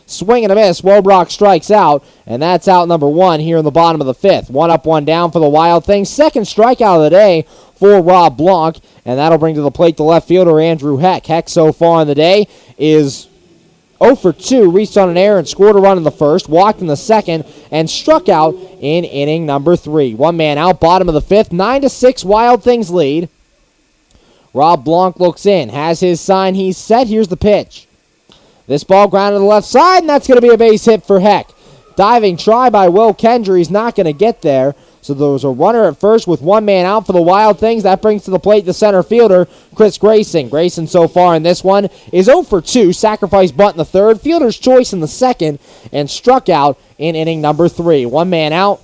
Swing and a miss, Wobrock strikes out, and that's out number 1 here in the bottom of the fifth. 1 up, 1 down for the Wild Things. Second strikeout of the day for Rob Blanc, and that'll bring to the plate the left fielder, Andrew Heck. Heck so far in the day is 0 for 2, reached on an error and scored a run in the first, walked in the second, and struck out in inning number 3. 1 man out, bottom of the fifth, 9-6 Wild Things lead. Rob Blanc looks in, has his sign, he's set, here's the pitch. This ball grounded to the left side, and that's going to be a base hit for Heck. Diving try by Will Kendra, he's not going to get there. So there was a runner at first with 1 man out for the Wild Things. That brings to the plate the center fielder, Chris Grayson. Grayson so far in this one is 0 for 2. Sacrifice bunt in the third, fielder's choice in the second, and struck out in inning number 3. 1 man out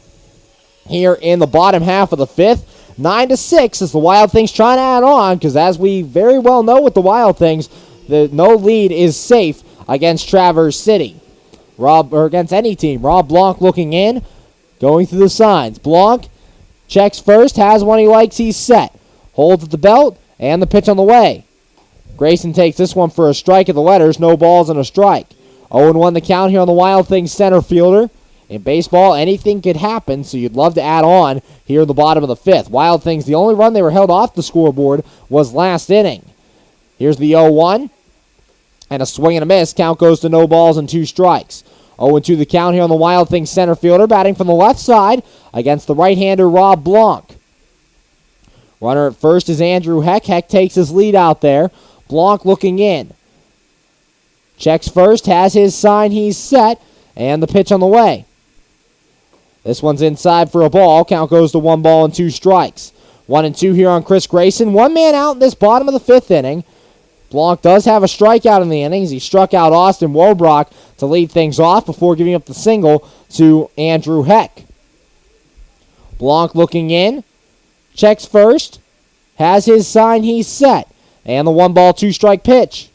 here in the bottom half of the fifth. 9-6 as the Wild Things trying to add on, because as we very well know with the Wild Things, no lead is safe against Traverse City. Against any team. Rob Blanc looking in, going through the signs. Blanc checks first, has one he likes, he's set. Holds at the belt, and the pitch on the way. Grayson takes this one for a strike at the letters, no balls and a strike. 0-1 the count here on the Wild Things center fielder. In baseball, anything could happen, so you'd love to add on here in the bottom of the fifth. Wild Things, the only run they were held off the scoreboard was last inning. Here's the 0-1, and a swing and a miss. Count goes to no balls and 2 strikes. 0-2 the count here on the Wild Things center fielder, batting from the left side against the right-hander Rob Blanc. Runner at first is Andrew Heck. Heck takes his lead out there. Blanc looking in. Checks first, has his sign, he's set, and the pitch on the way. This one's inside for a ball. Count goes to 1 ball and 2 strikes. 1-2 here on Chris Grayson. One man out in this bottom of the 5th inning. Blanc does have a strikeout in the innings. He struck out Austin Wobrock to lead things off before giving up the single to Andrew Heck. Blanc looking in, checks first, has his sign, he's set. And the 1-ball, 2-strike pitch.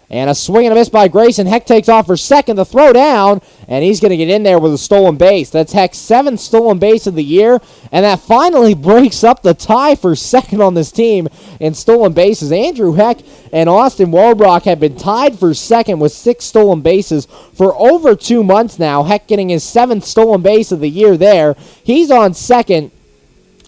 And a swing and a miss by Grayson. Heck takes off for second, the throw down, and he's going to get in there with a stolen base. That's Heck's 7th stolen base of the year, and that finally breaks up the tie for second on this team in stolen bases. Andrew Heck and Austin Wobrock have been tied for second with 6 stolen bases for over 2 months now. Heck getting his 7th stolen base of the year there. He's on second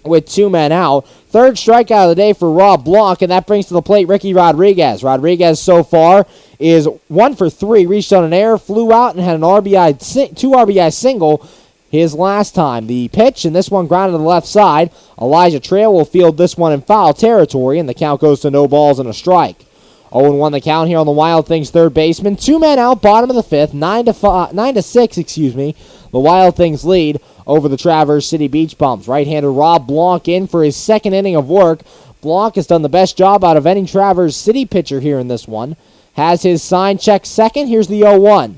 with 2 men out. 3rd strikeout of the day for Rob Blanc, and that brings to the plate Ricky Rodriguez. Rodriguez so far is 1 for 3, reached on an error, flew out, and had an 2 RBI single his last time. The pitch, and this one grounded to the left side. Elijah Trail will field this one in foul territory, and the count goes to no balls and a strike. 0-1 the count here on the Wild Things third baseman. 2 men out, bottom of the 5th, 9-6, The Wild Things lead over the Traverse City Beach Bums. Right-hander Rob Blanc in for his 2nd inning of work. Blanc has done the best job out of any Traverse City pitcher here in this one. Has his sign, checked second. Here's the 0-1.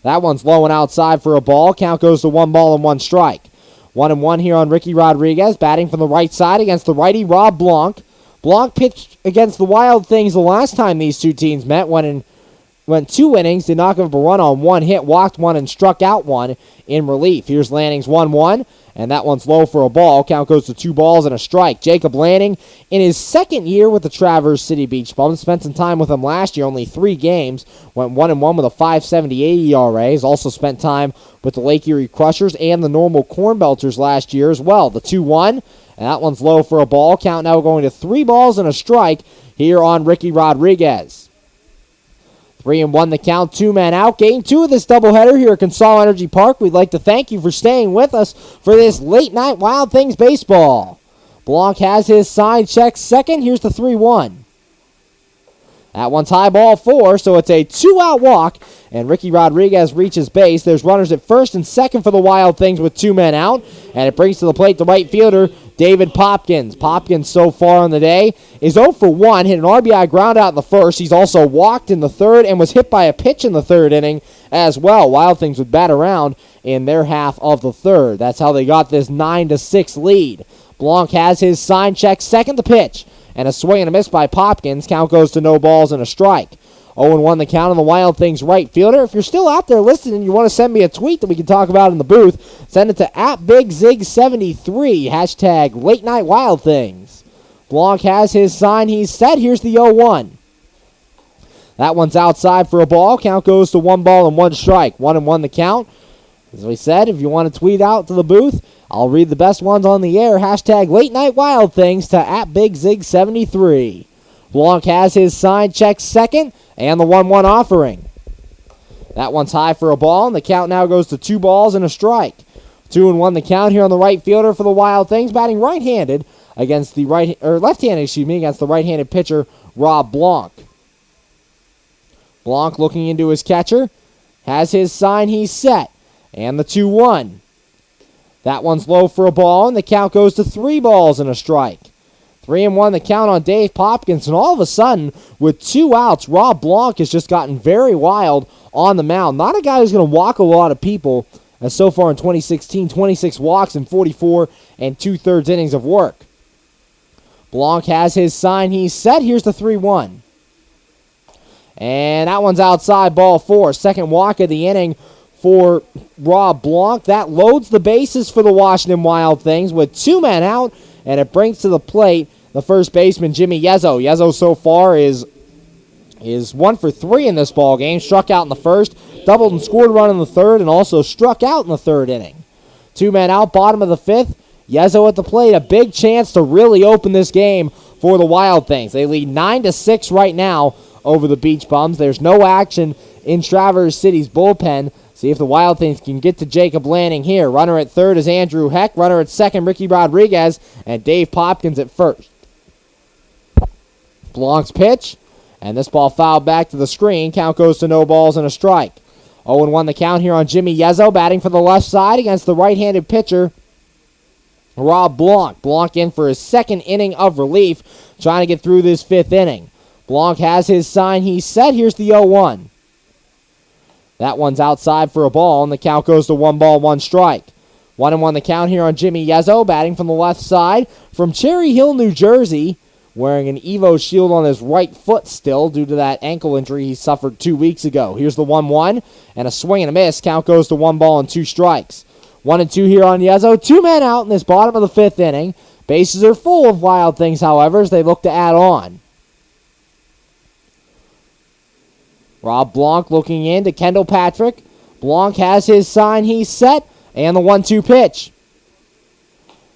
That one's low and outside for a ball. Count goes to 1 ball and 1 strike. 1-1 here on Ricky Rodriguez, batting from the right side against the righty Rob Blanc. Blanc pitched against the Wild Things the last time these two teams met, went 2 innings, did not give up a run on 1 hit, walked 1, and struck out 1 in relief. Here's Lanning's 1-1, and that one's low for a ball. Count goes to 2 balls and a strike. Jacob Lanning, in his 2nd year with the Traverse City Beach Bums, spent some time with them last year, only 3 games, went 1-1 with a 5.78 ERA. He's also spent time with the Lake Erie Crushers and the Normal Corn Belters last year as well. The 2-1, and that one's low for a ball. Count now going to 3 balls and a strike here on Ricky Rodriguez. 3-1 the count, 2 men out. Game 2 of this doubleheader here at Consol Energy Park. We'd like to thank you for staying with us for this late night Wild Things baseball. Blanc has his sign, checked second. Here's the 3-1. That one's high, ball 4, so it's a 2-out walk, and Ricky Rodriguez reaches base. There's runners at first and second for the Wild Things with 2 men out, and it brings to the plate the right fielder, David Popkins. Popkins so far on the day is 0 for 1, hit an RBI ground out in the first. He's also walked in the 3rd and was hit by a pitch in the 3rd inning as well. Wild Things would bat around in their half of the 3rd. That's how they got this 9-6 lead. Blanc has his sign, checked second, the pitch. And a swing and a miss by Popkins. Count goes to no balls and a strike. 0-1 the count on the Wild Things right fielder. If you're still out there listening and you want to send me a tweet that we can talk about in the booth, send it to @BigZig73, hashtag Late Night Wild Things. Blanc has his sign. He's set. Here's the 0-1. That one's outside for a ball. Count goes to 1 ball and 1 strike. 1-1 the count. As we said, if you want to tweet out to the booth, I'll read the best ones on the air. Hashtag Late Night Wild Things to @BigZig73. Blanc has his sign, checked second, and the 1-1 offering. That one's high for a ball, and the count now goes to 2 balls and a strike. 2-1 the count here on the right fielder for the Wild Things, batting right-handed against the left-handed, against the right-handed pitcher Rob Blanc. Blanc looking into his catcher, has his sign, he's set, and the 2-1. That one's low for a ball, and the count goes to 3 balls and a strike. 3-1 the count on Dave Popkins, and all of a sudden, with 2 outs, Rob Blanc has just gotten very wild on the mound. Not a guy who's going to walk a lot of people, as so far in 2016, 26 walks and 44 2/3 innings of work. Blanc has his sign, he's set. Here's the 3-1. And that one's outside, ball 4. Second walk of the inning for Rob Blanc. That loads the bases for the Washington Wild Things with 2 men out, and it brings to the plate the first baseman, Jimmy Yezzo. Yezzo so far is 1 for 3 in this ball game. Struck out in the first, doubled and scored a run in the 3rd, and also struck out in the 3rd inning. 2 men out, bottom of the 5th. Yezzo at the plate, a big chance to really open this game for the Wild Things. They lead 9-6 right now over the Beach Bums. There's no action in Traverse City's bullpen. See if the Wild Things can get to Jacob Lanning here. Runner at 3rd is Andrew Heck. Runner at 2nd, Ricky Rodriguez. And Dave Popkins at 1st. Blanc's pitch. And this ball fouled back to the screen. Count goes to no balls and a strike. 0-1 the count here on Jimmy Yezzo, batting for the left side against the right-handed pitcher, Rob Blanc. Blanc in for his second inning of relief, trying to get through this fifth inning. Blanc has his sign. He's set. Here's the 0-1. That one's outside for a ball, and the count goes to 1-1 strike. 1-1 the count here on Jimmy Yezzo, batting from the left side from Cherry Hill, New Jersey, wearing an Evo shield on his right foot still due to that ankle injury he suffered 2 weeks ago. Here's the 1-1, and a swing and a miss. Count goes to 1-2 strikes. 1-2 here on Yezzo. 2 men out in this bottom of the fifth inning. Bases are full of Wild Things, however, as they look to add on. Rob Blanc looking in to Kendall Patrick. Blanc has his sign. He's set. And the 1-2 pitch.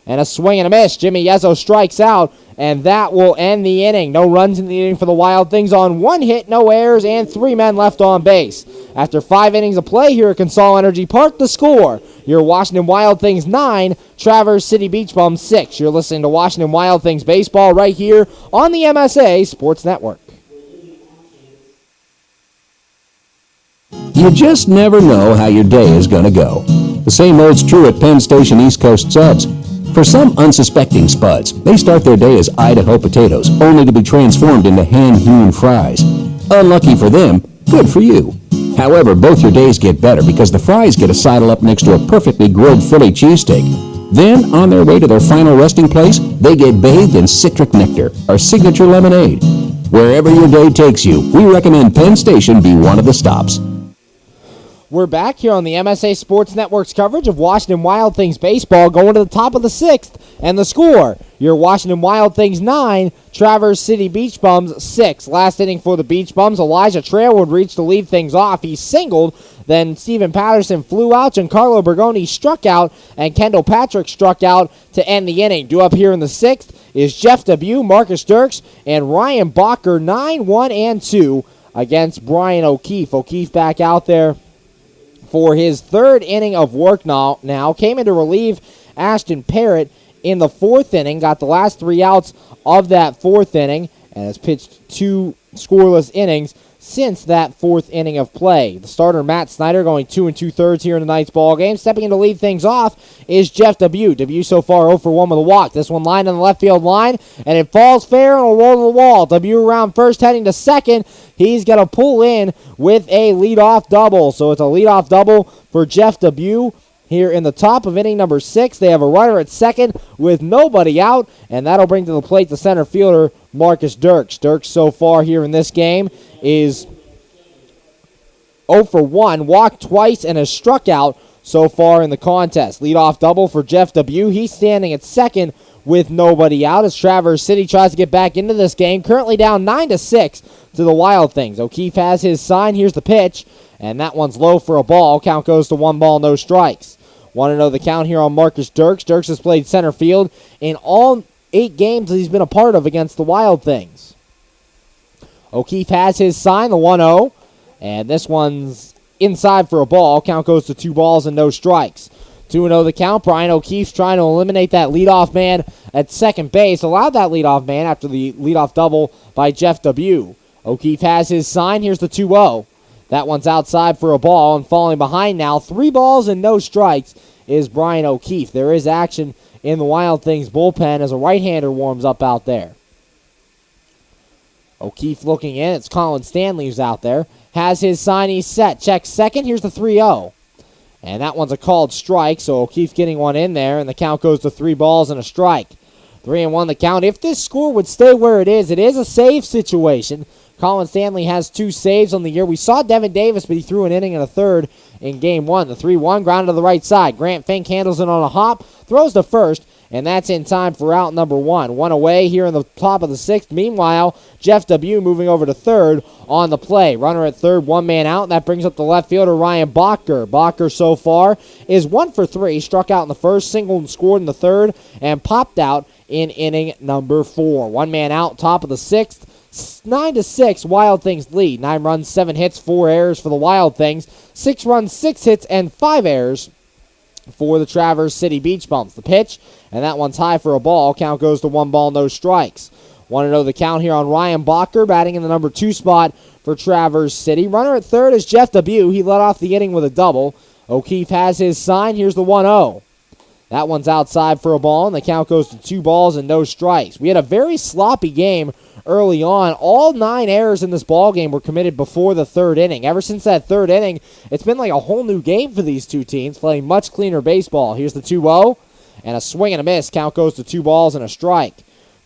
And a swing and a miss. Jimmy Yezzo strikes out, and that will end the inning. No runs in the inning for the Wild Things on 1 hit, no errors, and 3 men left on base. After 5 innings of play here at Consol Energy Park, the score, your Washington Wild Things 9, Traverse City Beach Bums 6. You're listening to Washington Wild Things baseball right here on the MSA Sports Network. You just never know how your day is going to go. The same holds true at Penn Station East Coast Subs. For some unsuspecting spuds, they start their day as Idaho potatoes, only to be transformed into hand-hewn fries. Unlucky for them, good for you. However, both your days get better because the fries get a sidle up next to a perfectly grilled Philly cheesesteak. Then, on their way to their final resting place, they get bathed in citric nectar, our signature lemonade. Wherever your day takes you, we recommend Penn Station be one of the stops. We're back here on the MSA Sports Network's coverage of Washington Wild Things baseball, going to the top of the 6th, and the score, your Washington Wild Things 9, Traverse City Beach Bums 6. Last inning for the Beach Bums, Elijah Trailwood reached to lead things off. He singled, then Steven Patterson flew out, Giancarlo Bergoni struck out, and Kendall Patrick struck out to end the inning. Due up here in the 6th is Jeff Debut, Marcus Dirks, and Ryan Bacher, 9-1-2 against Brian O'Keefe. O'Keefe back out there for his 3rd inning of work now. Came in to relieve Ashton Parrott in the 4th inning. Got the last 3 outs of that 4th inning and has pitched 2 scoreless innings since that 4th inning of play. The starter, Matt Snyder, going 2 2/3 here in tonight's ball game. Stepping in to lead things off is Jeff Debut. Debut so far 0 for 1 with a walk. This one lined on the left field line, and it falls fair and will roll to the wall. Debut around first, heading to second. He's going to pull in with a leadoff double. So it's a leadoff double for Jeff Debut. Here in the top of inning number 6, they have a runner at second with nobody out, and that'll bring to the plate the center fielder, Marcus Dirks. Dirks so far here in this game is 0 for 1, walked twice, and has struck out so far in the contest. Leadoff double for Jeff Debut. He's standing at second with nobody out as Traverse City tries to get back into this game. Currently down 9-6 to the Wild Things. O'Keefe has his sign. Here's the pitch, and that one's low for a ball. Count goes to 1 no strikes. Want to know the count here on Marcus Dirks. Dirks has played center field in all 8 games that he's been a part of against the Wild Things. O'Keefe has his sign, the 1-0, and this one's inside for a ball. Count goes to 2 balls and no strikes. 2-0 the count. Brian O'Keefe's trying to eliminate that leadoff man at second base. Allowed that leadoff man after the leadoff double by Jeff Debut. O'Keefe has his sign. Here's the 2-0. That one's outside for a ball, and falling behind now, 3 balls and no strikes is Brian O'Keefe. There is action in the Wild Things bullpen as a right-hander warms up out there. O'Keefe looking in. It's Colin Stanley who's out there. Has his sign. He's set. Checks second. Here's the 3-0. And that one's a called strike, so O'Keefe getting one in there, and the count goes to 3 balls and a strike. 3-1 the count. If this score would stay where it is a save situation. Colin Stanley has 2 saves on the year. We saw Devin Davis, but he threw an inning and a third in Game 1. The 3-1 grounded to the right side. Grant Fink handles it on a hop, throws to first, and that's in time for out number 1. 1 away here in the top of the 6th. Meanwhile, Jeff Debut moving over to third on the play. Runner at third, 1 man out. That brings up the left fielder, Ryan Bacher. Bacher so far is 1 for 3. Struck out in the first, singled and scored in the third, and popped out in inning number 4. 1 man out, top of the 6th. 9-6, Wild Things lead. 9 runs, 7 hits, 4 errors for the Wild Things. 6 runs, 6 hits, and 5 errors for the Traverse City Beach Bums. The pitch, and that one's high for a ball. Count goes to 1 ball, no strikes. Want to know the count here on Ryan Bacher, batting in the number 2 spot for Traverse City. Runner at third is Jeff Debut. He led off the inning with a double. O'Keefe has his sign. Here's the 1-0. That one's outside for a ball, and the count goes to 2 balls and no strikes. We had a very sloppy game early on. All 9 errors in this ball game were committed before the 3rd inning. Ever since that 3rd inning, it's been like a whole new game for these two teams, playing much cleaner baseball. Here's the 2-0, and a swing and a miss. Count goes to 2 balls and a strike.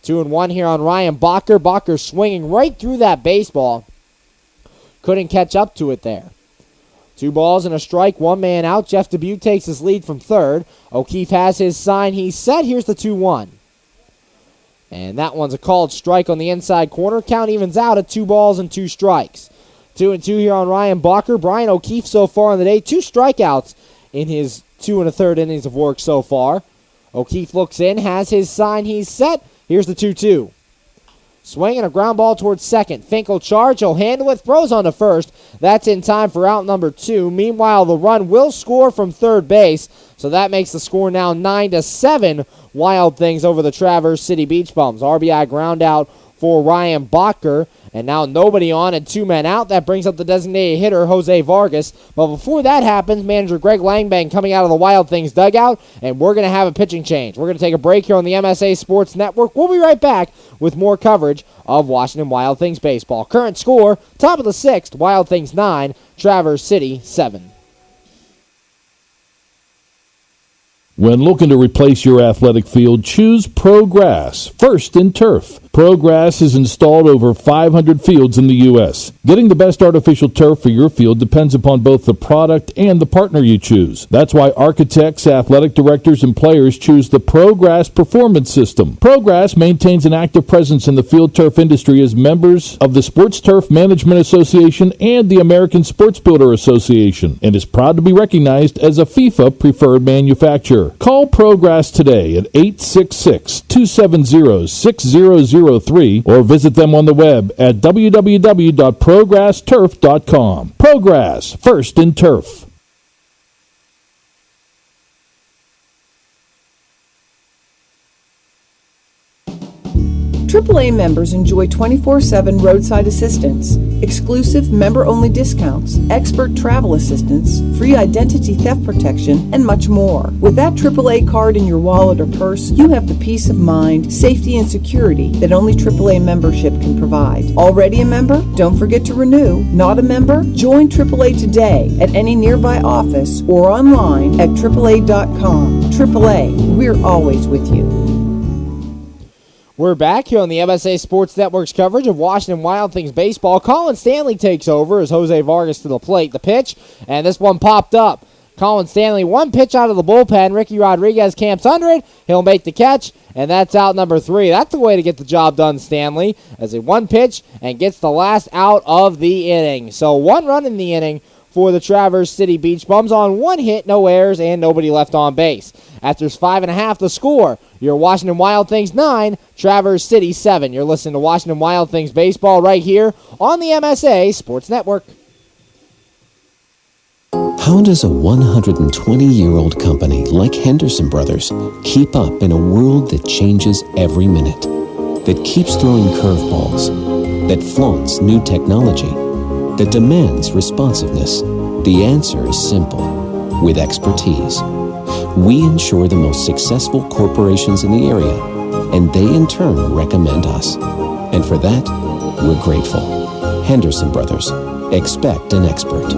2-1 here on Ryan Bacher. Bacher swinging right through that baseball. Couldn't catch up to it there. 2 balls and a strike, 1 man out. Jeff Dubuque takes his lead from third. O'Keefe has his sign. He's set. Here's the 2-1. And that one's a called strike on the inside corner. Count evens out at 2 balls and 2 strikes. 2-2 here on Ryan Bacher. Brian O'Keefe so far on the day, 2 strikeouts in his 2 1/3 innings of work so far. O'Keefe looks in, has his sign. He's set. Here's the 2-2. Swing and a ground ball towards second. Finkel charge. He'll handle it. Throws on to first. That's in time for out number 2. Meanwhile, the run will score from third base. So that makes the score now 9-7. Wild Things over the Traverse City Beach Bums. RBI ground out for Ryan Bacher. And now nobody on and 2 men out. That brings up the designated hitter, Jose Vargas. But before that happens, manager Greg Langbang coming out of the Wild Things dugout, and we're going to have a pitching change. We're going to take a break here on the MSA Sports Network. We'll be right back with more coverage of Washington Wild Things baseball. Current score, top of the 6th, Wild Things 9, Traverse City 7. When looking to replace your athletic field, choose ProGrass, first in turf. ProGrass has installed over 500 fields in the U.S. Getting the best artificial turf for your field depends upon both the product and the partner you choose. That's why architects, athletic directors, and players choose the ProGrass Performance System. ProGrass maintains an active presence in the field turf industry as members of the Sports Turf Management Association and the American Sports Builder Association, and is proud to be recognized as a FIFA preferred manufacturer. Call ProGrass today at 866-270-6003 or visit them on the web at www.progressturf.com. ProGrass, first in turf. AAA members enjoy 24/7 roadside assistance, exclusive member-only discounts, expert travel assistance, free identity theft protection, and much more. With that AAA card in your wallet or purse, you have the peace of mind, safety, and security that only AAA membership can provide. Already a member? Don't forget to renew. Not a member? Join AAA today at any nearby office or online at AAA.com. AAA, we're always with you. We're back here on the MSA Sports Network's coverage of Washington Wild Things baseball. Colin Stanley takes over as Jose Vargas to the plate. The pitch, and this one popped up. Colin Stanley, 1 pitch out of the bullpen. Ricky Rodriguez camps under it. He'll make the catch, and that's out number 3. That's the way to get the job done, Stanley, as a 1 pitch and gets the last out of the inning. So 1 run in the inning for the Traverse City Beach Bums on 1 hit, no errors, and nobody left on base. After 5.5 the score, your Washington Wild Things 9, Traverse City 7. You're listening to Washington Wild Things baseball right here on the MSA Sports Network. How does a 120-year-old company like Henderson Brothers keep up in a world that changes every minute, that keeps throwing curveballs, that flaunts new technology, that demands responsiveness? The answer is simple. With expertise. We insure the most successful corporations in the area, and they in turn recommend us. And for that, we're grateful. Henderson Brothers. Expect an expert.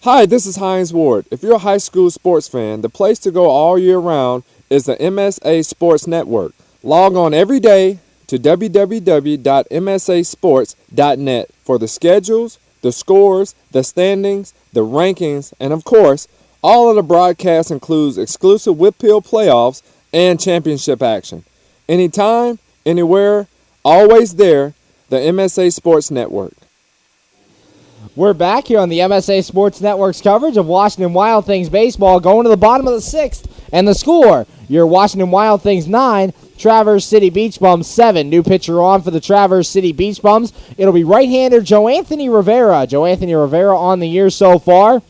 Hi, this is Hines Ward. If you're a high school sports fan, the place to go all year round is the MSA Sports Network. Log on every day to www.msasports.net for the schedules, the scores, the standings, the rankings, and of course, all of the broadcasts includes exclusive Whitfield playoffs and championship action. Anytime, anywhere, always there, the MSA Sports Network. We're back here on the MSA Sports Network's coverage of Washington Wild Things baseball, going to the bottom of the 6th. And the score, your Washington Wild Things 9, Traverse City Beach Bums 7. New pitcher on for the Traverse City Beach Bums. It'll be right-hander Joe Anthony Rivera. Joe Anthony Rivera on the year so far.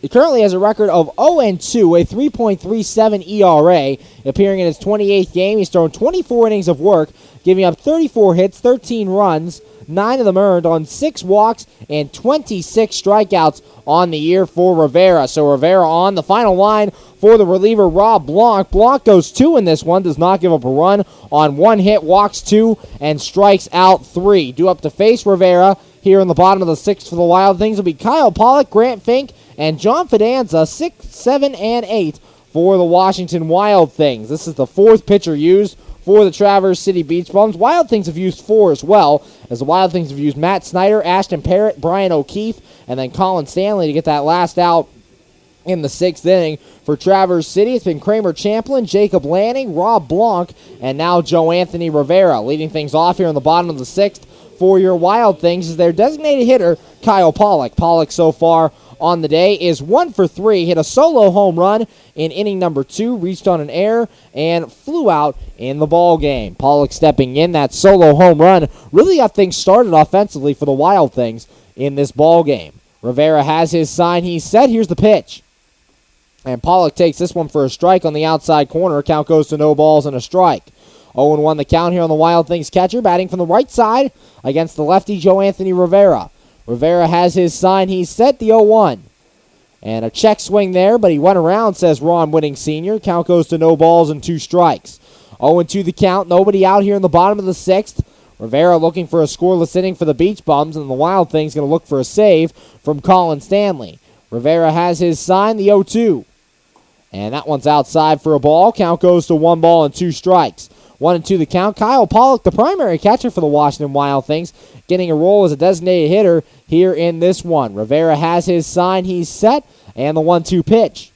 He currently has a record of 0-2, a 3.37 ERA. Appearing in his 28th game, he's thrown 24 innings of work, giving up 34 hits, 13 runs, 9 of them earned on 6 walks and 26 strikeouts on the year for Rivera. So Rivera on the final line for the reliever, Rob Blanc. Blanc goes 2 in this one, does not give up a run on 1 hit, walks 2, and strikes out 3. Due up to face Rivera here in the bottom of the 6th for the Wild Things will be Kyle Pollock, Grant Fink, and John Fidanza, 6, 7, and 8 for the Washington Wild Things. This is the 4th pitcher used for the Traverse City Beach Bums. Wild Things have used 4 as well, as the Wild Things have used Matt Snyder, Ashton Parrott, Brian O'Keefe, and then Colin Stanley to get that last out in the 6th inning. For Traverse City, it's been Kramer Champlin, Jacob Lanning, Rob Blanc, and now Joe Anthony Rivera. Leading things off here in the bottom of the 6th for your Wild Things is their designated hitter, Kyle Pollock. Pollock so far on the day is 1 for 3, hit a solo home run in inning number 2, reached on an error, and flew out in the ball game. Pollock stepping in, that solo home run really got things started offensively for the Wild Things in this ball game. Rivera has his sign, he's set, here's the pitch. And Pollock takes this one for a strike on the outside corner. Count goes to no balls and a strike. 0-1 the count here on the Wild Things catcher, batting from the right side against the lefty Joe Anthony Rivera. Rivera has his sign, he's set, the 0-1. And a check swing there, but he went around, says Ron Whitting Sr. Count goes to no balls and 2 strikes. 0-2 the count, nobody out here in the bottom of the 6th. Rivera looking for a scoreless inning for the Beach Bums, and the Wild Things going to look for a save from Colin Stanley. Rivera has his sign, the 0-2. And that one's outside for a ball. Count goes to 1 ball and 2 strikes. 1-2 the count. Kyle Pollock, the primary catcher for the Washington Wild Things, getting a role as a designated hitter here in this one. Rivera has his sign, he's set, and the 1-2 pitch.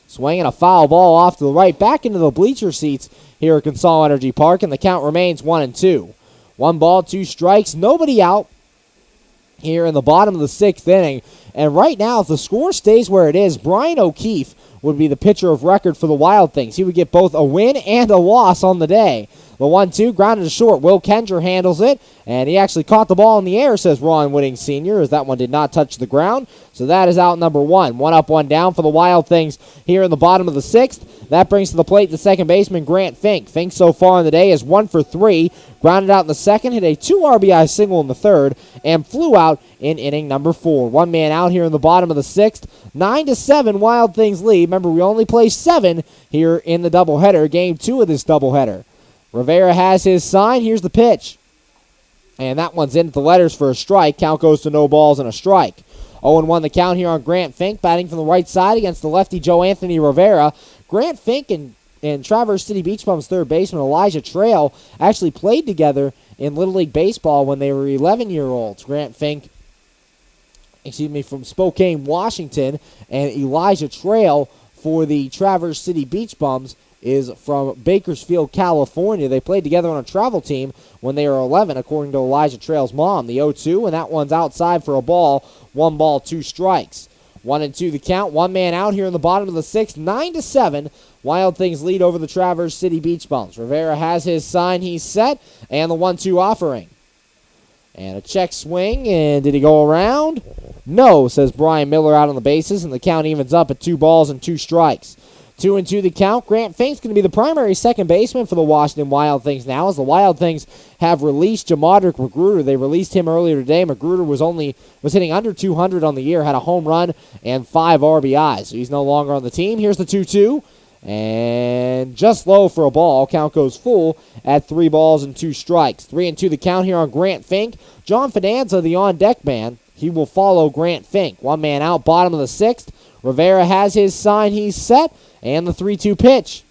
Swinging a foul ball off to the right, back into the bleacher seats here at Consol Energy Park, and the count remains 1-2. 1 ball, 2 strikes, nobody out here in the bottom of the 6th inning. And right now, if the score stays where it is, Brian O'Keefe would be the pitcher of record for the Wild Things. He would get both a win and a loss on the day. The 1-2 grounded to short. Will Kendra handles it, and he actually caught the ball in the air, says Ron Whitting Sr., as that one did not touch the ground. So that is out number 1. 1 up, 1 down for the Wild Things here in the bottom of the 6th. That brings to the plate the second baseman, Grant Fink. Fink so far in the day is 1 for 3. Grounded out in the 2nd, hit a 2 RBI single in the 3rd, and flew out in inning number 4. 1 man out here in the bottom of the 6th. 9-7 Wild Things lead. Remember, we only play 7 here in the doubleheader, game 2 of this doubleheader. Rivera has his sign. Here's the pitch. And that one's in at the letters for a strike. Count goes to no balls and a strike. 0-1 the count here on Grant Fink, batting from the right side against the lefty Joe Anthony Rivera. Grant Fink and Traverse City Beach Bums third baseman Elijah Trail actually played together in Little League Baseball when they were 11-year-olds. Grant Fink, from Spokane, Washington, and Elijah Trail for the Traverse City Beach Bums is from Bakersfield, California. They played together on a travel team when they were 11, according to Elijah Trail's mom. The 0-2, and that one's outside for a ball. 1 ball, 2 strikes. 1-2 the count. 1 man out here in the bottom of the 6th. 9-7. Wild Things lead over the Traverse City Beach Bums. Rivera has his sign. He's set. And the 1-2 offering. And a check swing. And did he go around? No, says Brian Miller out on the bases. And the count evens up at 2 balls and 2 strikes. 2-2 the count. Grant Fink's going to be the primary second baseman for the Washington Wild Things now, as the Wild Things have released Jamadric Magruder. They released him earlier today. Magruder was hitting under 200 on the year, had a home run and 5 RBIs, so he's no longer on the team. Here's the 2-2, and just low for a ball. Count goes full at 3 balls and 2 strikes. 3-2 the count here on Grant Fink. John Fidanza, the on-deck man, he will follow Grant Fink. 1 man out, bottom of the 6th. Rivera has his sign. He's set. And the 3-2 pitch.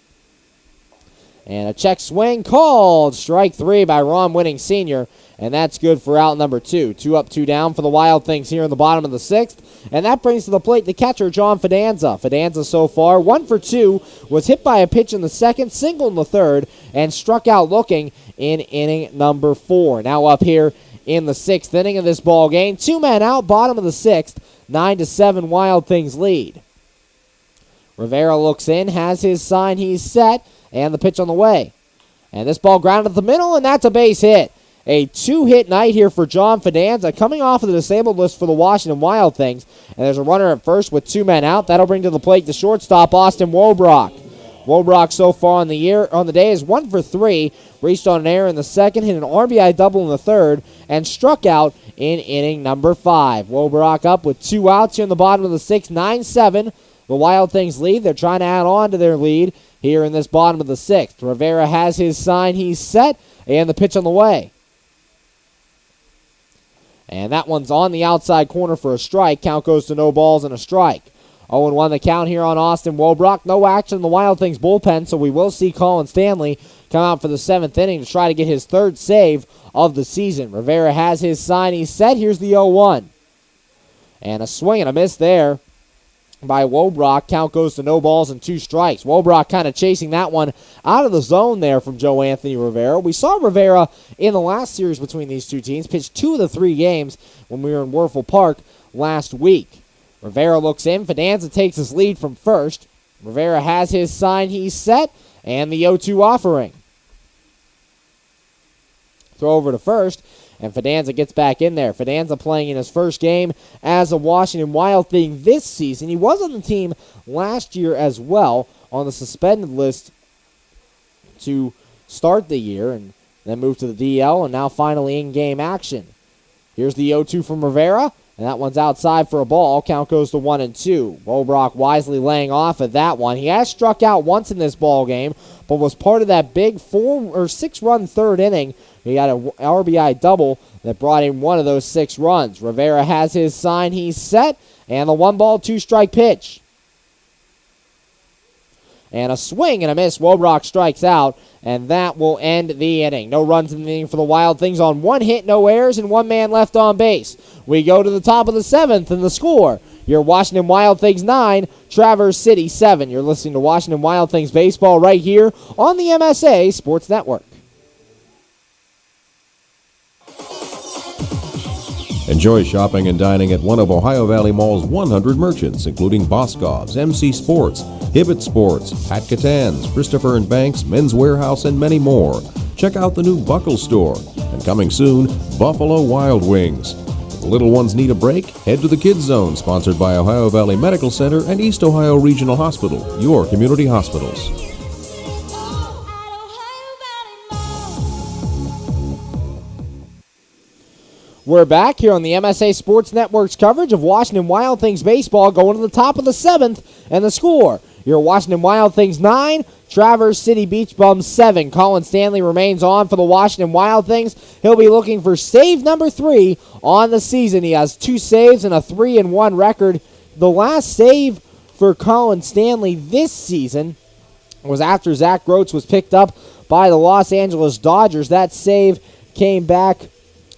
And a check swing called. Strike 3 by Ron Whitting Sr. And that's good for out number 2. 2 up, 2 down for the Wild Things here in the bottom of the 6th. And that brings to the plate the catcher, John Fidanza. Fidanza so far, 1 for 2, was hit by a pitch in the 2nd, single in the 3rd, and struck out looking in inning number 4. Now up here in the 6th inning of this ball game. 2 men out, bottom of the 6th. 9-7 Wild Things lead. Rivera looks in, has his sign, he's set, and the pitch on the way. And this ball grounded at the middle, and that's a base hit. A 2-hit night here for John Fidanza, coming off of the disabled list for the Washington Wild Things. And there's a runner at first with 2 men out. That'll bring to the plate the shortstop, Austin Wobrock. Wobrock so far on the day is 1 for 3 reached on an error in the second, hit an RBI double in the third, and struck out in inning number 5. Wobrock up with 2 outs here in the bottom of the 6th, 9-7. The Wild Things lead. They're trying to add on to their lead here in this bottom of the 6th. Rivera has his sign. He's set, and the pitch on the way. And that one's on the outside corner for a strike. Count goes to no balls and a strike. 0-1 the count here on Austin Wobrock. No action in the Wild Things bullpen, so we will see Colin Stanley come out for the 7th inning to try to get his 3rd save of the season. Rivera has his sign. He's set. Here's the 0-1. And a swing and a miss there by Wobrock. Count goes to no balls and 2 strikes. Wobrock kind of chasing that one out of the zone there from Joe Anthony Rivera. We saw Rivera in the last series between these two teams, pitched 2 of the 3 games when we were in Werfel Park last week. Rivera looks in. Fidanza takes his lead from first. Rivera has his sign. He's set. And the 0-2 offering. Throw over to first. And Fidanza gets back in there. Fidanza playing in his first game as a Washington Wild Thing this season. He was on the team last year as well, on the suspended list to start the year, and then moved to the DL, and now finally in-game action. Here's the 0-2 from Rivera, and that one's outside for a ball. Count goes to 1-2. Wobrock wisely laying off at that one. He has struck out once in this ball game, but was part of that big 4 or 6 run third inning. He got an RBI double that brought in one of those 6 runs. Rivera has his sign. He's set, and the 1-ball, 2-strike pitch. And a swing and a miss. Wobrock strikes out, and that will end the inning. No runs in the inning for the Wild Things on 1 hit, no errors, and 1 man left on base. We go to the top of the 7th, and the score, your Washington Wild Things 9, Traverse City 7. You're listening to Washington Wild Things baseball right here on the MSA Sports Network. Enjoy shopping and dining at one of Ohio Valley Mall's 100 merchants, including Boscov's, MC Sports, Hibbett Sports, Pat Catan's, Christopher & Banks, Men's Warehouse, and many more. Check out the new Buckle Store. And coming soon, Buffalo Wild Wings. If the little ones need a break, head to the Kids Zone, sponsored by Ohio Valley Medical Center and East Ohio Regional Hospital, your community hospitals. We're back here on the MSA Sports Network's coverage of Washington Wild Things baseball, going to the top of the 7th, and the score, your Washington Wild Things 9, Traverse City Beach Bums 7. Colin Stanley remains on for the Washington Wild Things. He'll be looking for save number 3 on the season. He has 2 saves and a 3-1 record. The last save for Colin Stanley this season was after Zach Groats was picked up by the Los Angeles Dodgers. That save came back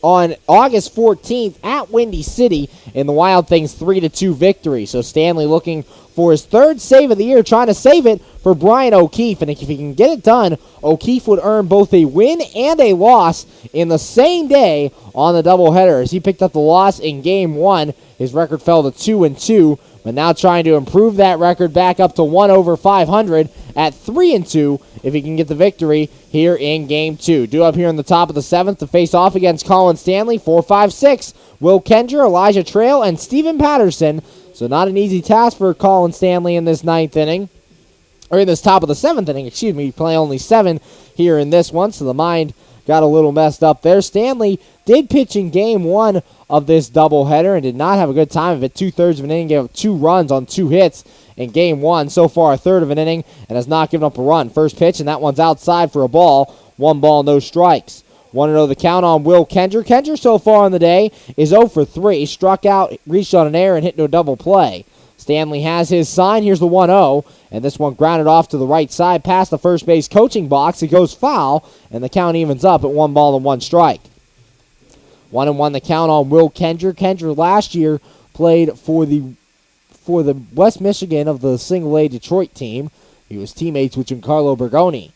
on August 14th at Windy City in the Wild Things 3-2 victory. So Stanley looking for his 3rd save of the year, trying to save it for Brian O'Keefe. And if he can get it done, O'Keefe would earn both a win and a loss in the same day on the doubleheader. As he picked up the loss in Game 1, his record fell to 2-2, but now trying to improve that record back up to 1 over 500 at 3-2 if he can get the victory here in Game 2. Due up here in the top of the 7th to face off against Colin Stanley, 4-5-6. Will Kendra, Elijah Trail, and Steven Patterson. So not an easy task for Colin Stanley in this 9th inning. Or in this top of the 7th inning, excuse me. Play only 7 here in this one, so the mind got a little messed up there. Stanley did pitch in Game 1 of this doubleheader and did not have a good time of it. 2/3 of an inning, gave up 2 runs on 2 hits in Game 1. So far, a third of an inning, and has not given up a run. First pitch, and that one's outside for a ball. 1 ball, no strikes. 1-0 the count on Will Kendra. Kendra so far on the day is 0 for 3. Struck out, reached on an error, and hit no double play. Stanley has his sign. Here's the 1-0, and this one grounded off to the right side past the first base coaching box. It goes foul, and the count evens up at 1 ball and 1 strike. 1-1 the count on Will Kendra. Kendra last year played for the West Michigan of the single-A Detroit team. He was teammates with Giancarlo Bergoni.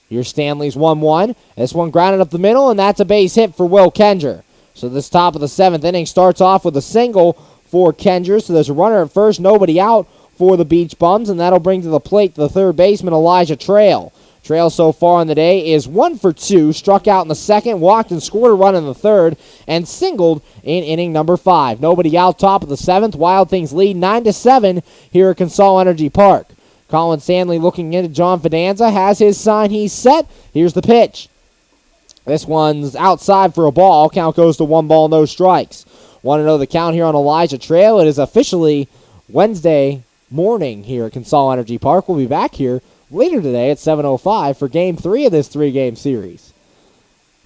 Here's Stanley's 1-1. This one grounded up the middle, and that's a base hit for Will Kendra. So this top of the 7th inning starts off with a single for Kendra. So there's a runner at first, nobody out for the Beach Bums, and that'll bring to the plate the third baseman, Elijah Trail. Trail so far on the day is 1 for 2, struck out in the second, walked and scored a run in the third, and singled in inning number 5. Nobody out top of the 7th. Wild Things lead 9-7 here at Consol Energy Park. Colin Stanley looking into John Fidanza, has his sign, he's set. Here's the pitch. This one's outside for a ball. Count goes to 1 ball, no strikes. 1-0 the count here on Elijah Trail. It is officially Wednesday morning here at Consol Energy Park. We'll be back here later today at 7:05 for Game 3 of this 3-game series.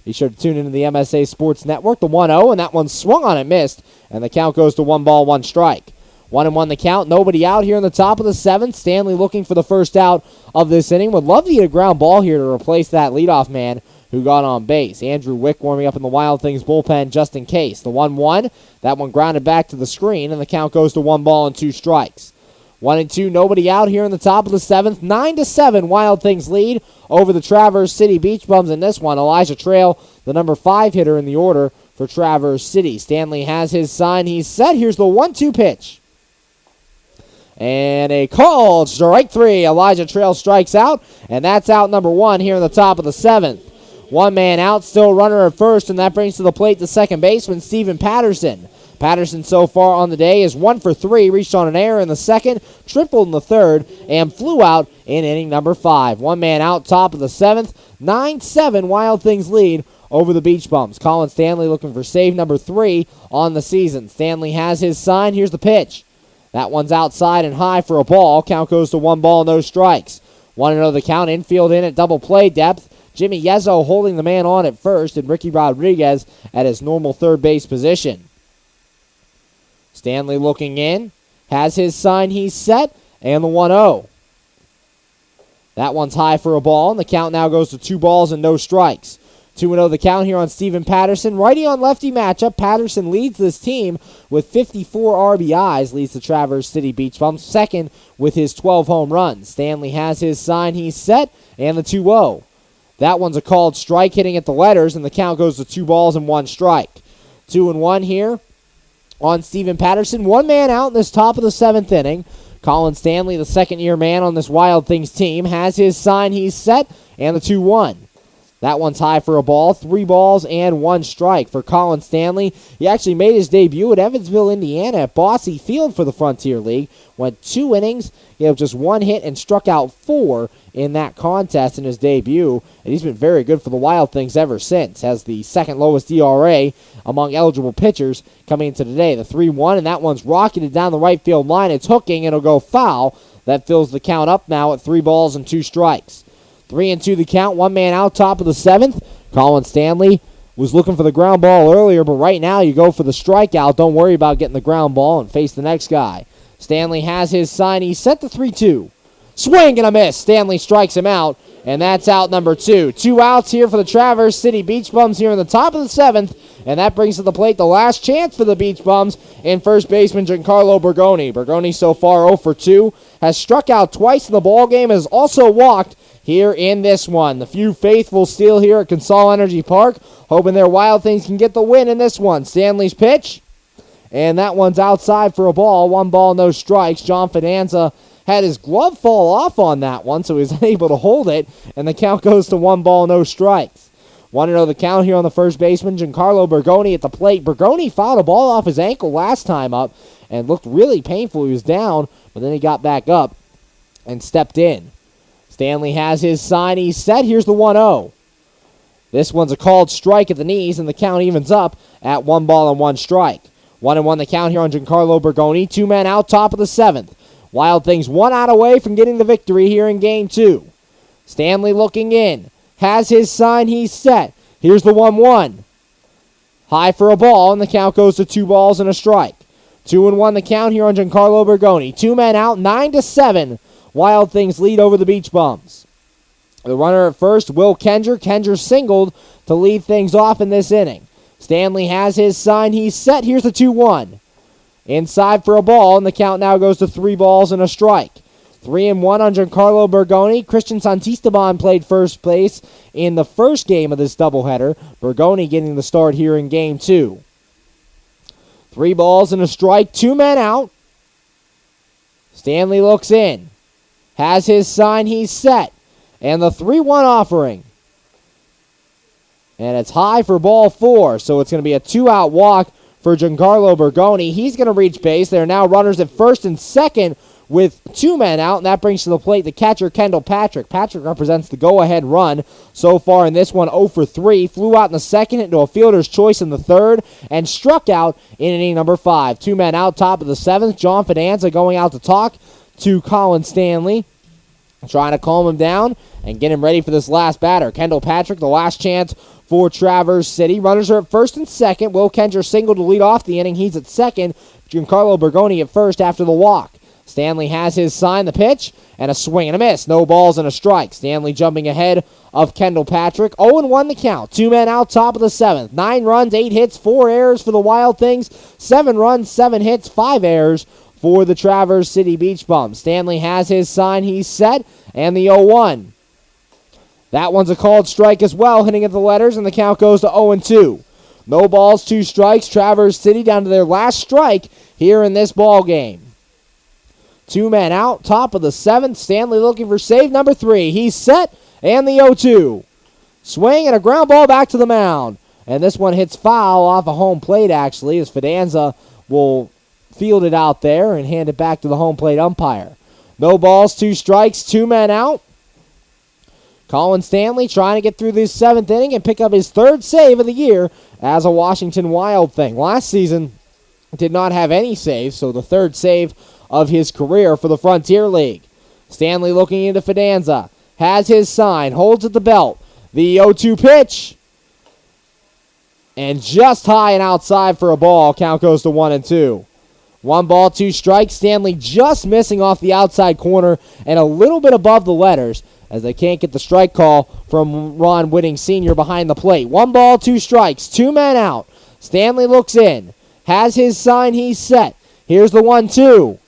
Be sure to tune into the MSA Sports Network. The 1-0, and that one swung on and missed, and the count goes to 1 ball, 1 strike. 1-1 the count. Nobody out here in the top of the 7th. Stanley looking for the first out of this inning. Would love to get a ground ball here to replace that leadoff man who got on base. Andrew Wick warming up in the Wild Things bullpen just in case. The 1-1, that one grounded back to the screen, and the count goes to 1 ball and 2 strikes. 1-2, nobody out here in the top of the 7th. 9-7, Wild Things lead over the Traverse City Beach Bums in this one. Elijah Trail, the number 5 hitter in the order for Traverse City. Stanley has his sign. He's set. Here's the 1-2 pitch. And a called strike 3. Elijah Trail strikes out, and that's out number 1 here in the top of the 7th. 1 man out, still runner at first, and that brings to the plate the second baseman, Stephen Patterson. Patterson so far on the day is 1 for 3, reached on an error in the second, tripled in the third, and flew out in inning number 5. 1 man out, top of the 7th. 9-7, Wild Things lead over the Beach Bums. Colin Stanley looking for save number 3 on the season. Stanley has his sign. Here's the pitch. That one's outside and high for a ball. Count goes to 1 ball, no strikes. 1-0 the count. Infield in at double play depth. Jimmy Yezzo holding the man on at first, and Ricky Rodriguez at his normal third base position. Stanley looking in, has his sign, he's set, and the 1-0. That one's high for a ball, and the count now goes to 2 balls and no strikes. 2-0 the count here on Stephen Patterson. Righty on lefty matchup. Patterson leads this team with 54 RBIs, leads the Traverse City Beach Bums, second with his 12 home runs. Stanley has his sign, he's set, and the 2-0. That one's a called strike, hitting at the letters, and the count goes to 2 balls and 1 strike. 2-1 here on Stephen Patterson. 1 man out in this top of the 7th inning. Colin Stanley, the second-year man on this Wild Things team, has his sign, he's set, and the 2-1. That one's high for a ball. 3 balls and 1 strike for Colin Stanley. He actually made his debut at Evansville, Indiana at Bosse Field for the Frontier League. Went 2 innings, gave just 1 hit, and struck out 4 in that contest in his debut. And he's been very good for the Wild Things ever since. Has the second lowest ERA among eligible pitchers coming into today. The 3-1, and that one's rocketed down the right field line. It's hooking, and it'll go foul. That fills the count up now at 3 balls and 2 strikes. 3-2 the count, 1 man out, top of the 7th. Colin Stanley was looking for the ground ball earlier, but right now you go for the strikeout. Don't worry about getting the ground ball and face the next guy. Stanley has his sign. He's set to 3-2. Swing and a miss. Stanley strikes him out, and that's out number 2. 2 outs here for the Traverse City Beach Bums here in the top of the 7th, and that brings to the plate the last chance for the Beach Bums in first baseman Giancarlo Bergoni. Bergoni so far 0 for 2, has struck out twice in the ballgame, has also walked here in this one. The few faithful still here at Consol Energy Park, hoping their Wild Things can get the win in this one. Stanley's pitch, and that one's outside for a ball. 1 ball, no strikes. John Fidanza had his glove fall off on that one, so he was unable to hold it, and the count goes to 1 ball, no strikes. 1-0 the count here on the first baseman, Giancarlo Bergoni at the plate. Bergoni fouled a ball off his ankle last time up and looked really painful. He was down, but then he got back up and stepped in. Stanley has his sign. He's set. Here's the 1-0. This one's a called strike at the knees, and the count evens up at 1 ball and 1 strike. 1-1 the count here on Giancarlo Bergoni. 2 men out, top of the 7th. Wild Things 1 out away from getting the victory here in Game 2. Stanley looking in. Has his sign. He's set. Here's the 1-1. High for a ball, and the count goes to 2 balls and a strike. 2-1 the count here on Giancarlo Bergoni. 2 men out, 9-7. Wild Things lead over the Beach Bums. The runner at first, Will Kenger. Kenger singled to lead things off in this inning. Stanley has his sign. He's set. Here's the 2-1. Inside for a ball, and the count now goes to 3 balls and a strike. 3-1 on Giancarlo Bergoni. Christian Santisteban played first base in the first game of this doubleheader. Bergoni getting the start here in Game 2. 3 balls and a strike. 2 men out. Stanley looks in. Has his sign. He's set. And the 3-1 offering. And it's high for ball 4, so it's going to be a 2-out walk for Giancarlo Bergoni. He's going to reach base. There are now runners at first and second with 2 men out, and that brings to the plate the catcher, Kendall Patrick. Patrick represents the go-ahead run so far in this one, 0 for 3. Flew out in the second into a fielder's choice in the third, and struck out in inning number 5. 2 men out, top of the 7th. John Fidanza going out to talk to Colin Stanley, trying to calm him down and get him ready for this last batter. Kendall Patrick, the last chance for Traverse City. Runners are at first and second. Will Kendra singled to lead off the inning. He's at second. Giancarlo Bergoni at first after the walk. Stanley has his sign, the pitch, and a swing and a miss. No balls and a strike. Stanley jumping ahead of Kendall Patrick. 0-1 the count. 2 men out, top of the 7th. 9 runs, 8 hits, 4 errors for the Wild Things. 7 runs, 7 hits, 5 errors for the Traverse City Beach Bums. Stanley has his sign, he's set, and the 0-1. That one's a called strike as well, hitting at the letters, and the count goes to 0-2. No balls, 2 strikes. Traverse City down to their last strike here in this ball game. 2 men out, top of the 7th. Stanley looking for save number 3. He's set, and the 0-2. Swing and a ground ball back to the mound. And this one hits foul off a home plate, actually, as Fidanza will field it out there and hand it back to the home plate umpire. No balls, 2 strikes, 2 men out. Colin Stanley trying to get through this 7th inning and pick up his 3rd save of the year as a Washington Wild Thing. Last season did not have any saves, so the 3rd save of his career for the Frontier League. Stanley looking into Fidanza. Has his sign, holds at the belt. The 0-2 pitch. And just high and outside for a ball. Count goes to 1-2. 1 ball, 2 strikes. Stanley just missing off the outside corner and a little bit above the letters as they can't get the strike call from Ron Whitting Sr. behind the plate. 1 ball, 2 strikes. 2 men out. Stanley looks in. Has his sign. He's set. Here's the 1-2.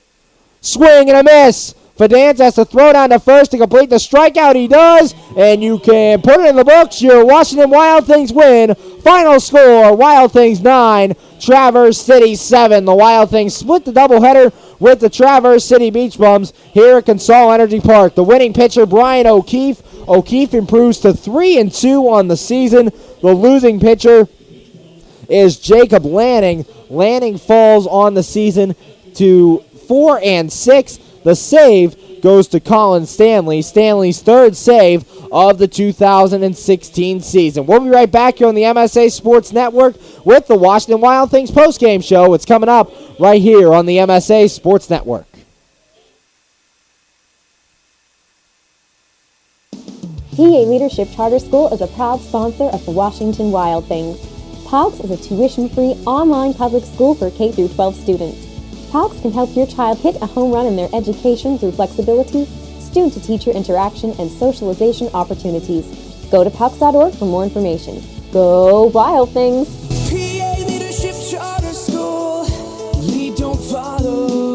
Swing and a miss. Fidanza has to throw down to first to complete the strikeout. He does, and you can put it in the books. Your Washington Wild Things win. Final score, Wild Things 9, Traverse City 7. The Wild Things split the doubleheader with the Traverse City Beach Bums here at Consol Energy Park. The winning pitcher, Brian O'Keefe. O'Keefe improves to 3-2 on the season. The losing pitcher is Jacob Lanning. Lanning falls on the season to 4-6. The save goes to Colin Stanley. Stanley's 3rd save of the 2016 season. We'll be right back here on the MSA Sports Network with the Washington Wild Things postgame show. It's coming up right here on the MSA Sports Network. PA Leadership Charter School is a proud sponsor of the Washington Wild Things. PALCS is a tuition-free online public school for K-12 students. PALCS can help your child hit a home run in their education through flexibility, student-to-teacher interaction, and socialization opportunities. Go to PALCS.org for more information. Go Wild Things! PA Leadership Charter School. Lead, don't follow.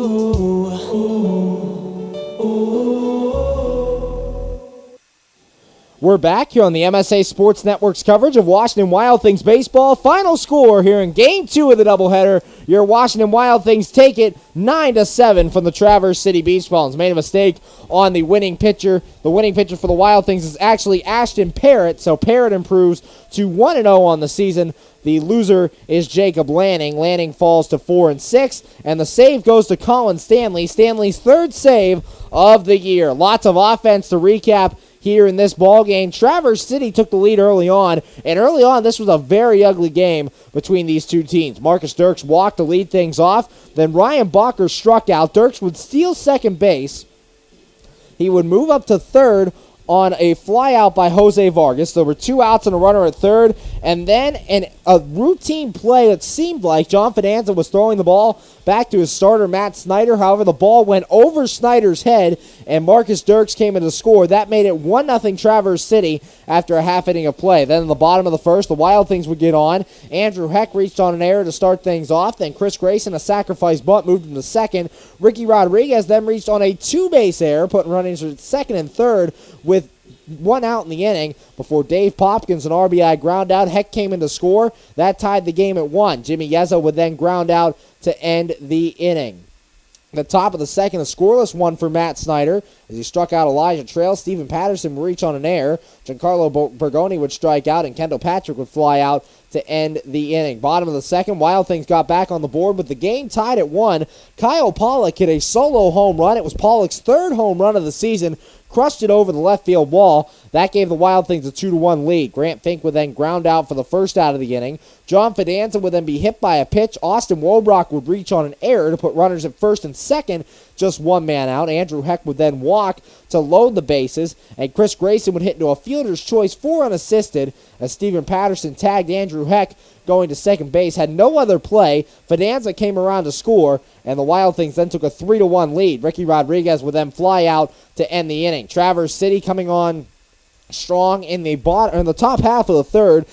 We're back here on the MSA Sports Network's coverage of Washington Wild Things baseball. Final score here in Game 2 of the doubleheader. Your Washington Wild Things take it 9-7 from the Traverse City Beach Bums. Made a mistake on the winning pitcher. The winning pitcher for the Wild Things is actually Ashton Parrott, so Parrott improves to 1-0 on the season. The loser is Jacob Lanning. Lanning falls to 4-6, and the save goes to Colin Stanley. Stanley's 3rd save of the year. Lots of offense to recap here in this ball game. Traverse City took the lead early on, and early on this was a very ugly game between these two teams. Marcus Dirks walked to lead things off, then Ryan Bacher struck out. Dirks would steal second base. He would move up to third on a flyout by Jose Vargas. There were 2 outs and a runner at third, and then a routine play that seemed like John Fidanza was throwing the ball back to his starter, Matt Snyder. However, the ball went over Snyder's head, and Marcus Dirks came in to score. That made it 1-0 Traverse City after a half inning of play. Then in the bottom of the first, the Wild Things would get on. Andrew Heck reached on an error to start things off. Then Chris Grayson, a sacrifice bunt, moved him to second. Ricky Rodriguez then reached on a 2-base error, putting runners at second and third with 1 out in the inning before Dave Popkins, an RBI ground out. Heck came in to score. That tied the game at 1. Jimmy Yeza would then ground out to end the inning. The top of the second, a scoreless one for Matt Snyder. As he struck out Elijah Trail, Stephen Patterson would reach on an error. Giancarlo Bergoni would strike out, and Kendall Patrick would fly out to end the inning. Bottom of the second, Wild Things got back on the board with the game tied at 1. Kyle Pollock hit a solo home run. It was Pollock's third home run of the season. Crushed it over the left field wall. That gave the Wild Things a 2-1 lead. Grant Fink would then ground out for the first out of the inning. John Fidanza would then be hit by a pitch. Austin Wobrock would reach on an error to put runners at first and second, just one man out. Andrew Heck would then walk to load the bases, and Chris Grayson would hit into a fielder's choice 4 unassisted as Stephen Patterson tagged Andrew Heck going to second base. Had no other play. Fidanza came around to score, and the Wild Things then took a 3-1 lead. Ricky Rodriguez would then fly out to end the inning. Traverse City coming on strong in the top half of the third.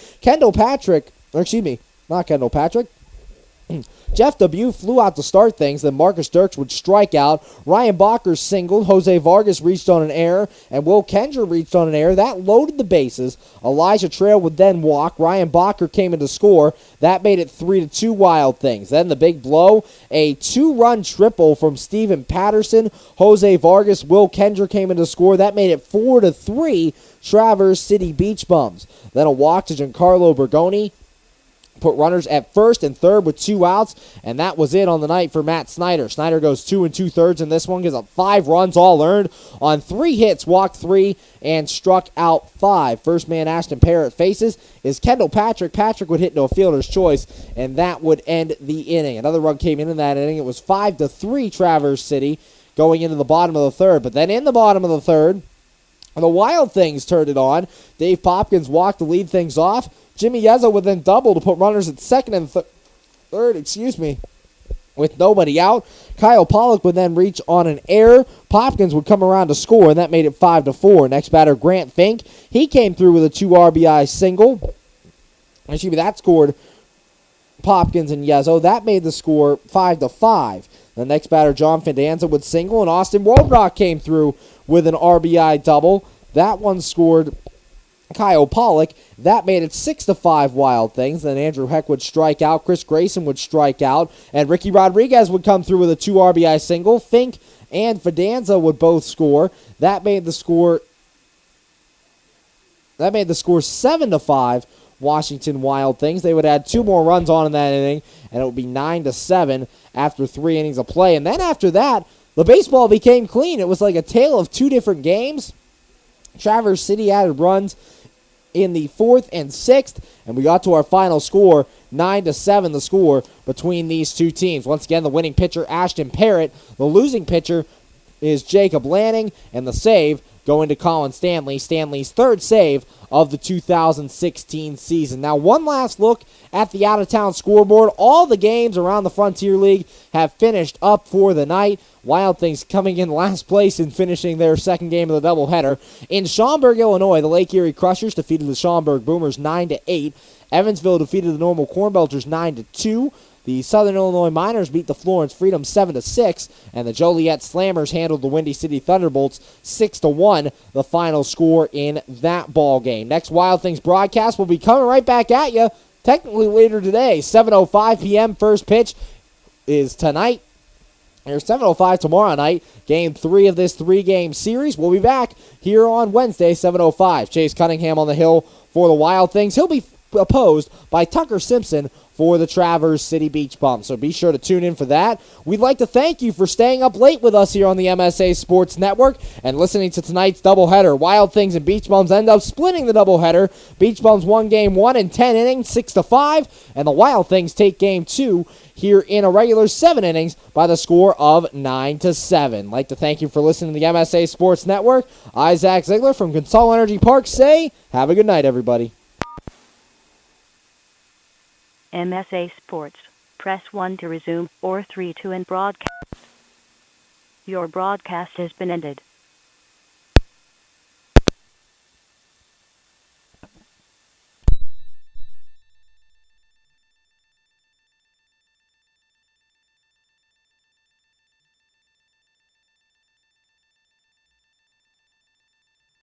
Jeff Dubuque flew out to start things, then Marcus Dirks would strike out. Ryan Bacher singled, Jose Vargas reached on an error, and Will Kendra reached on an error. That loaded the bases. Elijah Trail would then walk. Ryan Bacher came in to score. That made it 3-2 Wild Things. Then the big blow, a 2-run triple from Stephen Patterson. Jose Vargas, Will Kendra came in to score. That made it 4-3 Traverse City Beach Bums. Then a walk to Giancarlo Bergoni. Put runners at first and third with 2 outs, and that was it on the night for Matt Snyder. Snyder goes 2 2/3 in this one, gives up 5 runs, all earned on 3 hits, walked 3, and struck out 5. First man Ashton Parrott faces is Kendall Patrick. Patrick would hit into a fielder's choice, and that would end the inning. Another run came in that inning. It was 5-3 Traverse City going into the bottom of the third. But then in the bottom of the third, the Wild Things turned it on. Dave Popkins walked to lead things off. Jimmy Yezzo would then double to put runners at second and third, with nobody out. Kyle Pollock would then reach on an error. Popkins would come around to score, and that made it 5-4. Next batter, Grant Fink. He came through with a 2 RBI single. That scored Popkins and Yezzo. That made the score 5-5. The next batter, John Fidanza, would single, and Austin Wobrock came through with an RBI double. That one scored Kyle Pollock. That made it 6-5 Wild Things. Then Andrew Heck would strike out. Chris Grayson would strike out. And Ricky Rodriguez would come through with a 2 RBI single. Fink and Fidanza would both score. That made the score 7-5 Washington Wild Things. They would add 2 more runs on in that inning, and it would be 9-7 after 3 innings of play. And then after that, the baseball became clean. It was like a tale of 2 different games. Traverse City added runs in the 4th and 6th, and we got to our final score, 9-7 the score between these two teams. Once again, the winning pitcher, Ashton Parrott. The losing pitcher is Jacob Lanning, and the save going to Colin Stanley. Stanley's 3rd save of the 2016 season. Now, one last look at the out-of-town scoreboard. All the games around the Frontier League have finished up for the night. Wild Things coming in last place and finishing their second game of the doubleheader. In Schaumburg, Illinois, the Lake Erie Crushers defeated the Schaumburg Boomers 9-8. Evansville defeated the Normal Corn Belchers 9-2. The Southern Illinois Miners beat the Florence Freedom 7-6, and the Joliet Slammers handled the Windy City Thunderbolts 6-1, the final score in that ball game. Next Wild Things broadcast will be coming right back at you, technically later today. 7:05 p.m. first pitch is tonight. Or 7:05 tomorrow night, Game 3 of this 3-game series. We'll be back here on Wednesday, 7:05. Chase Cunningham on the hill for the Wild Things. He'll be opposed by Tucker Simpson for the Traverse City Beach Bums. So be sure to tune in for that. We'd like to thank you for staying up late with us here on the MSA Sports Network and listening to tonight's doubleheader. Wild Things and Beach Bums end up splitting the doubleheader. Beach Bums won Game 1 in 10 innings, 6-5, and the Wild Things take Game 2 here in a regular 7 innings by the score of 9-7. I'd like to thank you for listening to the MSA Sports Network. I, Zach Ziegler from Consol Energy Park, say have a good night, everybody. MSA Sports. Press 1 to resume or 3 to end broadcast. Your broadcast has been ended.